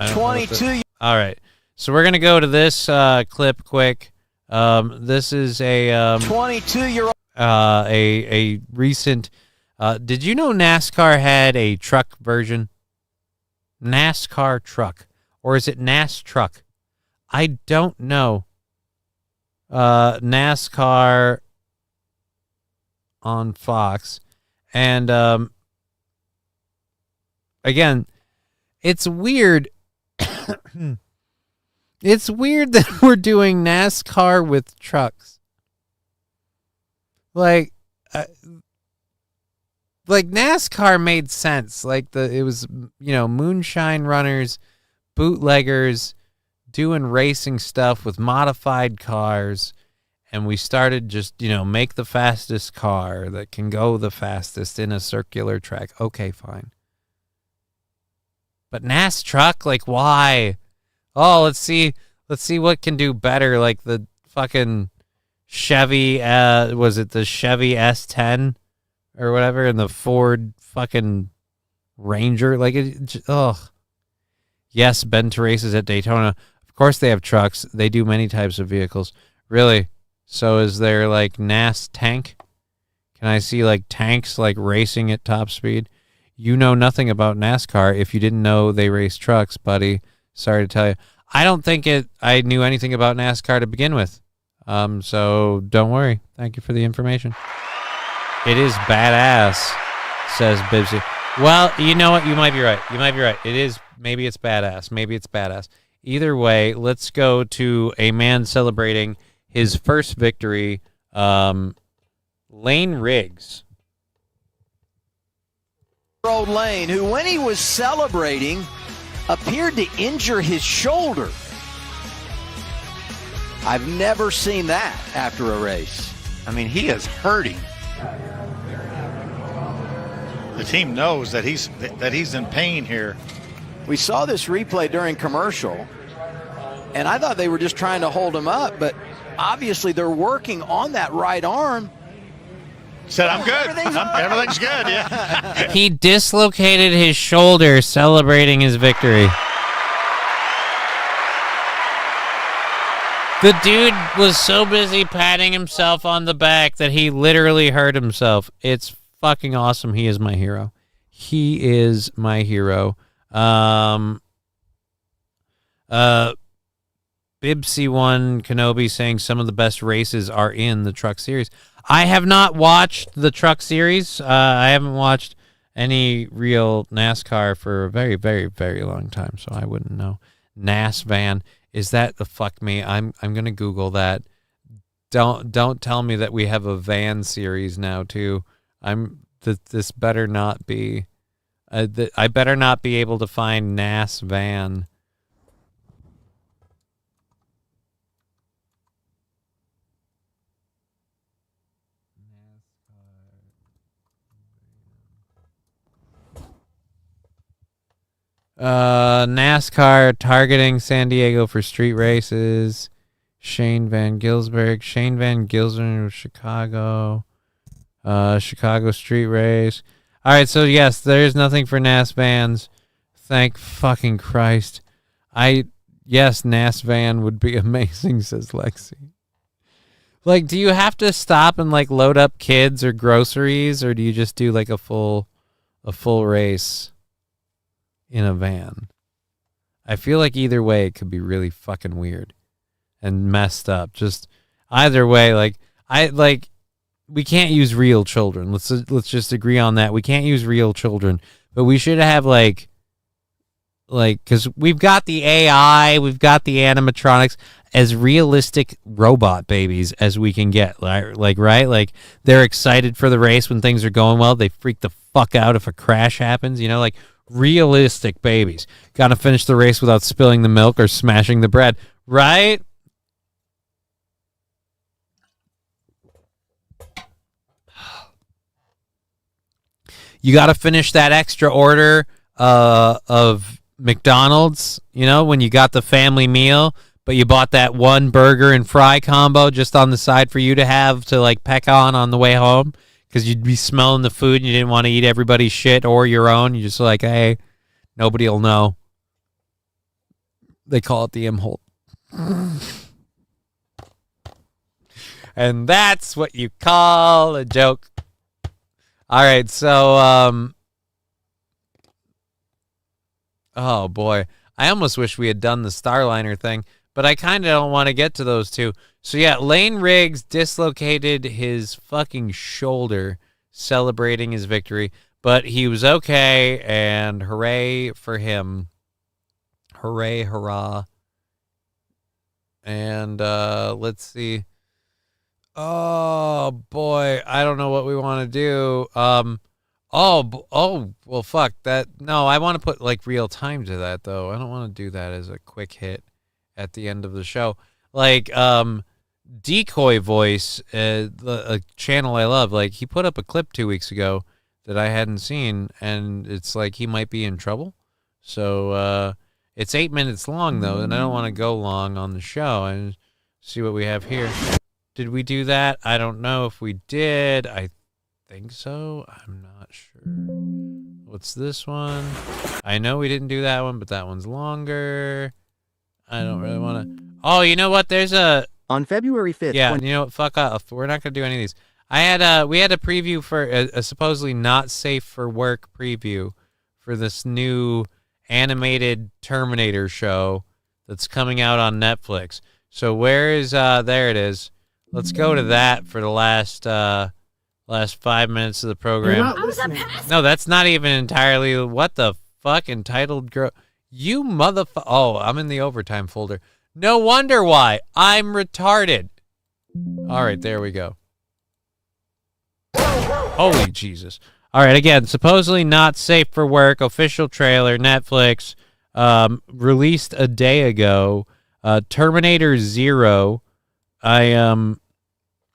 22. All right. So we're going to go to this clip quick. This is a 22-year-old a recent did you know NASCAR had a truck version? NASCAR truck, or is it NAS truck? I don't know. NASCAR on Fox. And again, it's weird. It's weird that we're doing NASCAR with trucks. Like NASCAR made sense. Like it was, moonshine runners, bootleggers, doing racing stuff with modified cars, and we started just, make the fastest car that can go the fastest in a circular track. Okay, fine. But NAS truck, like, why? Oh, let's see what can do better, like the fucking Chevy, was it the Chevy S10 or whatever, and the Ford fucking Ranger, like, yes, been to races at Daytona. Of course they have trucks. They do many types of vehicles. Really? So is there like NAS tank? Can I see like tanks like racing at top speed? You know nothing about NASCAR if you didn't know they race trucks, buddy. Sorry to tell you. I don't think I knew anything about NASCAR to begin with. So don't worry. Thank you for the information. It is badass, says Bibsy. Well, you know what? You might be right. It is. Maybe it's badass. Either way, let's go to a man celebrating his first victory. Lane Riggs. Old Lane, who when he was celebrating appeared to injure his shoulder. I've never seen that after a race. I mean, he is hurting. The team knows that he's in pain here. We saw this replay during commercial, and I thought they were just trying to hold him up, but obviously they're working on that right arm. Said, I'm good. Everything's good, yeah. He dislocated his shoulder celebrating his victory. The dude was so busy patting himself on the back that he literally hurt himself. It's fucking awesome. He is my hero. Bibsy1 Kenobi saying some of the best races are in the truck series. I have not watched the truck series. I haven't watched any real NASCAR for a very, very, very long time, so I wouldn't know. NAS van. Is that the fuck me? I'm gonna Google that. Don't tell me that we have a van series now too. This better not be. I better not be able to find NAS van. NASCAR targeting San Diego for street races. Shane Van Gisbergen, Chicago. Chicago street race. All right, so yes, there's nothing for NAS vans. Thank fucking Christ. Yes, NAS van would be amazing, says Lexi. Like, do you have to stop and like load up kids or groceries, or do you just do like a full race in a van? I feel like either way it could be really fucking weird and messed up. Just either way, we can't use real children. Let's just agree on that. We can't use real children, but we should have like because we've got the AI, we've got the animatronics, as realistic robot babies as we can get. Right? Like they're excited for the race when things are going well. They freak the fuck out if a crash happens. Like realistic babies. Got to finish the race without spilling the milk or smashing the bread. Right? You got to finish that extra order of McDonald's, when you got the family meal, but you bought that one burger and fry combo just on the side for you to have to like peck on the way home because you'd be smelling the food and you didn't want to eat everybody's shit or your own. You're just like, hey, nobody will know. They call it the M-hole. And that's what you call a joke. All right, so, oh boy, I almost wish we had done the Starliner thing, but I kind of don't want to get to those two. So yeah, Lane Riggs dislocated his fucking shoulder celebrating his victory, but he was okay, and hooray for him. Hooray, hurrah. And let's see. Oh boy, I don't know what we want to do. Well, fuck that. No, I want to put like real time to that though. I don't want to do that as a quick hit at the end of the show. Like Decoy Voice, a channel I love. Like he put up a clip 2 weeks ago that I hadn't seen, and it's like he might be in trouble. So it's 8 minutes long though, and I don't want to go long on the show. And see what we have here. Did we do that? I don't know if we did. I think so. I'm not sure. What's this one? I know we didn't do that one, but that one's longer. I don't really want to. Oh, you know what? There's a. On February 5th. Yeah, you know what? Fuck off. We're not going to do any of these. We had a preview for a supposedly not safe for work preview for this new animated Terminator show that's coming out on Netflix. So where is, there it is. Let's go to that for the last 5 minutes of the program. No, that's not even entirely what the fuck entitled girl. You motherfucker. Oh, I'm in the overtime folder. No wonder why. I'm retarded. All right, there we go. Holy Jesus. All right, again, supposedly not safe for work. Official trailer, Netflix, released a day ago. Terminator Zero. I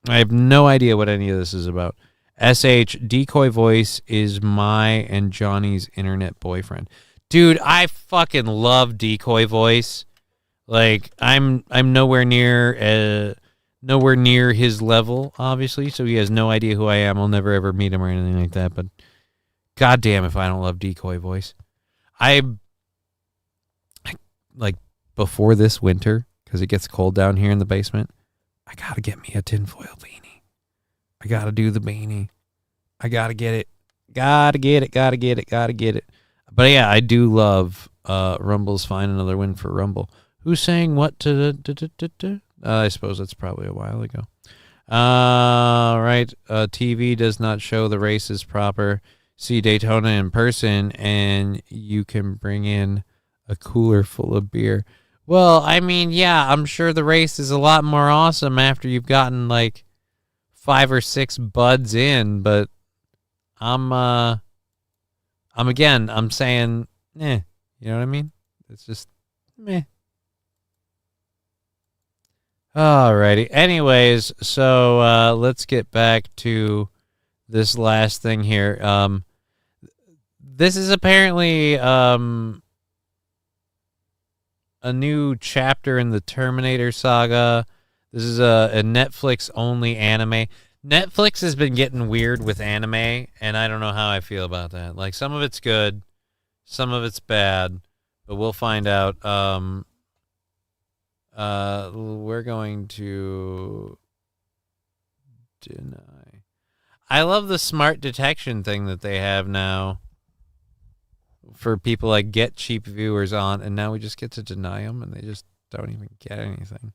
have no idea what any of this is about. SH, decoy voice is my and Johnny's internet boyfriend. Dude, I fucking love decoy voice. Like, I'm nowhere near his level, obviously, so he has no idea who I am. I'll never ever meet him or anything like that, but goddamn if I don't love decoy voice. Like, before this winter, because it gets cold down here in the basement, I gotta get me a tinfoil beanie. I gotta do the beanie. I gotta get it. Gotta get it. But yeah, I do love Rumble's Fine. Another win for Rumble. Who's saying what to... I suppose that's probably a while ago. Right. TV does not show the races proper. See Daytona in person, and you can bring in a cooler full of beer. Well, I mean, yeah, I'm sure the race is a lot more awesome after you've gotten like 5 or 6 buds in, but I'm saying, you know what I mean? It's just, meh. Alrighty. Anyways, so let's get back to this last thing here. This is apparently a new chapter in the Terminator saga. This is a Netflix-only anime. Netflix has been getting weird with anime, and I don't know how I feel about that. Like, some of it's good, some of it's bad, but we'll find out. We're going to deny. I love the smart detection thing that they have now for people like get cheap viewers on, and now we just get to deny them, and they just don't even get anything.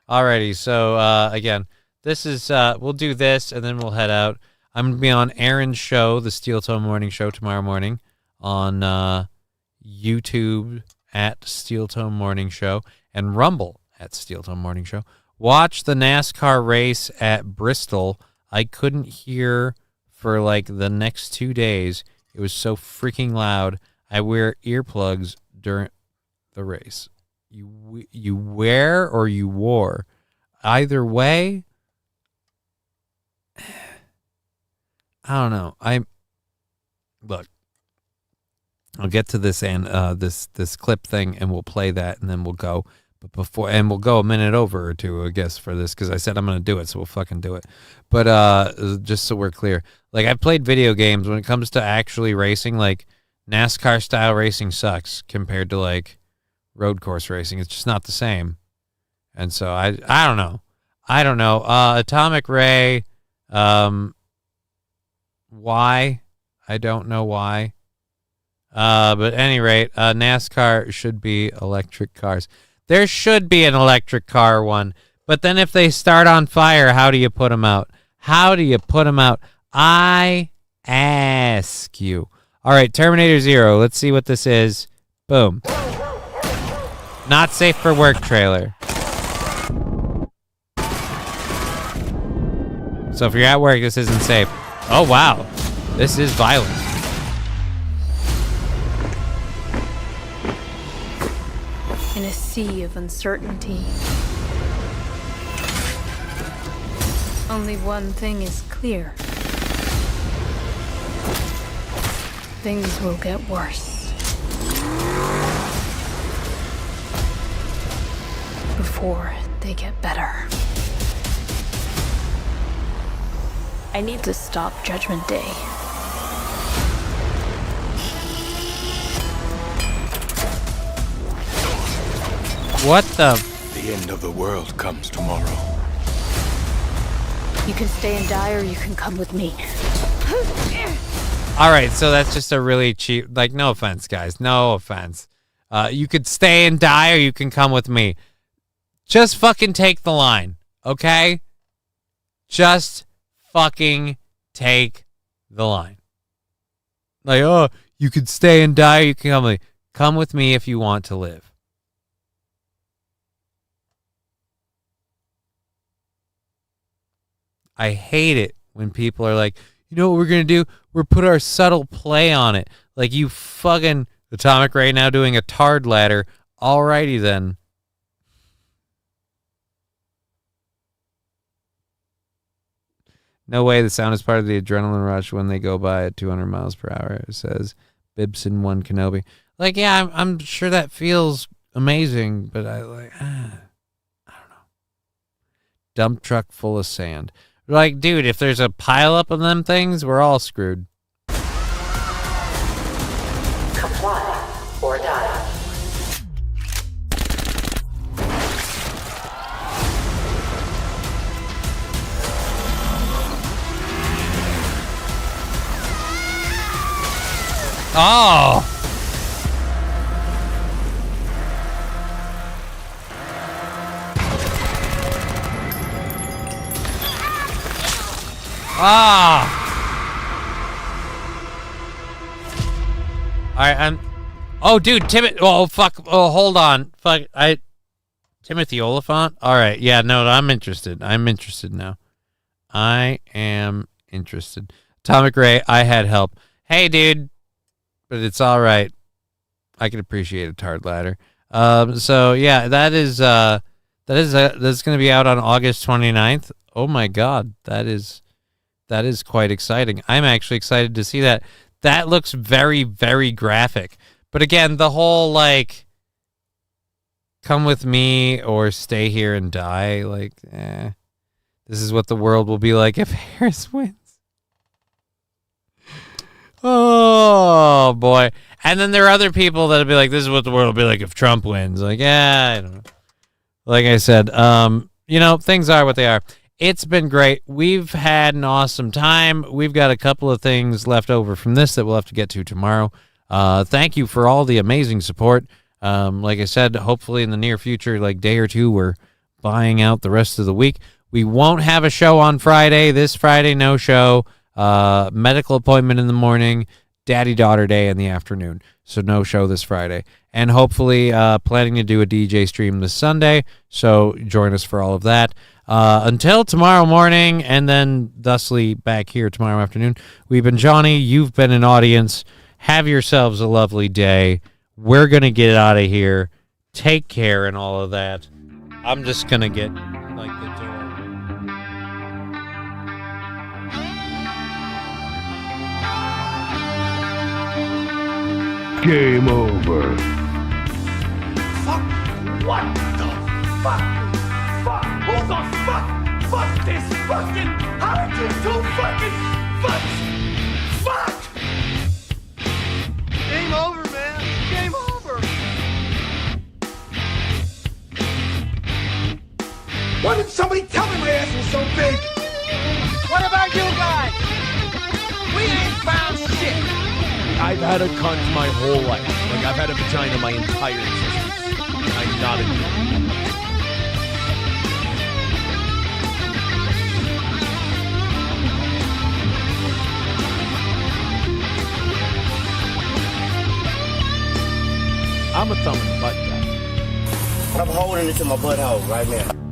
Alrighty, so again, this is we'll do this, and then we'll head out. I'm gonna be on Aaron's show, the Steel Toe Morning Show, tomorrow morning on YouTube at Steel Toe Morning Show and Rumble at Steel Toe Morning Show. Watch the NASCAR race at Bristol. I couldn't hear for like the next 2 days. It was so freaking loud. I wear earplugs during the race. You wear or you wore. Either way, I don't know. Look. I'll get to this and this clip thing, and we'll play that, and then we'll go. But we'll go a minute over or two, I guess, for this, because I said I'm going to do it, so we'll fucking do it. But just so we're clear, like, I've played video games. When it comes to actually racing, like, NASCAR style racing sucks compared to like road course racing. It's just not the same. And so I don't know. Atomic Ray, why? I don't know why. But at any rate, NASCAR should be electric cars. There should be an electric car one. But then if they start on fire, how do you put them out? I ask you. All right, Terminator Zero. Let's see what this is. Boom. Not safe for work trailer. So if you're at work, this isn't safe. Oh, wow. This is violent. In a sea of uncertainty, only one thing is clear. Things will get worse before they get better. I need to stop Judgment Day. What the? The end of the world comes tomorrow. You can stay and die, or you can come with me. All right, so that's just a really cheap, like, no offense, guys. No offense. You could stay and die, or you can come with me. Just fucking take the line, okay? Just fucking take the line. Like, oh, you could stay and die. You can come. Like, come with me if you want to live. I hate it when people are like, you know what we're going to do? We're put our subtle play on it. Like, you fucking Atomic Ray now doing a tard ladder. Alrighty then. No way the sound is part of the adrenaline rush when they go by at 200 miles per hour, it says Bibson 1 Kenobi. Like, yeah, I'm sure that feels amazing, but I don't know. Dump truck full of sand. Like, dude, if there's a pile up of them things, we're all screwed. Comply or die. Oh! Ah! All right, oh, dude, Timothy. Oh, fuck. Oh, hold on. Fuck. Timothy Oliphant. All right. Yeah. No, I'm interested. I'm interested now. I am interested. Atomic Ray. I had help. Hey, dude. But it's all right. I can appreciate a tard ladder. So yeah, that's going to be out on August 29th. Oh my God, that is quite exciting. I'm actually excited to see that. That looks very, very graphic. But again, the whole like, come with me or stay here and die. Like, this is what the world will be like if Harris wins. Oh, boy. And then there are other people that'll be like, this is what the world will be like if Trump wins. Like, yeah, I don't know. Like I said, things are what they are. It's been great. We've had an awesome time. We've got a couple of things left over from this that we'll have to get to tomorrow. Thank you for all the amazing support. Like I said, hopefully in the near future, like day or two, we're buying out the rest of the week. We won't have a show on Friday. This Friday, no show. Medical appointment in the morning, daddy-daughter day in the afternoon. So no show this Friday. And hopefully planning to do a DJ stream this Sunday. So join us for all of that. Until tomorrow morning, and then thusly back here tomorrow afternoon. We've been Johnny. You've been an audience. Have yourselves a lovely day. We're going to get out of here. Take care and all of that. I'm just going to get like the door. Game over. Fuck. What the fuck? Fuck. Who the fuck? Fuck this fucking. How did you do fucking fuck? Game over, man. Game over. Why didn't somebody tell me my ass was so big? What about you guys? We ain't found shit. I've had a cunt my whole life. Like, I've had a vagina my entire existence. I'm not a dude. I'm a thumb in the butt guy. I'm holding it to my butthole right now.